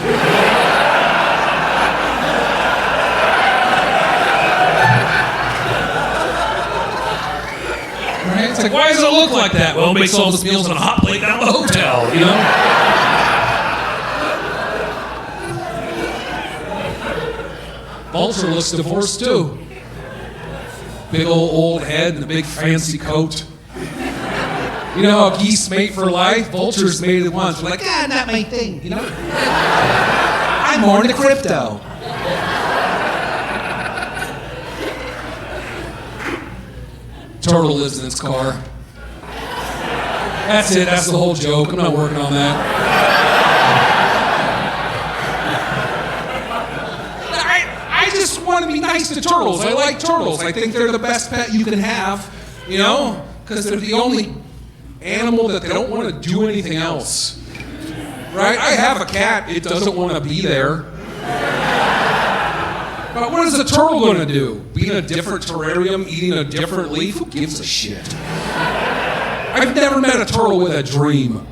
Right? It's like, why does it look like that? Well, it makes all those meals on a hot plate down at the hotel, you know? Vulture looks divorced too. Big old head and a big fancy coat. You know how geese mate for life? Vultures mated once. We're like, not my thing, you know? I'm more into crypto. turtle lives in its car. That's it. That's the whole joke. I'm not working on that. I just want to be nice to turtles. I like turtles. I think they're the best pet you can have, you know, because they're the only animal that they don't want to do anything else. Right? I have a cat. It doesn't want to be there. But what is a turtle going to do? Be in a different terrarium, eating a different leaf? Who gives a shit? I've never met a turtle with a dream.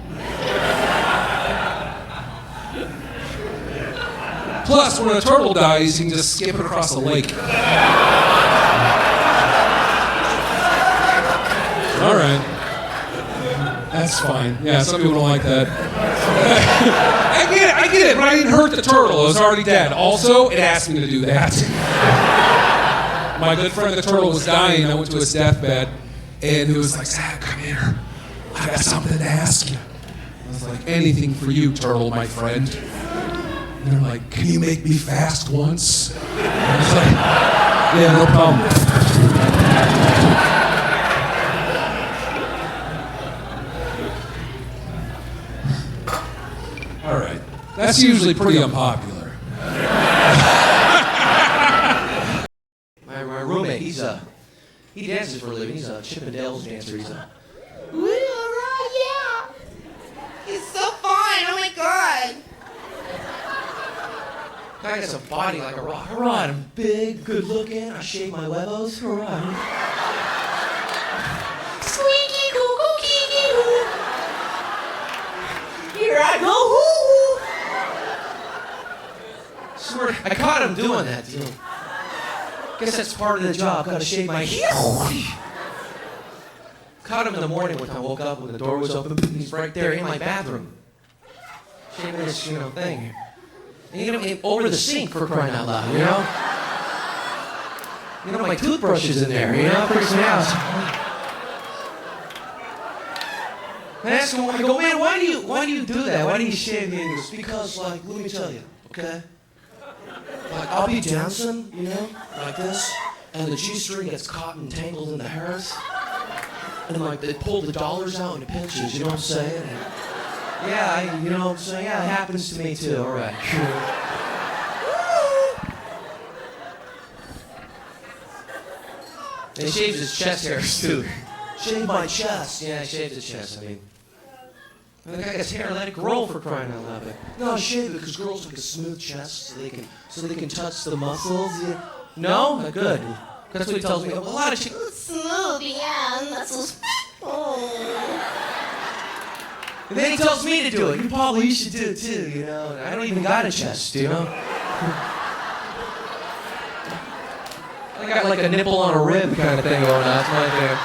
Plus, when a turtle dies, you can just skip it across the lake. All right. That's fine. Yeah, some people don't like that. I get it, but I didn't hurt the turtle. It was already dead. Also, it asked me to do that. My good friend the turtle was dying. I went to his deathbed, and it was like, Zach, come here. I got something to ask you. I was like, anything for you, turtle, my friend. And they're like, can you make me fast once? I was like, yeah, no problem. All right. That's usually pretty unpopular. My roommate, he dances for a living. He's a Chippendales dancer. He's a... Yeah. He's so fun. Oh my god. Guy has a body like a rock. All right, I'm big, good looking. I shave my huevos. All right. Squeaky goo goo kiki goo. Here I go. Swear, I caught him doing that too. Guess that's part of the job. Gotta shave my Caught him in the morning when I woke up when the door was open. He's right there in my bathroom. Shaving this, thing. And, over the sink, for crying out loud, my toothbrush is in there, freaks me out. I asked him, I go, man, why do you do that? Why do you shave your ears? Because, let me tell you, okay? I'll be dancing, like this, and the G-string gets caught and tangled in the hairs. And, they pull the dollars out and it pinches, you know what I'm saying? And, yeah, you know what I'm saying? Yeah, it happens to me, too. All right. And he shaves his chest hairs, too. Shave my chest. Yeah, he shaves his chest, And the guy gets hair, let it grow, for crying out loud. No, shave it because girls like a smooth chest so they can touch the muscles. Yeah. No? Good. That's what he tells me. A lot of shit. Smooth, yeah, muscles. And then he tells me to do it. You should do it too, I don't even got a chest, I got like a nipple on a rib kind of thing going on. That's my thing.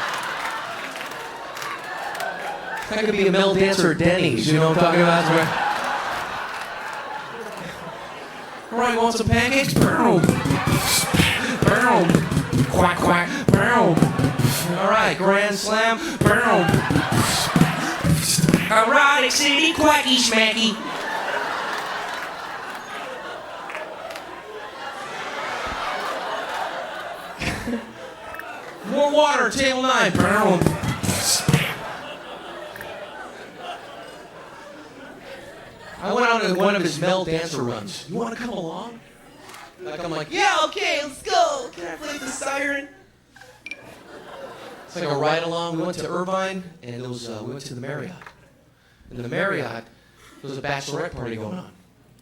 I could be a male dancer at Denny's, you know what I'm talking about? All right, you want some pancakes? Boom. Boom. Quack, quack. Boom. All right, grand slam. Boom. Erotic city, quacky schmacky. More water, table 9. Boom. I went on one of his male dancer runs. You want to come along? I'm like, yeah, okay, let's go. Can I play the siren? It's like a ride along. We went to Irvine, and we went to the Marriott. In the Marriott, there was a bachelorette party going on.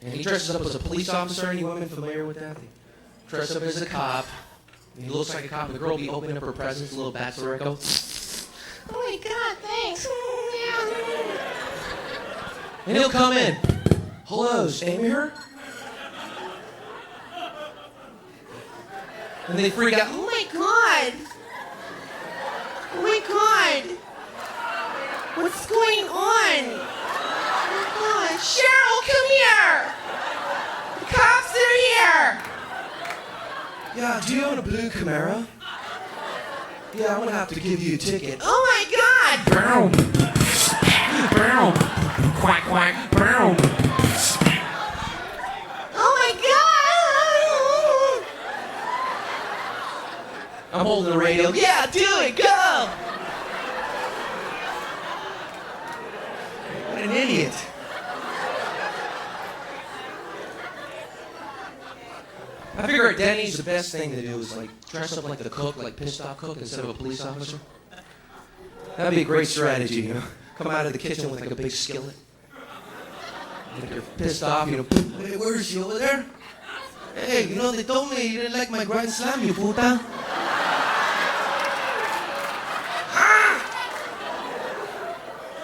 And he dresses up as a police officer. Any women familiar with that? He dresses up as a cop. And he looks like a cop. And the girl will be opening up her presents. A little bachelorette goes, Oh my god, thanks. and he'll come in. Hello, is Amy here? And they freak out. Oh my god. Oh my god. What's going on? Oh my god. Cheryl, come here. The cops are here. Yeah, do you own a blue Camaro? Yeah, I'm gonna have to give you a ticket. Oh my god. Boom. Boom. Quack, quack. Boom. Oh my god. I'm holding the radio. Yeah, do it, go! What an idiot. I figure at Denny's the best thing to do is like dress up like the cook, like pissed off cook instead of a police officer. That'd be a great strategy, you know. Come out of the kitchen with like a big skillet. Like you're pissed off, you know. Hey, where is she over there? Hey, you know, they told me you didn't like my Grand Slam, you puta.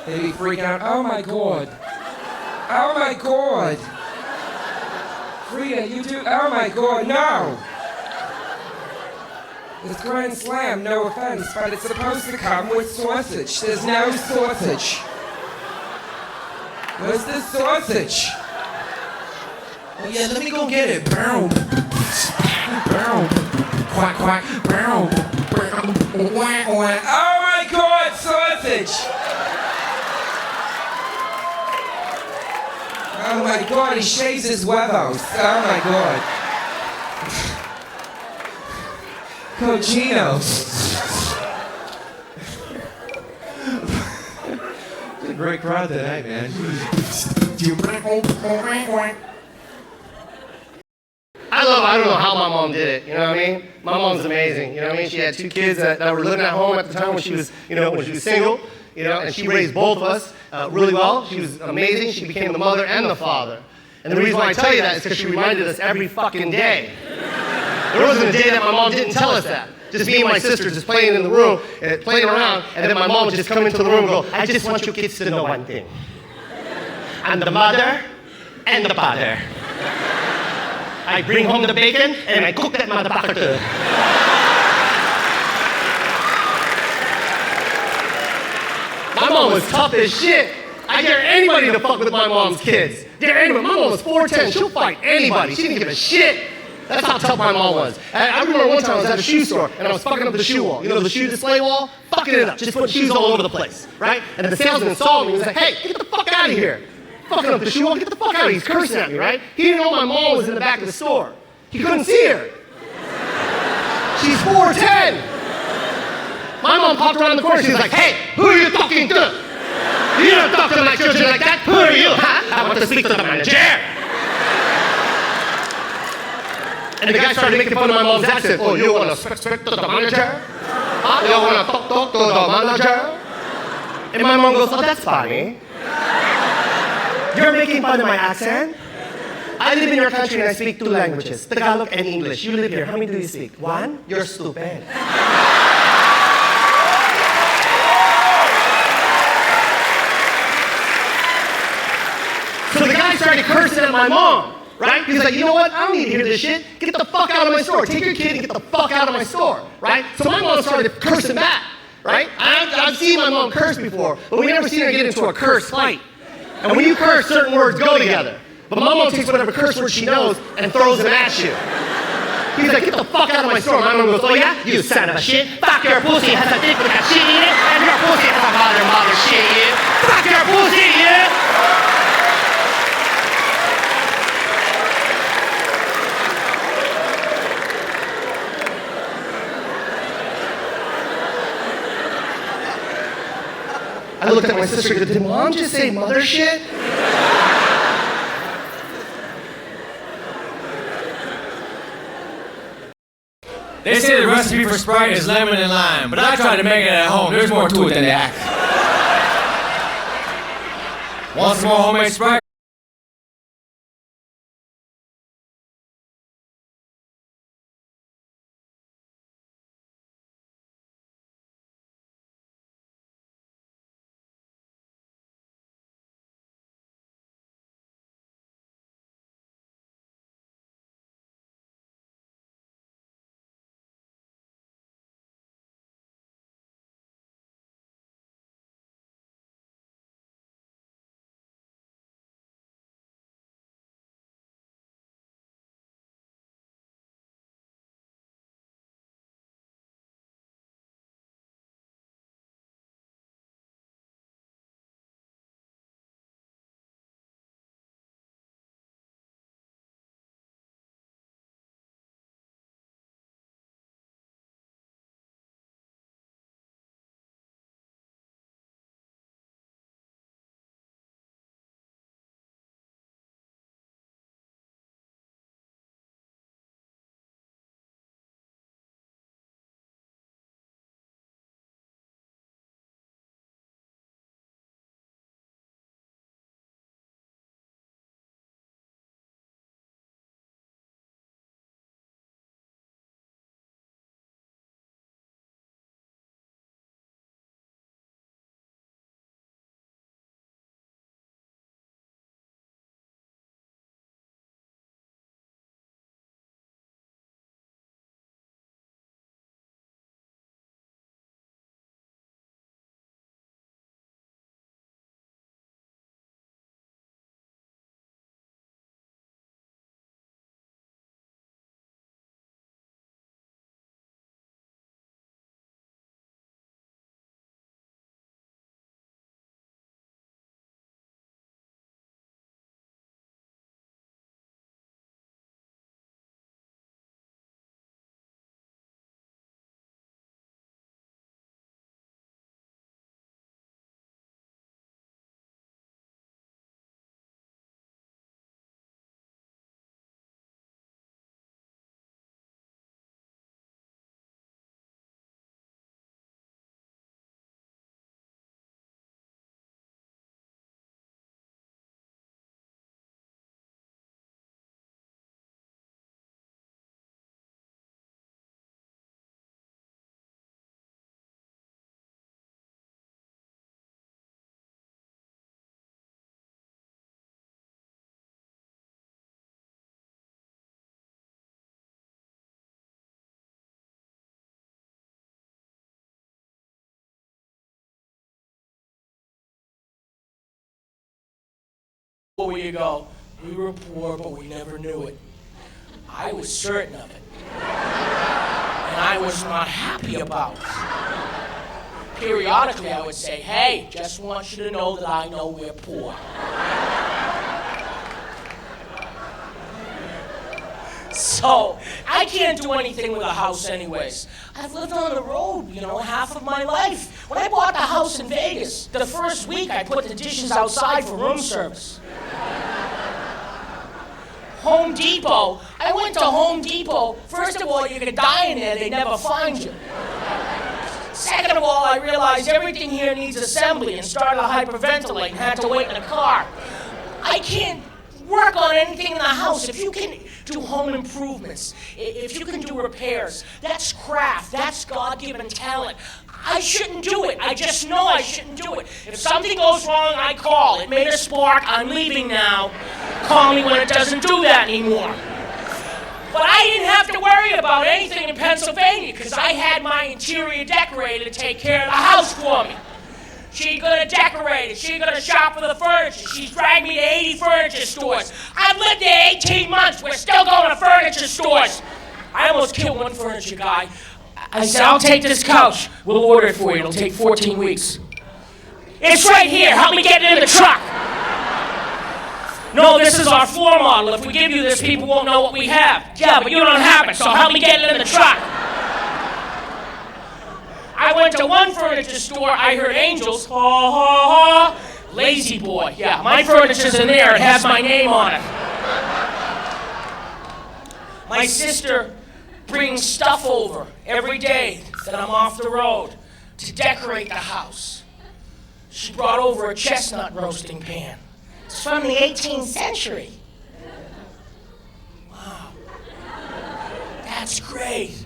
They'd be freaking out. Oh my God. Oh my God. Frida, you do. Oh my God, no. It's Grand Slam, no offense, but it's supposed to come with sausage. There's no sausage. Where's the sausage? Oh yeah, let me go get it. Bow. Bow. Quack, quack. Bow. Oh my God, sausage! Oh my God, he shaves his huevos. Oh my God. Cochino. It's a great crowd tonight, man. I don't know how my mom did it, you know what I mean? My mom's amazing, you know what I mean? She had 2 kids that were living at home at the time when she was, when she was single, and she raised both of us really well. She was amazing. She became the mother and the father. And the reason why I tell you that is because she reminded us every fucking day. There wasn't a day that my mom didn't tell us that. Just me and my sister just playing in the room, playing around, and then my mom would just come into the room and go, I just want you kids to know one thing. I'm the mother and the father. I bring home the bacon and I cook that motherfucker too. My mom was tough as shit. I dare anybody to fuck with my mom's kids. Dare anybody. My mom was 4'10". She'll fight anybody. She didn't give a shit. That's how tough my mom was. I remember one time I was at a shoe store and I was fucking up the shoe wall. You know the shoe display wall? Fucking it up. Just putting shoes all over the place, right? And the salesman saw me and was like, hey, get the fuck out of here. Fucking up the shoe wall, get the fuck out of here. He's cursing at me, right? He didn't know my mom was in the back of the store. He couldn't see her. She's 4'10". My mom popped around the corner. She was like, hey, who are you talking to? You don't talk to my children like that. Who are you, huh? I want to speak to the manager. And the guy started making fun of my mom's accent. Oh, you want to speak to the manager? Huh? You want to talk to the manager? And my mom goes, oh, that's funny. You're making fun of my accent? I live in your country and I speak 2 languages, Tagalog and English. You live here. How many do you speak? 1? You're stupid. So the guy started cursing at my mom, right? He's like, you know what? I don't need to hear this shit. Get the fuck out of my store. Take your kid and get the fuck out of my store, right? So my mom started cursing back, right? I've seen my mom curse before, but we never seen her get into a curse fight. And when you curse, certain words go together. But my mom takes whatever curse word she knows and throws them at you. He's like, get the fuck out of my store. My mom goes, oh yeah? You son of a shit. Fuck your pussy has a dick with a shit in it, and your pussy has a mother shit in it. Fuck your pussy, yeah? I looked at my sister and go, did mom just say mother shit? They say the recipe for Sprite is lemon and lime, but I tried to make it at home. There's more to it than that. Want some more homemade Sprite? Where you go, we were poor, but we never knew it. I was certain of it. And I was not happy about it. Periodically, I would say, hey, just want you to know that I know we're poor. So, I can't do anything with a house anyways. I've lived on the road, half of my life. When I bought the house in Vegas, the first week I put the dishes outside for room service. Home Depot. I went to Home Depot. First of all, you could die in there, they never find you. Second of all, I realized everything here needs assembly and started to hyperventilate and had to wait in a car. I can't work on anything in the house. If you can do home improvements, if you can do repairs, that's craft, that's God-given talent. I shouldn't do it. I just know I shouldn't do it. If something goes wrong, I call. It made a spark. I'm leaving now. Call me when it doesn't do that anymore. But I didn't have to worry about anything in Pennsylvania because I had my interior decorator to take care of the house for me. She's gonna decorate it. She's gonna shop for the furniture. She's dragged me to 80 furniture stores. I've lived there 18 months. We're still going to furniture stores. I almost killed one furniture guy. I said, I'll take this couch. We'll order it for you. It'll take 14 weeks. It's right here. Help me get it in the truck. No, this is our floor model. If we give you this, people won't know what we have. Yeah, but you don't have it, so help me get it in the truck. I went to one furniture store. I heard angels. Ha, ha, ha. Lazy boy. Yeah, my furniture's in there. It has my name on it. My sister brings stuff over every day that I'm off the road to decorate the house. She brought over a chestnut roasting pan. It's from the 18th century. Wow. That's great.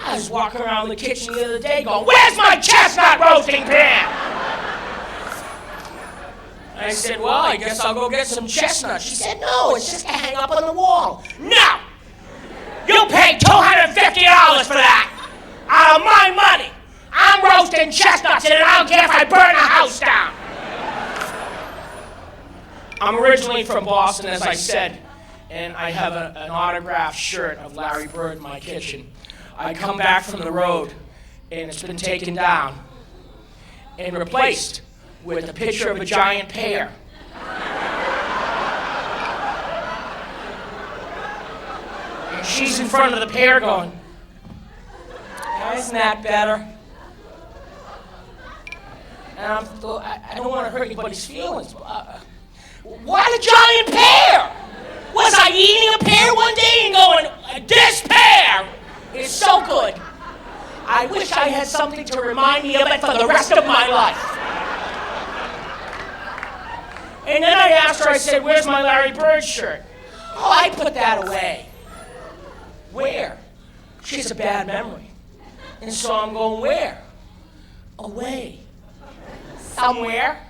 I was walking around the kitchen the other day going, where's my chestnut roasting pan? I said, well, I guess I'll go get some chestnuts. She said, no, it's just to hang up on the wall. No! You paid $250 for that! Out of my money! I'm roasting chestnuts and I don't care if I burn the house down! I'm originally from Boston, as I said, and I have an autographed shirt of Larry Bird in my kitchen. I come back from the road, and it's been taken down and replaced with a picture of a giant pear. And she's in front of the pear going, isn't that better? And I don't want to hurt anybody's feelings. Why the giant pear? Was I eating a pear one day and going, this pear is so good. I wish I had something to remind me of it for the rest of my life. And then I asked her, I said, where's my Larry Bird shirt? Oh, I put that away. Where? She has a bad memory. And so I'm going, where? Away. Somewhere.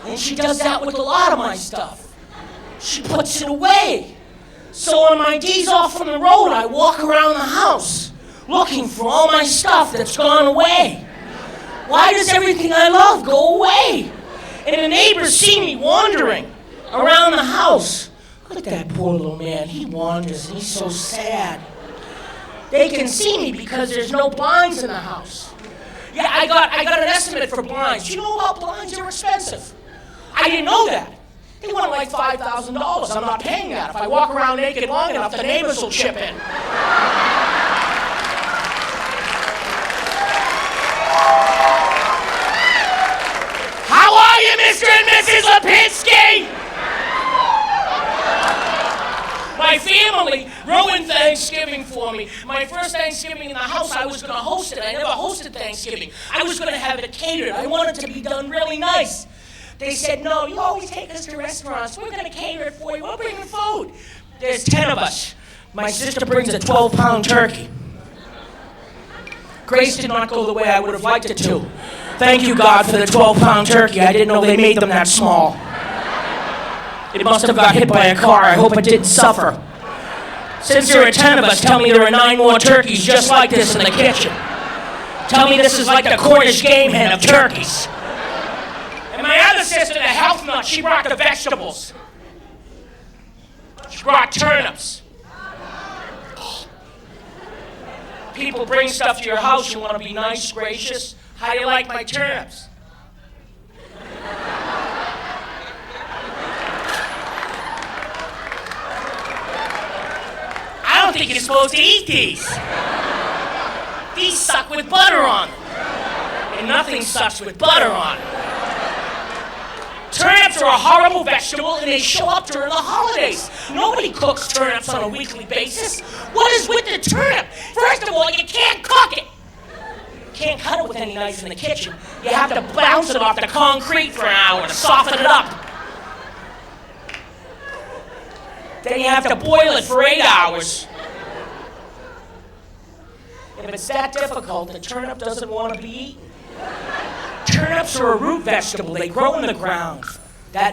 And she does that with a lot of my stuff. She puts it away. So on my days off from the road, I walk around the house looking for all my stuff that's gone away. Why does everything I love go away? And the neighbors see me wandering around the house. Look at that poor little man. He wanders and he's so sad. They can see me because there's no blinds in the house. Yeah, I got an estimate for blinds. You know about blinds? They're expensive. I didn't know that. They want like $5,000. I'm not paying that. If I walk around naked long enough, the neighbors will chip in. How are you, Mr. and Mrs. Lipinski? My family ruined Thanksgiving for me. My first Thanksgiving in the house, I was going to host it. I never hosted Thanksgiving. I was going to have it catered. I wanted it to be done really nice. They said, no, you always take us to restaurants. We're going to cater it for you. We'll bring you food. There's 10 of us. My sister brings a 12-pound turkey. Grace did not go the way I would have liked it to. Thank you, God, for the 12-pound turkey. I didn't know they made them that small. It must have got hit by a car. I hope it didn't suffer. Since there are 10 of us, tell me there are 9 more turkeys just like this in the kitchen. Tell me this is like the Cornish game hen of turkeys. And my other sister, the health nut, she brought the vegetables. She brought turnips. People bring stuff to your house, you want to be nice, gracious. How do you like my turnips? I don't think you're supposed to eat these. These suck with butter on them. And nothing sucks with butter on them. Turnips are a horrible vegetable and they show up during the holidays. Nobody cooks turnips on a weekly basis. What is with the turnip? First of all, you can't cook it. You can't cut it with any knife in the kitchen. You have to bounce it off the concrete for an hour to soften it up. Then you have to boil it for 8 hours. If it's that difficult, the turnip doesn't want to be eaten. Turnips are a root vegetable. They grow in the ground. That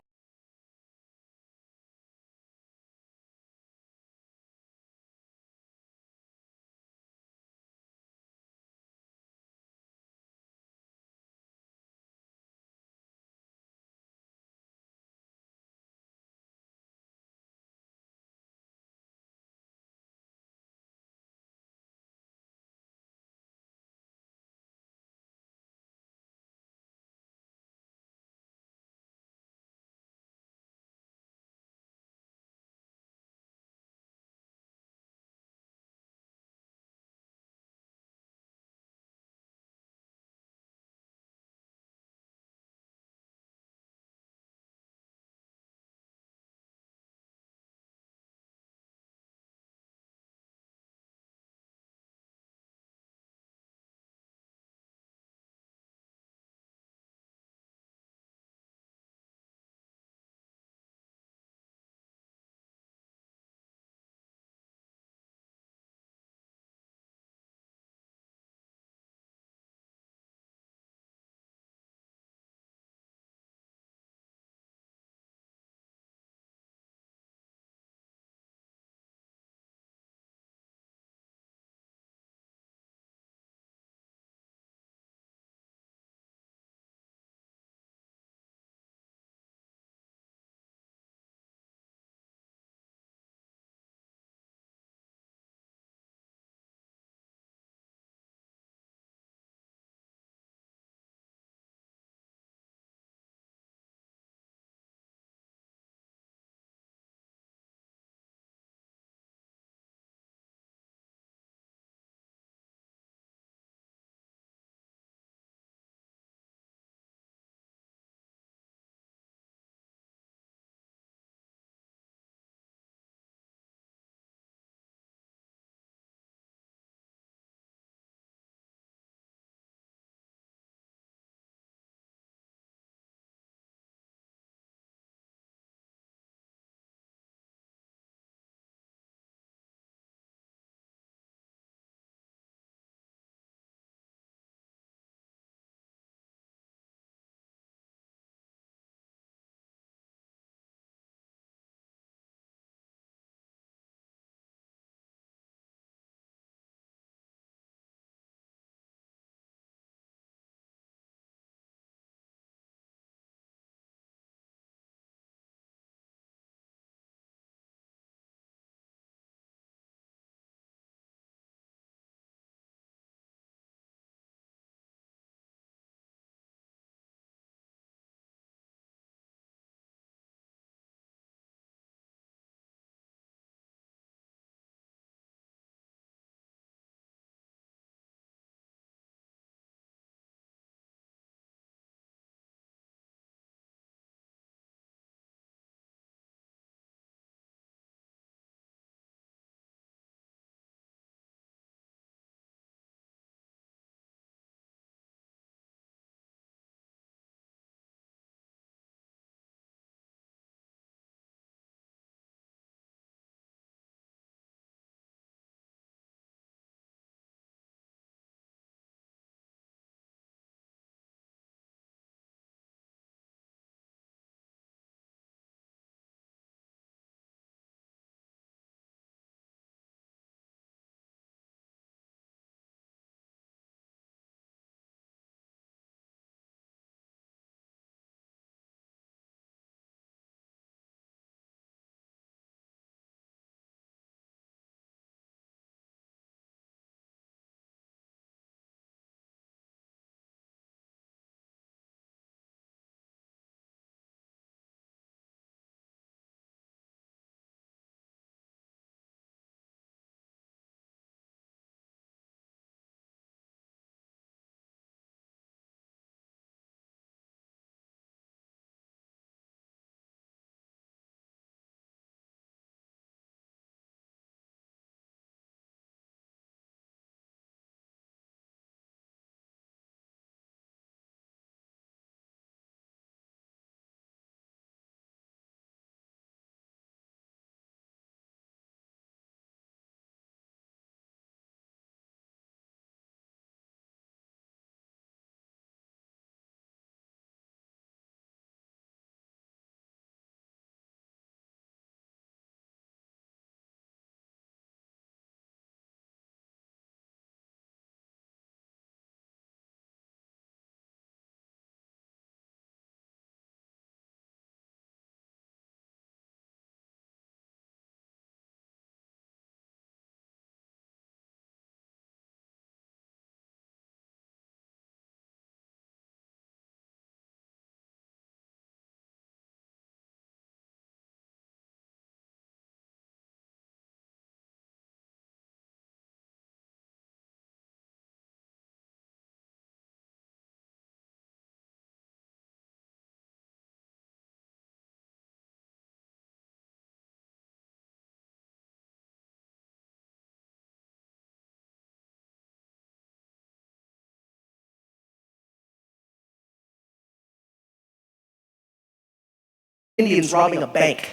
Indians robbing a bank.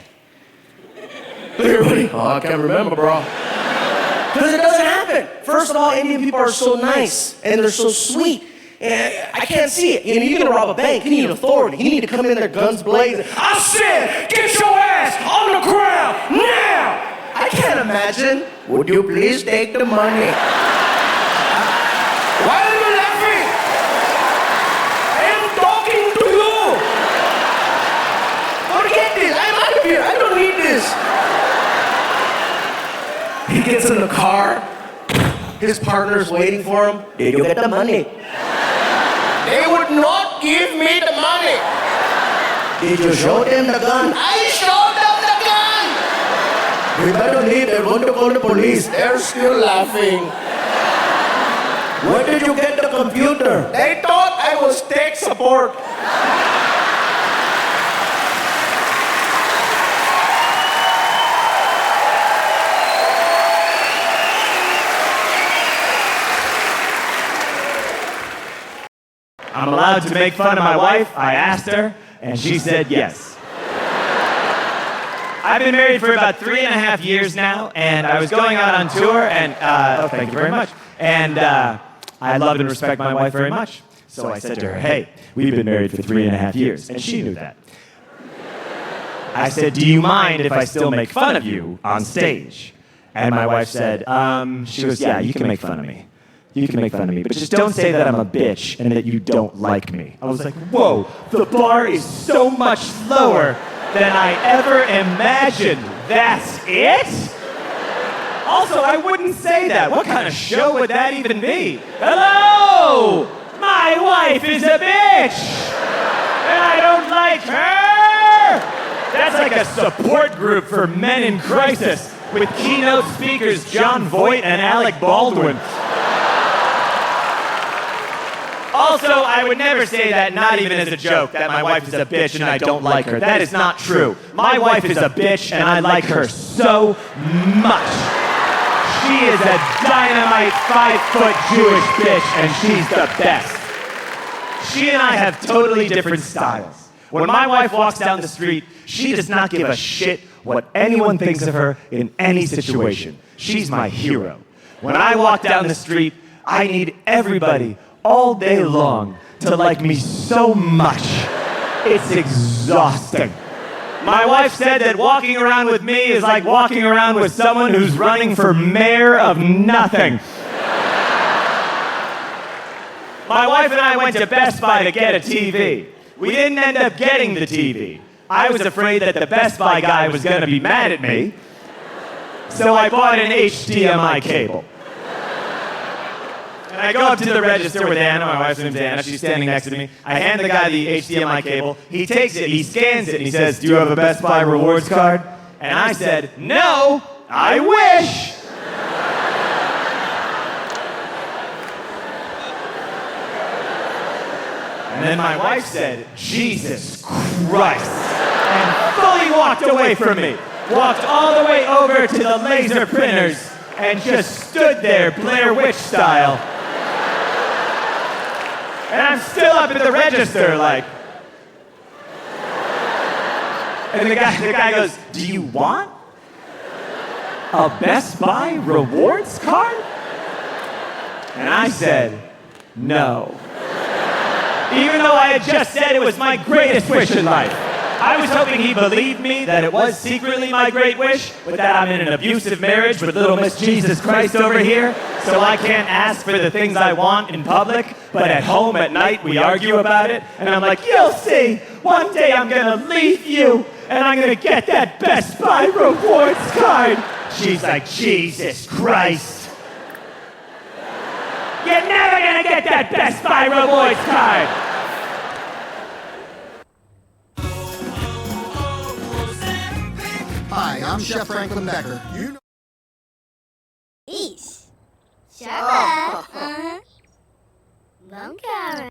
Everybody, oh, I can't remember, bro. Because it doesn't happen. First of all, Indian people are so nice and they're so sweet. And I can't see it. You know, you're gonna rob a bank. You need authority. You need to come in there, guns blazing. I said, get your ass on the ground now. I can't imagine. Would you please take the money? Why are you laughing? I am talking to you. Forget this. I'm out of here. I don't need this. He gets in the car. His partner's waiting for him. Did you get the money? They would not give me the money. Did you show them the gun? I showed them the gun. We better leave. They're going to call the police. They're still laughing. Where did you get the computer? They thought I was tech support. I'm allowed to make fun of my wife. I asked her, and she said yes. I've been married for about 3.5 years now, and I was going out on tour, and, thank you very much. And I love and respect my wife very much. So I said to her, hey, we've been married for 3.5 years, and she knew that. I said, do you mind if I still make fun of you on stage? And my wife said, she goes, yeah, you can make fun of me. You can make fun of me, but just don't say that I'm a bitch and that you don't like me. I was like, whoa, the bar is so much lower than I ever imagined. That's it? Also, I wouldn't say that. What kind of show would that even be? Hello! My wife is a bitch! And I don't like her! That's like a support group for men in crisis with keynote speakers John Voight and Alec Baldwin. Also, I would never say that, not even as a joke, that my wife is a bitch and I don't like her. That is not true. My wife is a bitch and I like her so much. She is a dynamite 5-foot Jewish bitch and she's the best. She and I have totally different styles. When my wife walks down the street, she does not give a shit what anyone thinks of her in any situation. She's my hero. When I walk down the street, I need everybody all day long to like me so much. It's exhausting. My wife said that walking around with me is like walking around with someone who's running for mayor of nothing. My wife and I went to Best Buy to get a TV. We didn't end up getting the TV. I was afraid that the Best Buy guy was going to be mad at me, so I bought an HDMI cable. And I go up to the register with Anna, my wife's name's Anna, she's standing next to me. I hand the guy the HDMI cable, he takes it, he scans it, and he says, do you have a Best Buy rewards card? And I said, no, I wish! And then my wife said, Jesus Christ, and fully walked away from me. Walked all the way over to the laser printers and just stood there, Blair Witch style. And I'm still up at the register, like. And the guy goes, do you want a Best Buy rewards card? And I said, no. Even though I had just said it was my greatest wish in life. I was hoping he believed me that it was secretly my great wish, but that I'm in an abusive marriage with little Miss Jesus Christ over here, so I can't ask for the things I want in public, but at home at night we argue about it, and I'm like, you'll see, one day I'm gonna leave you, and I'm gonna get that Best Buy rewards card. She's like, Jesus Christ. You're never gonna get that Best Buy rewards card. Hi, I'm Chef Franklin Becker. You know. Eesh. Shut up. Bom cara.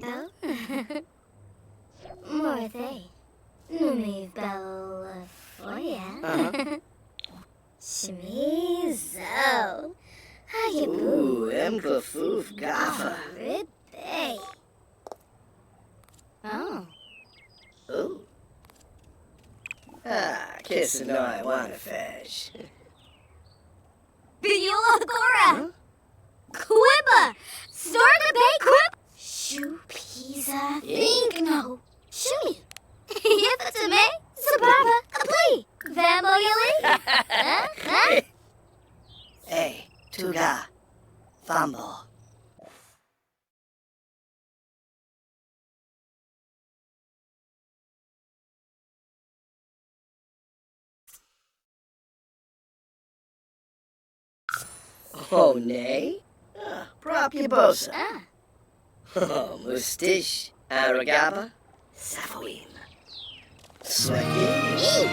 Oh? Morthe. Numi Bellafoya. Shmizo. Ooh, Emklafoof Gaffa. Ribbay. Oh. Ooh. Kiss no I want to fetch. Biola Gora. Quibba. Storga Bay Quib. Shoe Pisa. Think no. Shooey. Yifatame. Sababa. Apli. Vambo Yali. Huh? Hey, Tuga. Fumble. Oh, nay? Prop Yabosa. Oh, Mustish. Aragaba. Safawim. Swaggy.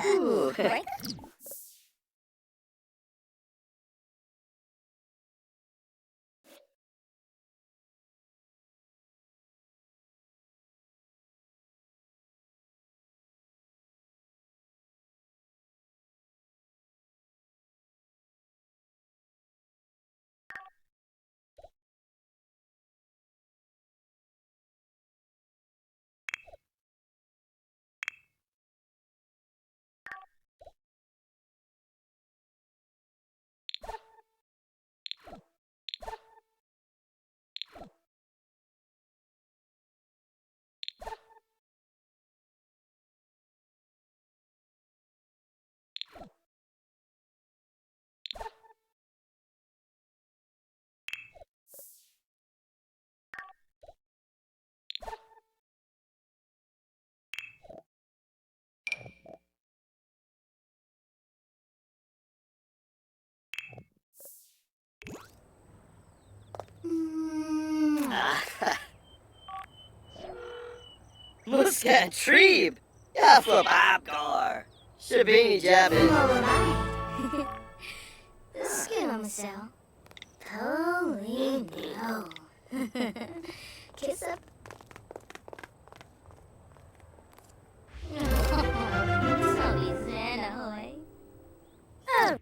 Ooh. Muscat Treeb. Yaffle Babgar. Shabini Jabbin. The skin on the cell. Holy no. Kiss up. So easy, ahoy. Oh.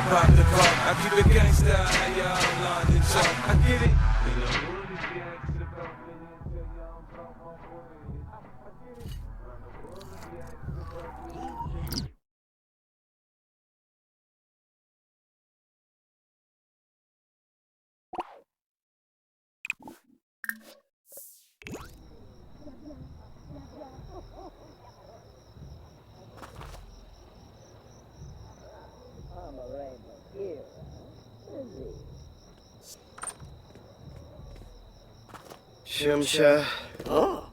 pop the cork. I keep it gangsta, how y'all London talk. I get it. You know, Shimsha. Oh.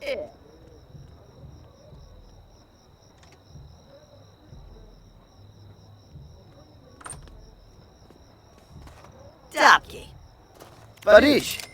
Yeah. Dabki. Barish.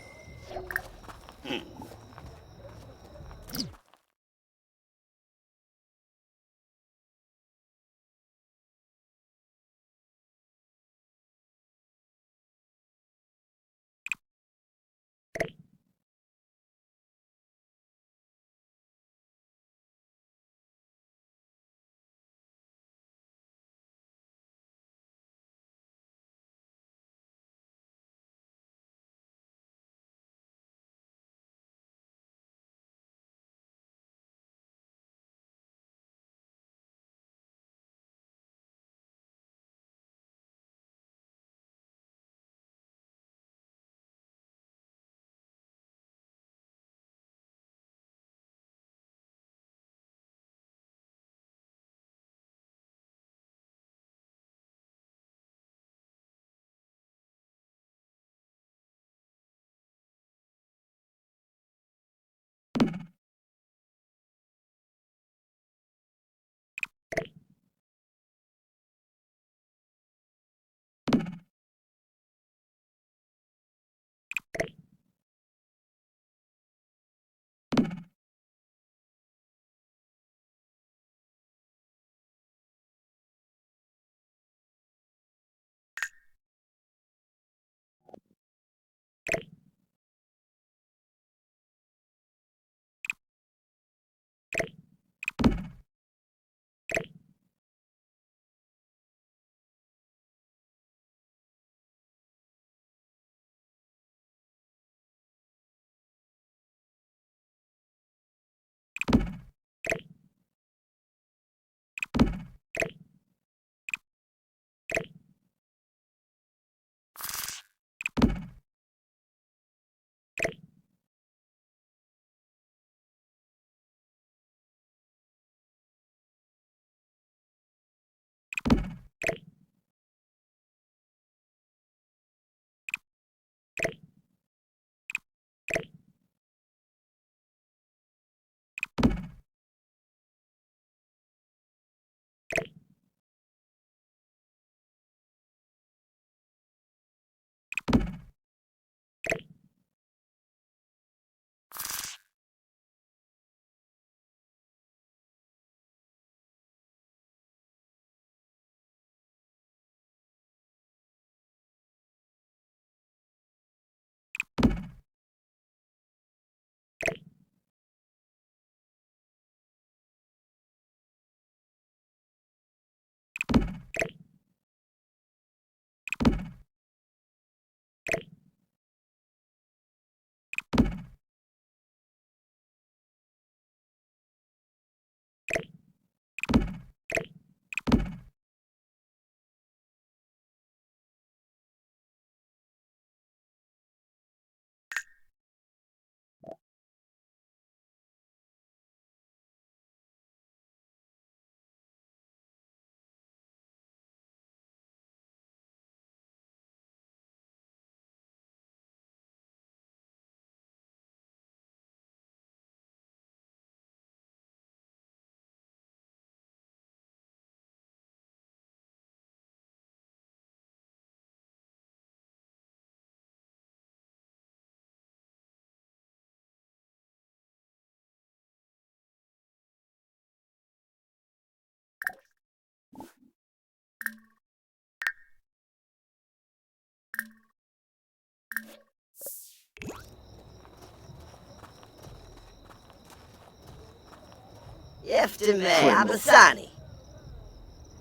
Yeftime Abasani.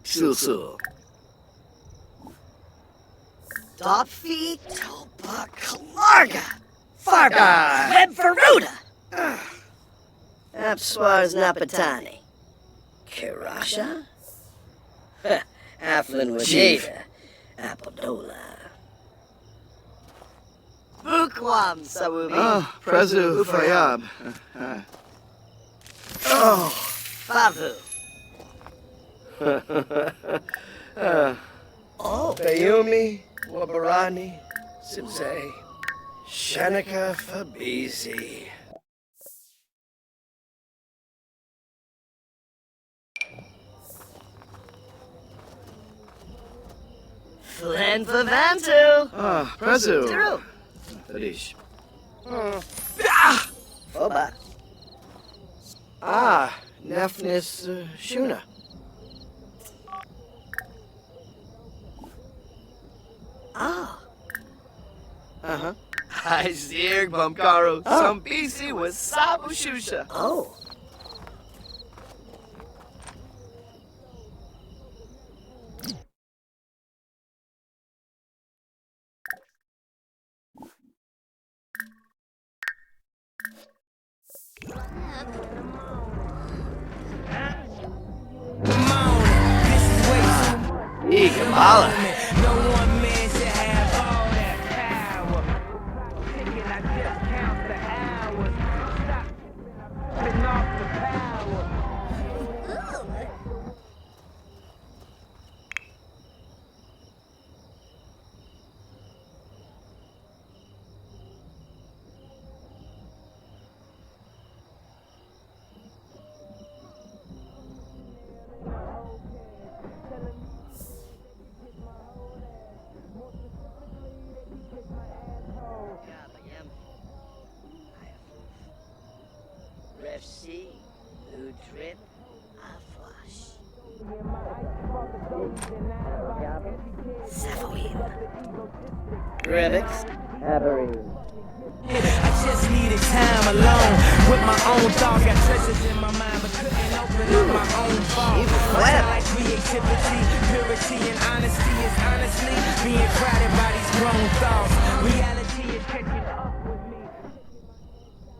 Susu. Dopfi Topa Kalarga. Farga. Web Veruda. Apswars Napatani. Kirasha. Aflin Wajeda. Apodola. Bukwam Sawubi. Oh, Prezu Ufayab. Oh, Favu. Oh, Bayumi, Wabarani, Simse, Shanika Fabizi. Flen Favantu. Ah, Prezu. Turu. Fadish. Foba. Ah, Nefnis Shuna. Oh. Uh-huh. I Zirg Bumkaro. Some BC was Sabu Shusha. Oh. Kamala. No one man should have all that power. Thinking I just count the hours. Stop tripping off the power. Refsi, Udrip, Afwash. Savoin. Rebix, Aberine. I just needed time alone with my own thoughts. Got treasures in my mind, but couldn't open up my own vault. Like creativity, purity, and honesty is honestly being crowded by these grown thoughts. Reality is catching up with me.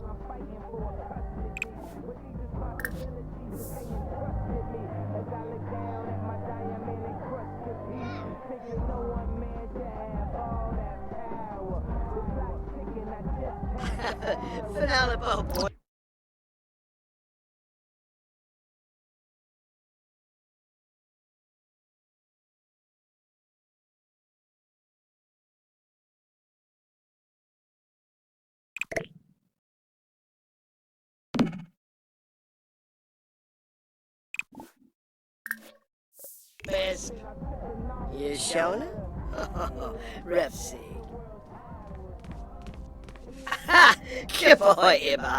I'm fighting for custody. With these responsibilities, they entrusted me. As I look down at my diamond encrusted piece, thinking no one man should have all that power. The clock ticking, I just Finale boy. Best. You Shona? Refsi. Ha! Kipoy Iba.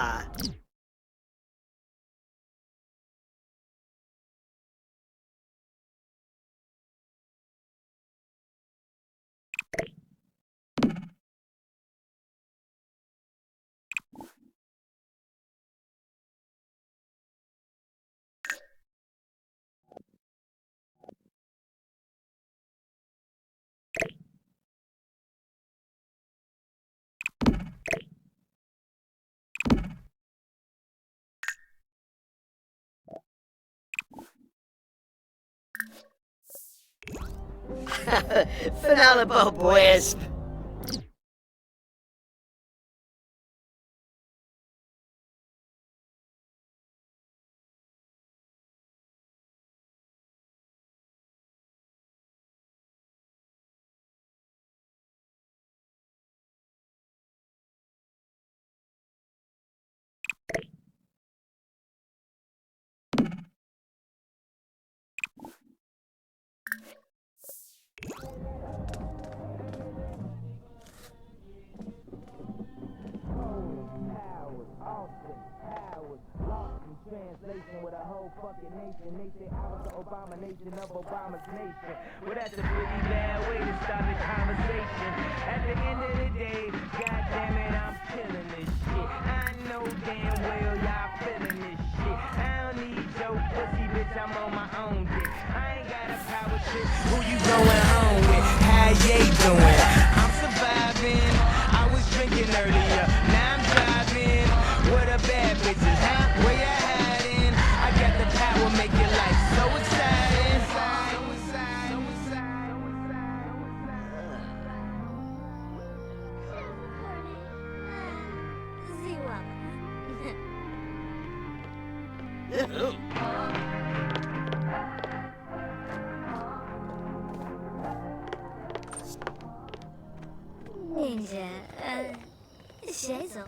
Finale Wisp. Translation with a whole fucking nation. They say I was the abomination of Obama's nation. Well, that's a pretty bad way to start the conversation. At the end of the day, god damn it, I'm killing this shit. I know damn well y'all feeling this shit. I don't need your pussy, bitch, I'm on my own dick. I ain't got a power trip. Who you going home with? How you doing? I'm surviving. I was drinking earlier. Now I'm driving. What a bad bitches, huh? Where you hiding? I got the power, make your life so exciting. Ninja, 谁走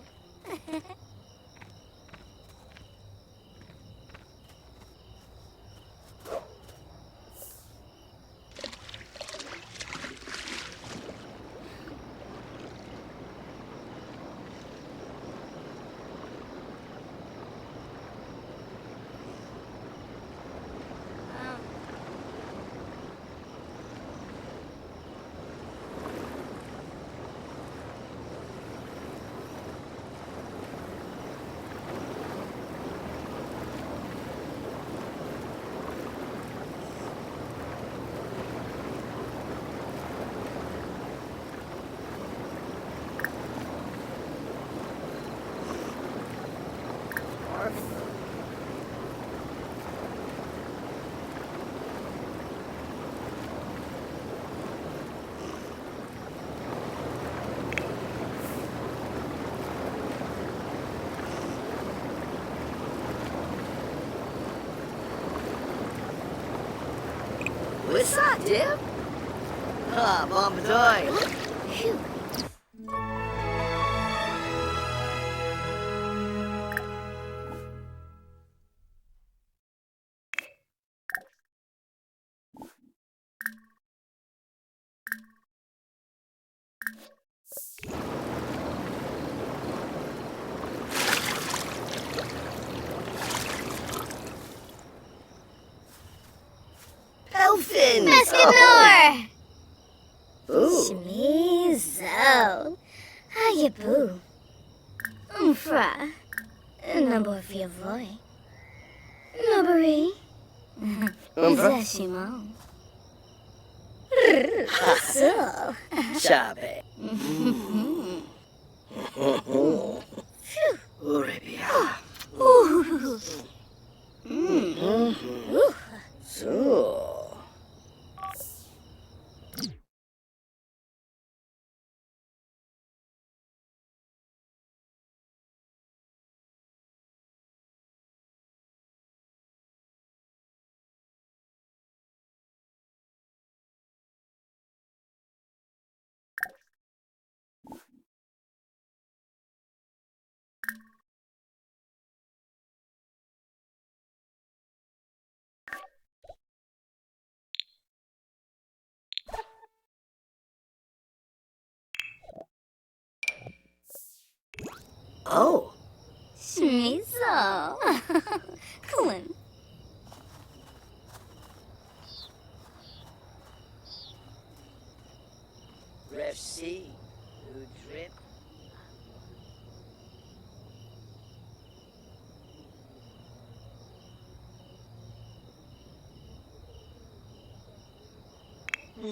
？What's up, Dip? Ah, Mama Joy. Phew. Elfin! Escanor! Ooh. Shmizo. Ayabu. Umfra. Number of your voice. Nobari. Zashimo. So. Chabe. Uribia. Ooh. So. Oh. Shmizo. Cool. Ref C. Who drip?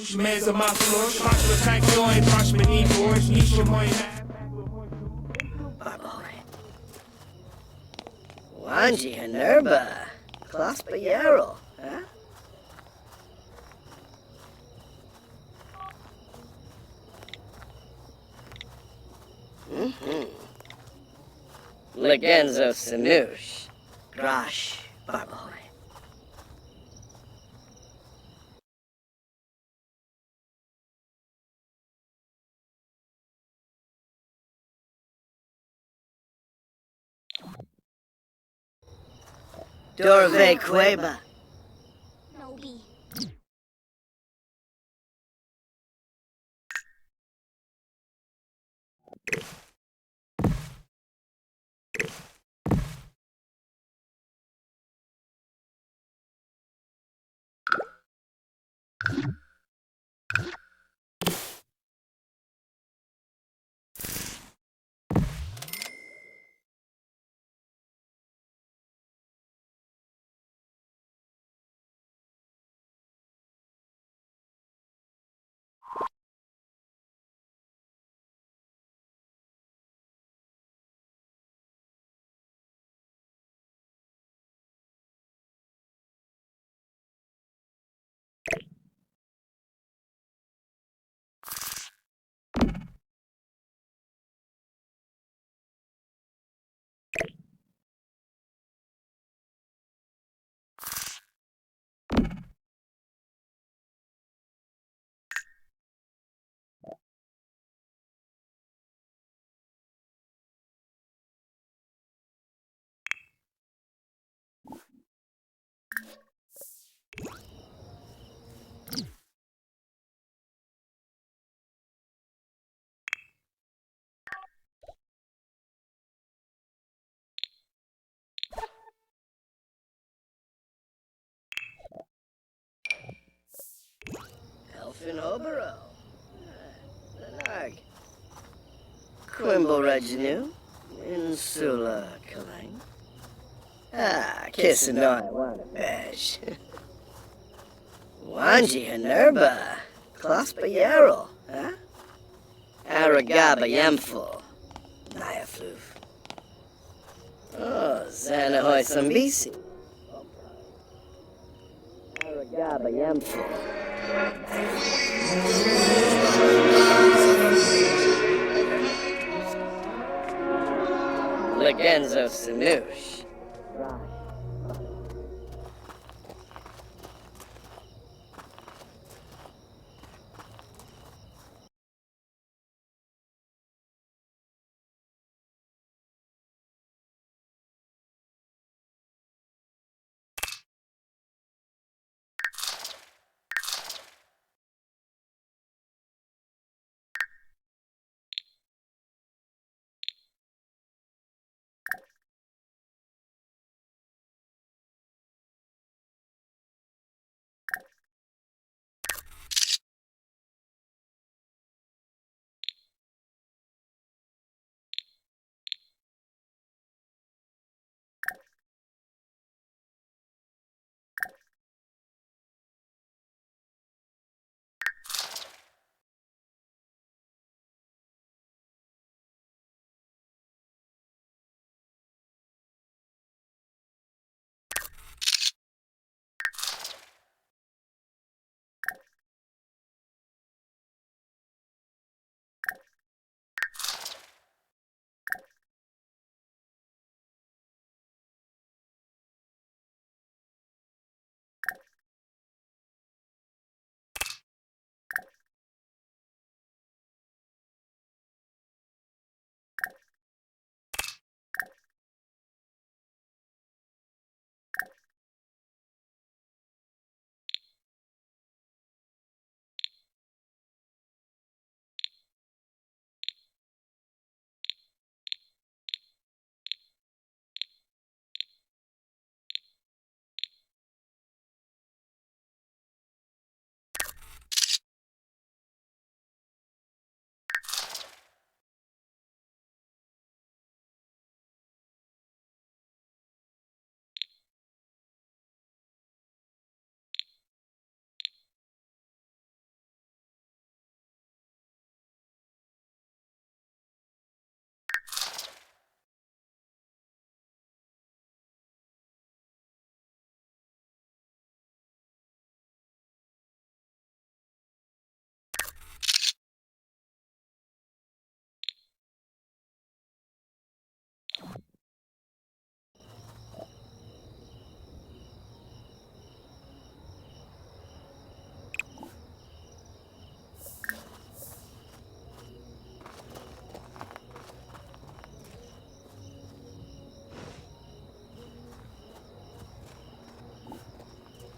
Shmeza Mafalo, Shmashma Tankyoin, Frashman Eborsh, Nisha Moy. Wanji Hanerba. Claspayero. Huh? Legenzo Sanush. Grash. Barboy. Dorve Cueva. Elfin Obero. Lanarg. Quimble Reginu. Insula Kalang. Kisanoy Wanabesh. Wanji Hanerba. Claspa Yarrel. Aragaba Yemful. Nyafloof. Oh, Zanahoy Sambisi. Aragaba Yemful. Legenzo Sanoosh.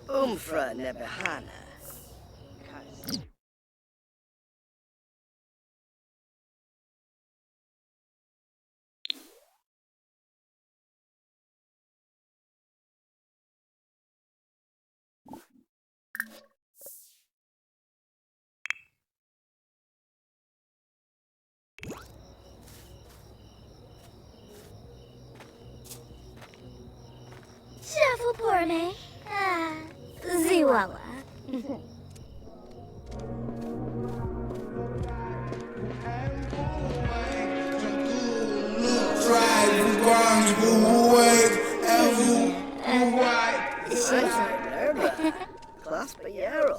Umfra Nebehana. Orme. Ziwawa. Claspayero.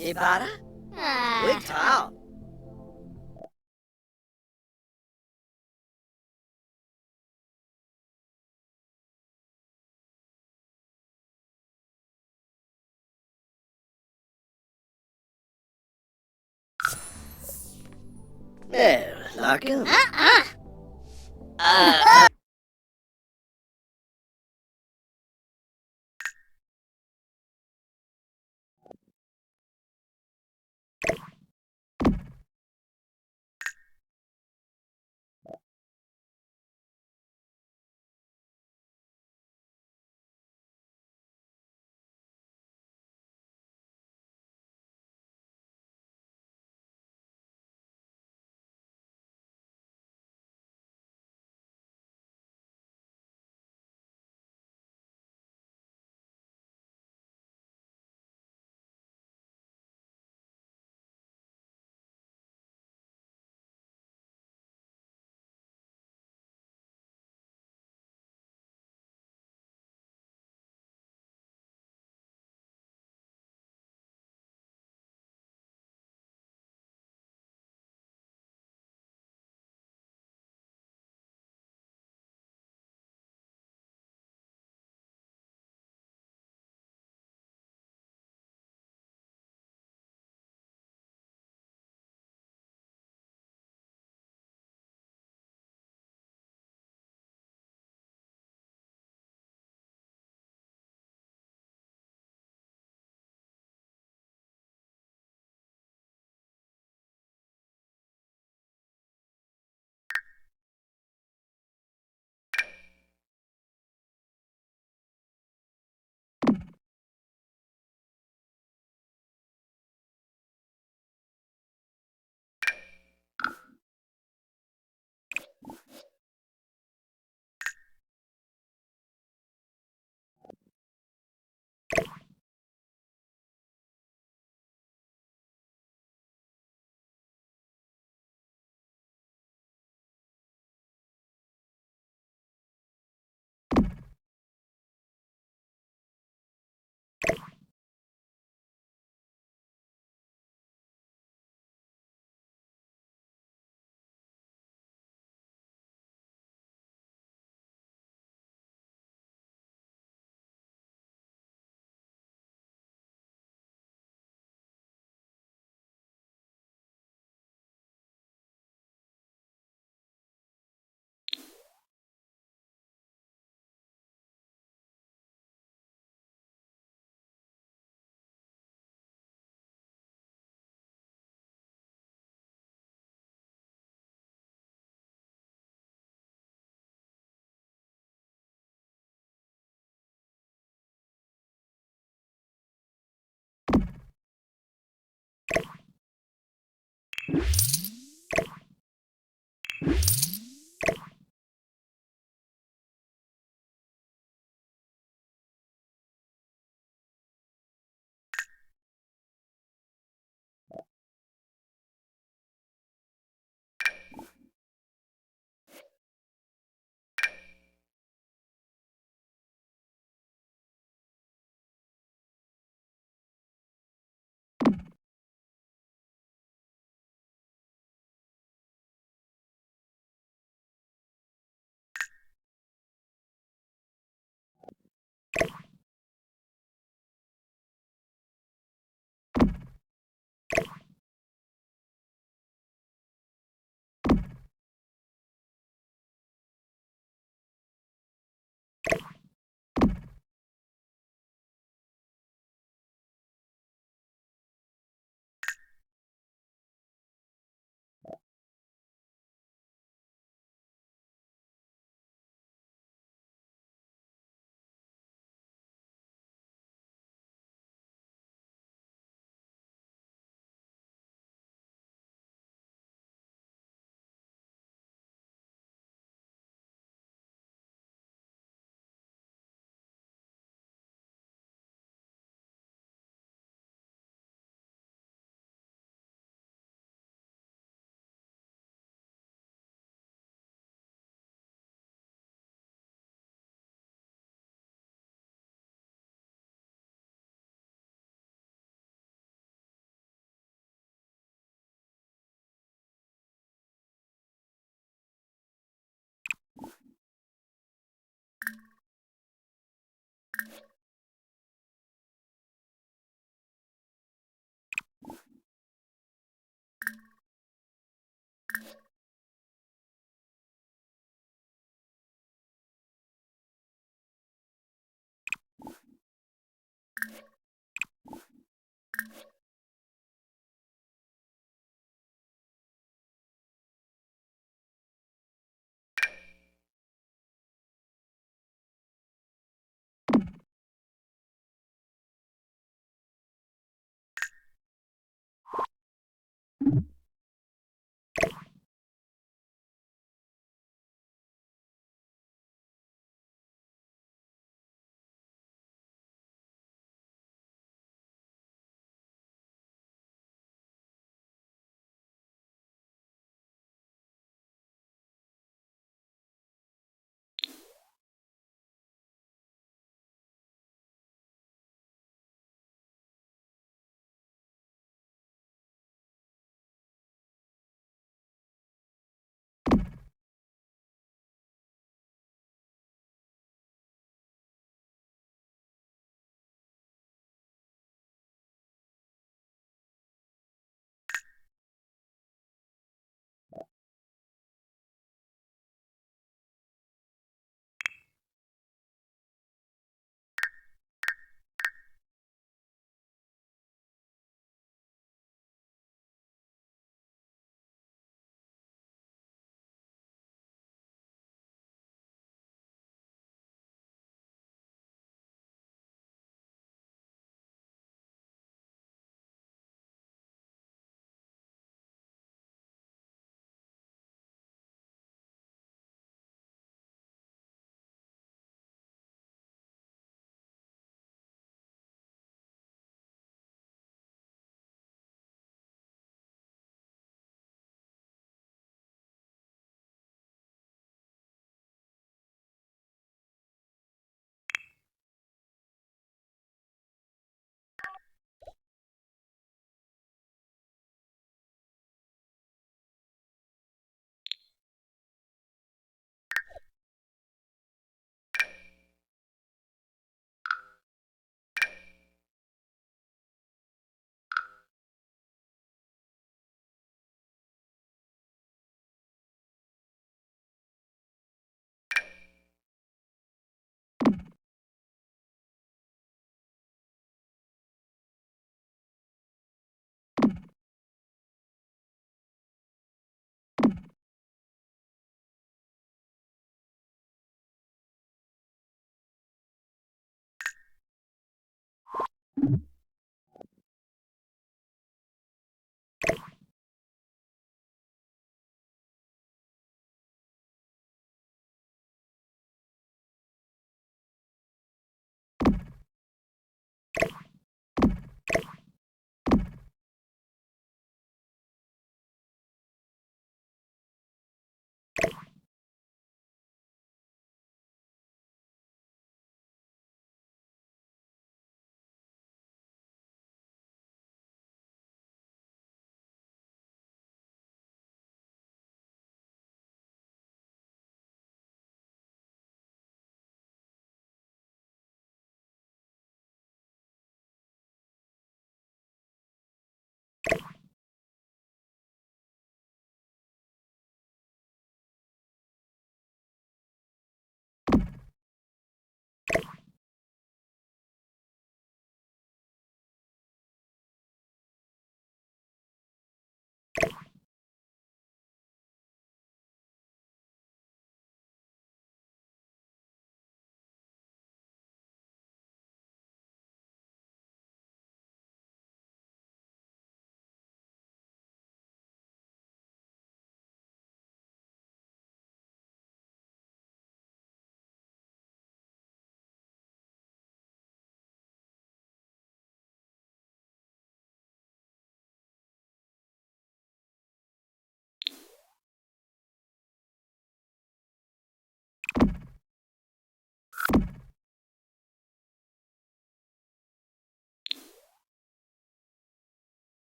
Ibarra? Quick towel. There, lock him.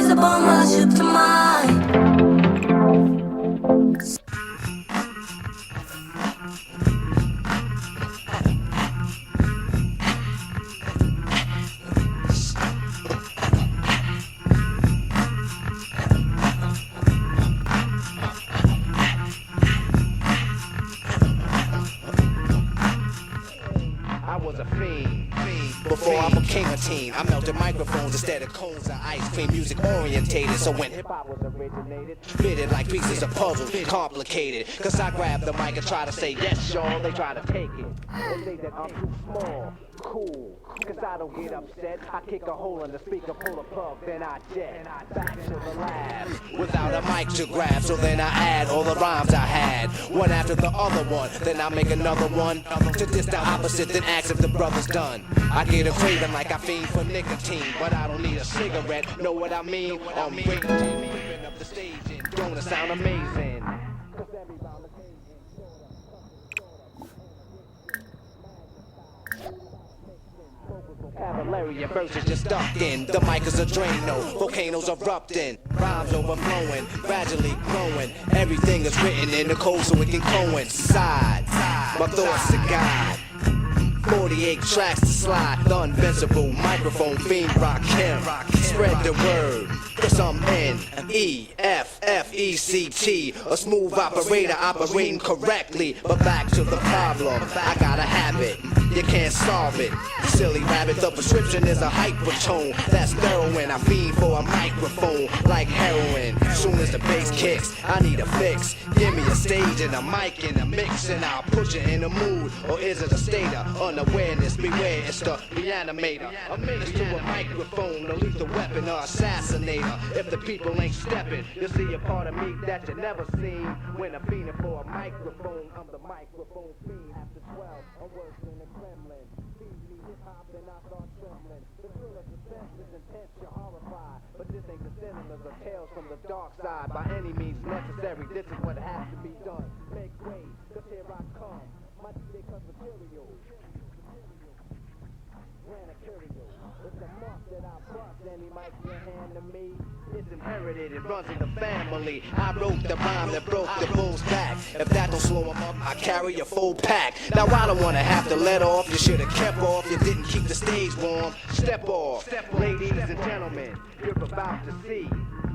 a bomb while I shoot to mine. I was a fiend before I became a teen. I melted microphones instead of cones of ice cream. Music orientated, so when hip hop was originated, fitted like pieces of puzzle, complicated. Cause I grab the mic and try to say yes, y'all. They try to take it. They say that I'm too small. Cool, cause I don't get upset. I kick a hole in the speaker, pull a plug, then I jet back to the lab without a mic to grab. So then I add all the rhymes I had, one after the other one. Then I make another one to diss the opposite, then ask if the brother's done. I get a craving like I fiend for nicotine, but I don't need a cigarette. Know what I mean? I'm waiting, moving up the stage and don't it sound amazing? Vocabulary and verses just stuck in. The mic is a Drano, volcanoes erupting, rhymes overflowing, gradually growing. Everything is written in the code so it can coincide. My thoughts to God. 48 tracks to slide, the invincible microphone fiend rock him. Spread the word, cause I'm N-E-F-F-E-C-T, a smooth operator operating correctly. But back to the problem, I got a habit, you can't solve it. Silly rabbit, the prescription is a hypertone. That's heroin, I fiend for a microphone like heroin. Soon as the bass kicks, I need a fix. Give me a stage and a mic and a mix, and I'll put you in a mood. Or is it a state of unawareness? Beware, it's the reanimator. A menace to a microphone, a lethal weapon or assassinator. If the people ain't stepping, you'll see a part of me that you never seen. When I'm fiending for a microphone, I'm the microphone fiend. After 12, I'm worse than the Kremlin. Feed me hip-hop and I start trembling. The thrill of suspense is intense, you're horrified. But this ain't the cinemas or tales from the dark side. By any means necessary, this is what has to be done. Make way, cause here I come. My DJ cuts material. It's a mark that I bust, and he might get hand to me. It's inherited, it runs in the family. I wrote the rhyme that broke the bull's back. If that don't slow him up, I carry a full pack. Now I don't wanna have to let off. You should have kept off. You didn't keep the stage warm. Step off, ladies and gentlemen. You're about to see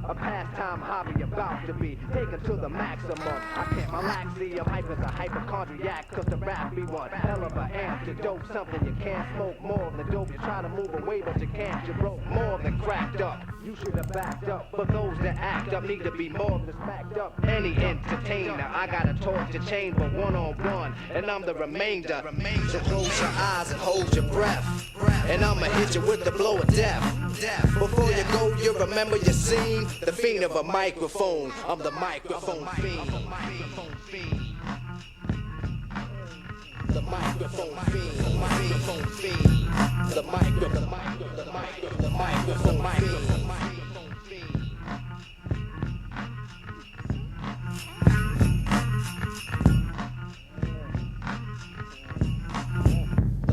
a pastime hobby about to be taken to the maximum. I can't relax, see, I'm hype as a hypochondriac, cause the rap be one hell of an antidote. Something you can't smoke more than dope. You try to move away, but you can't. You broke more than cracked up. You should have backed up. But those that act up need to be more than smacked up. Any entertainer, I got a torch to chain, but one-on-one, and I'm the remainder. So close your eyes and hold your breath, and I'ma hit you with the blow of death. Before you go, you remember your scene. The fiend of a microphone, I'm the microphone fiend. The microphone fiend, the microphone fiend. The microphone fiend. The microphone fiend.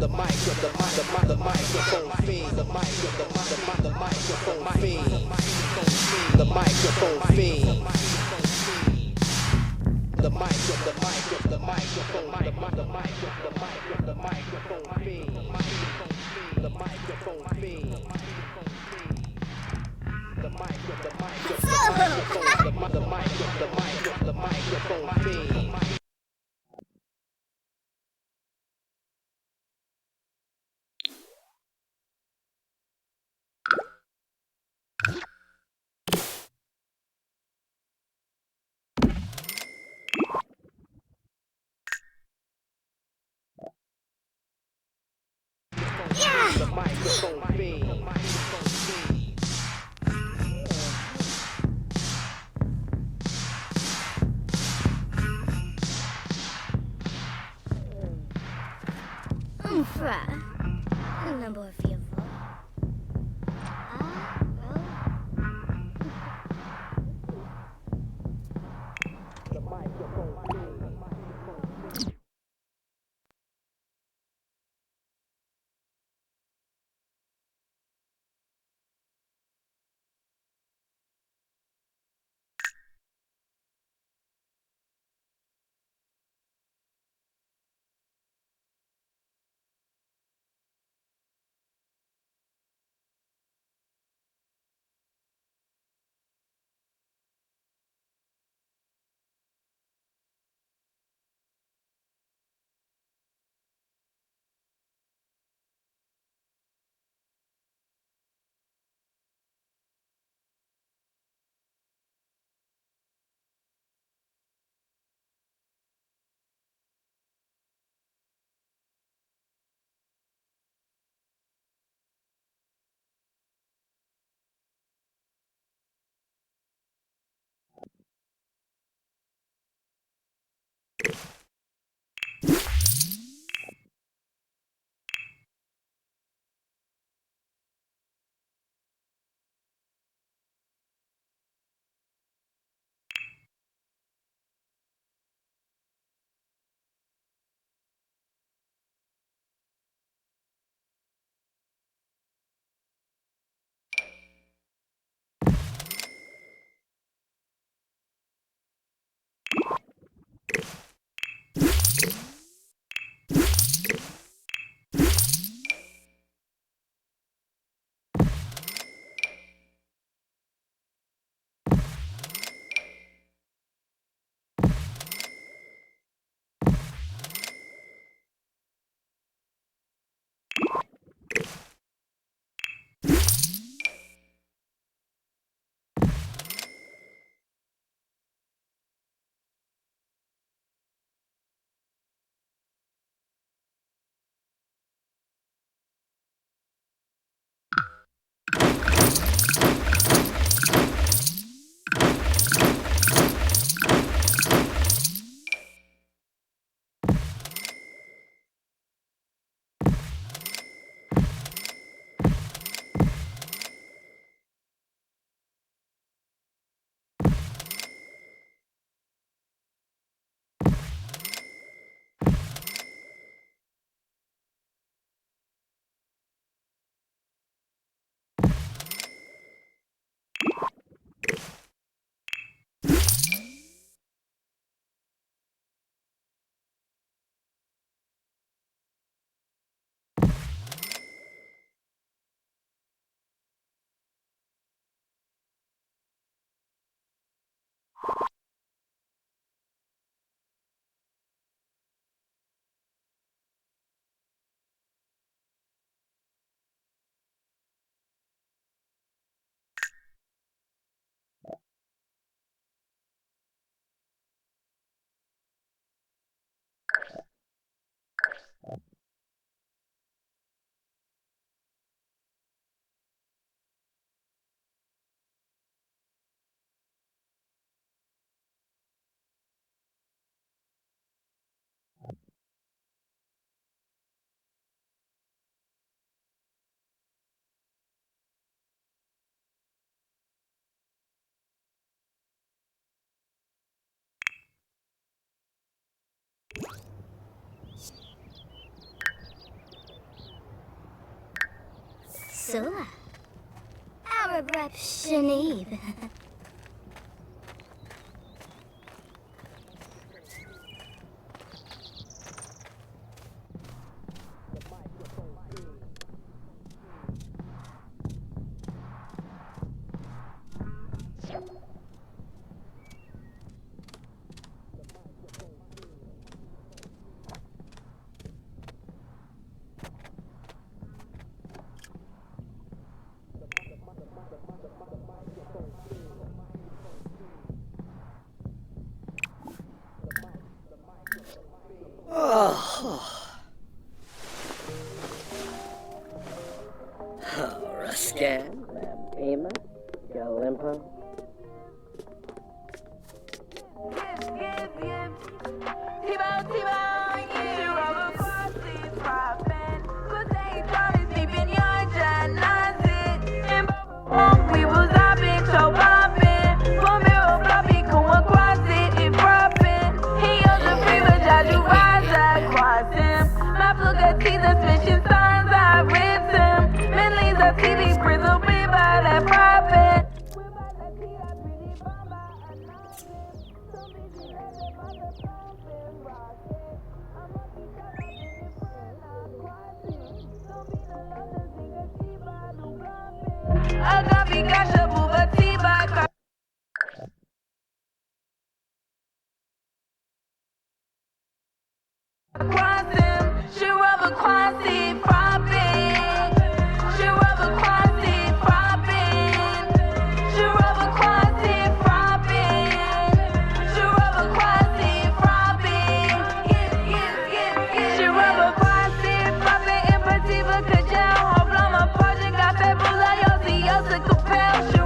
The microphone fiend. The microphone fiend. The microphone fiend. The microphone fiend. The microphone fiend. The microphone fiend. The microphone fiend. I'm fried. Number of you. Sula. Arab rep Shanib. Rascan, Pima, Galimpo. We was hopping, so bumping. Pomero floppy, come across it, it fropping. He used to fever, Jaju Raza, cross him. My plugger teaser, switching signs, I ripped him. Menleys a TV, bristle, be by that profit. I got me, got your booba, T-Bag. Cross him, she rubber quasi popping. She rubber quasi popping. She rubber quasi popping. She rubber quasi popping. She rubber quasi popping. Impossible, could you hold on my project? Got fat, but like yo, see, yo, sick of pale.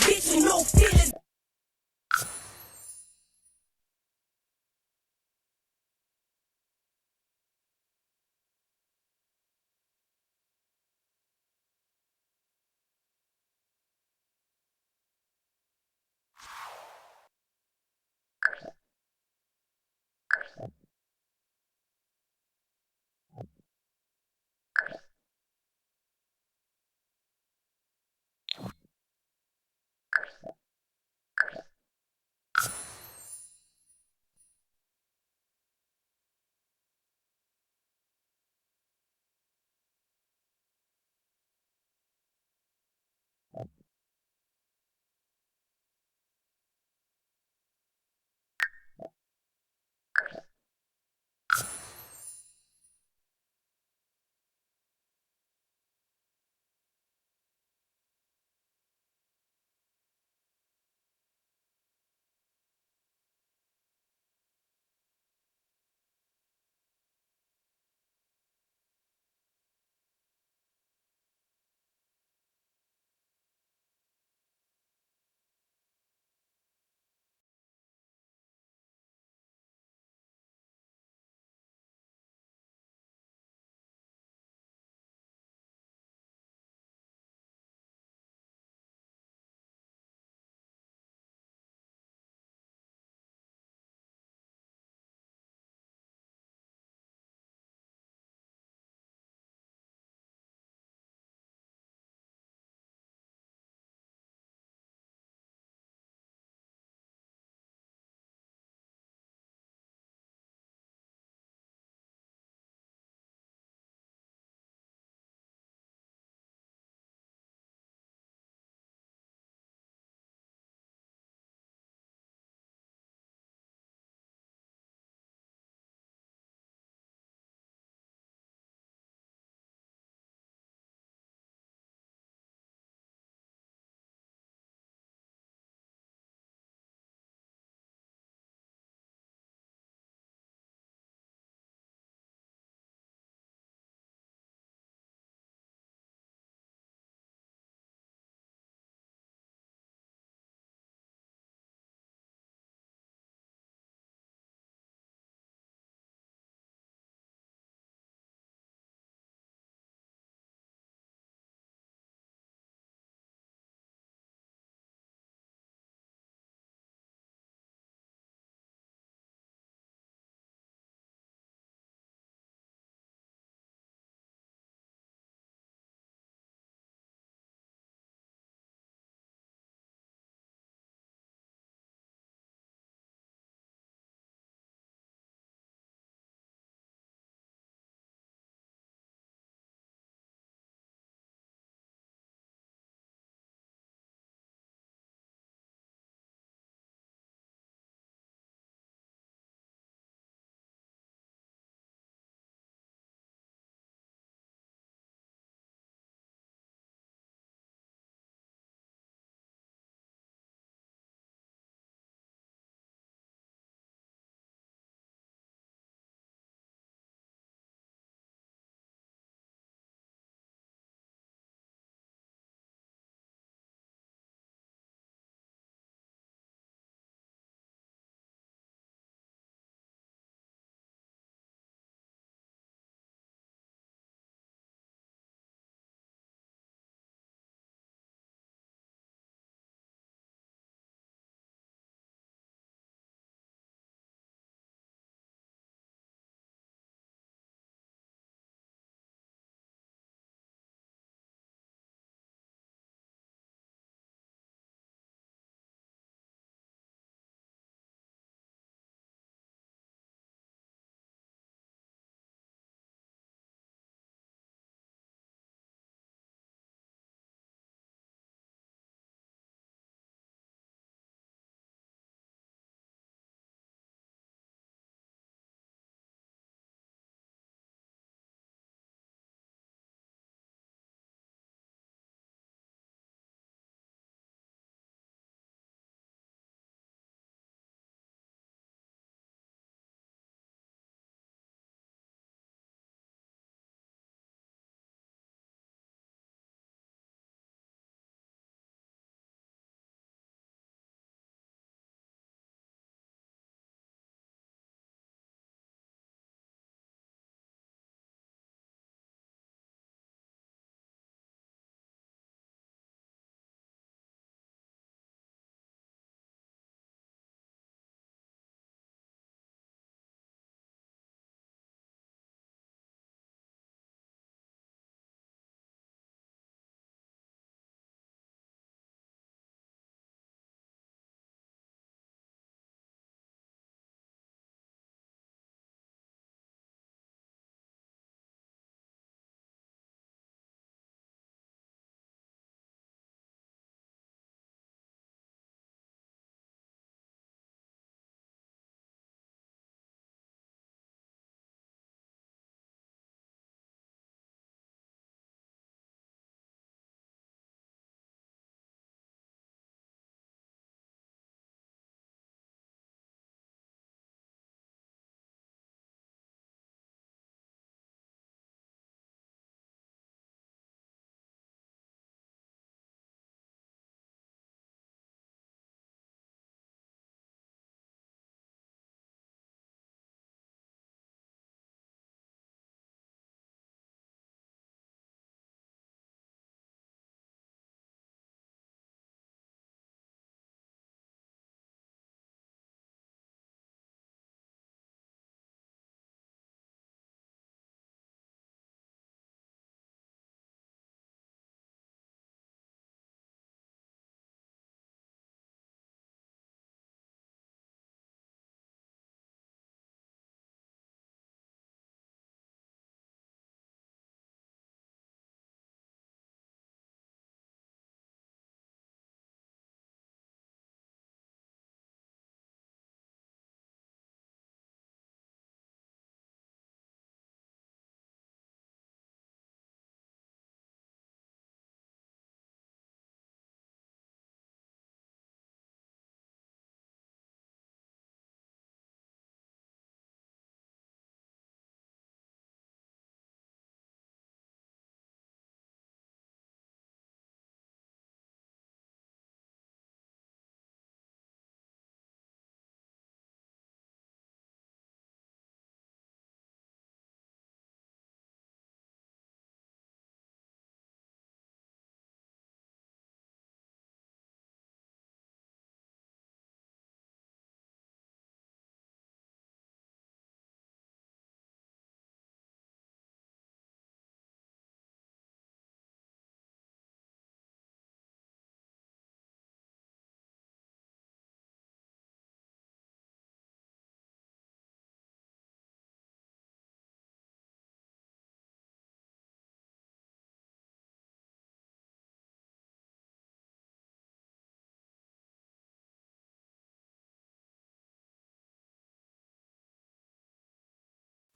Bitch with no feelings.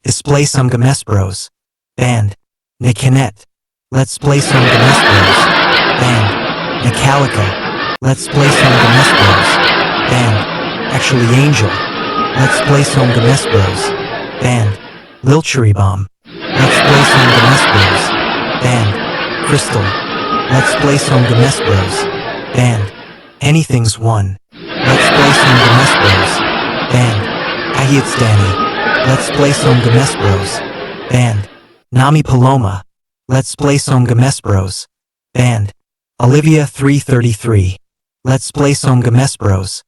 Display some Gamespros. Band. Nikinet. Let's play some Gamespros. Band. Nicalica. Let's play some Gamespros. Band. Actually Angel. Let's play some Gamespros. Band. Lil Bomb. Let's play some Gamespros. Band. Crystal. Let's play some Gamespros. Band. Anything's One. Let's play some Gamespros. Band. Hi, it's Danny. Let's play some Gamespros. Band. Nami Paloma. Let's play some Gamespros. Band. Olivia 333. Let's play some Gamespros.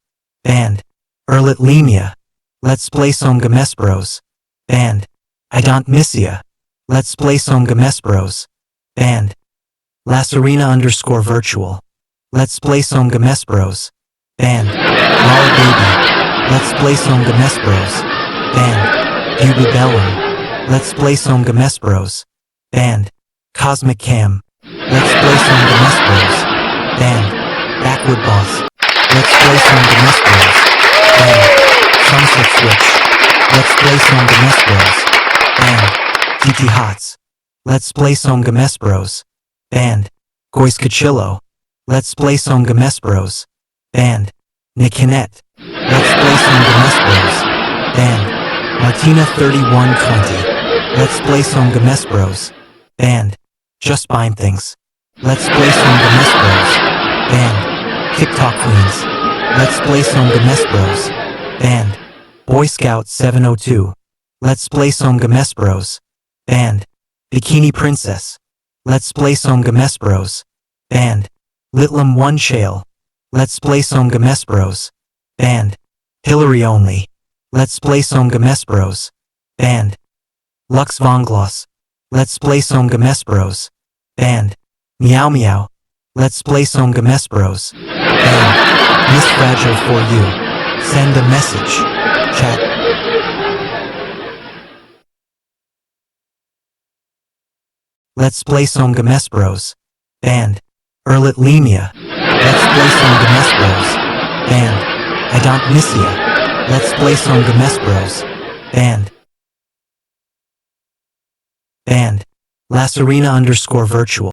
Band. Erlet Lemia. Let's play some Gamespros. Band. I don't miss ya. Let's play some Gamespros. Band. Lasarina_virtual. Let's play some Gamespros. Band. Lala Baby. Let's play some Gamespros. Band. Buba Bellum. Let's play some Gamespros. Band. Cosmic Cam. Let's play some Gamespros. Band. Backwood Boss. Let's play some Gamespros. Band. Sunset Switch. Let's play some Gamespros. Band. TT Hots. Let's play some Gamespros. Band. Gois Cachillo. Let's play some Gamespros. Band. Nikinet. Let's play some Gamespros. Band. Martina 3120. Let's play some Gamespros. Band. Just Buying Things. Let's play some Gamespros. Band. TikTok Queens. Let's play some Gamespros. Band. Boy Scout 702. Let's play some Gamespros. Band. Bikini Princess. Let's play some Gamespros. Band. Litlam 1 Shale. Let's play some Gamespros. Band. Hillary Only. Let's play some Gamespros. Band. Lux Vongloss. Let's play some Gamespros. Band. Meow Meow. Let's play some Gamespros. Band. Miss Fragile for you. Send a message. Chat. Let's play some Gamespros. Band. Erlet Lemia. Let's play some Gamespros. Band. I don't miss ya. Let's play some Gamespros. Band. Band. Lasarina_virtual.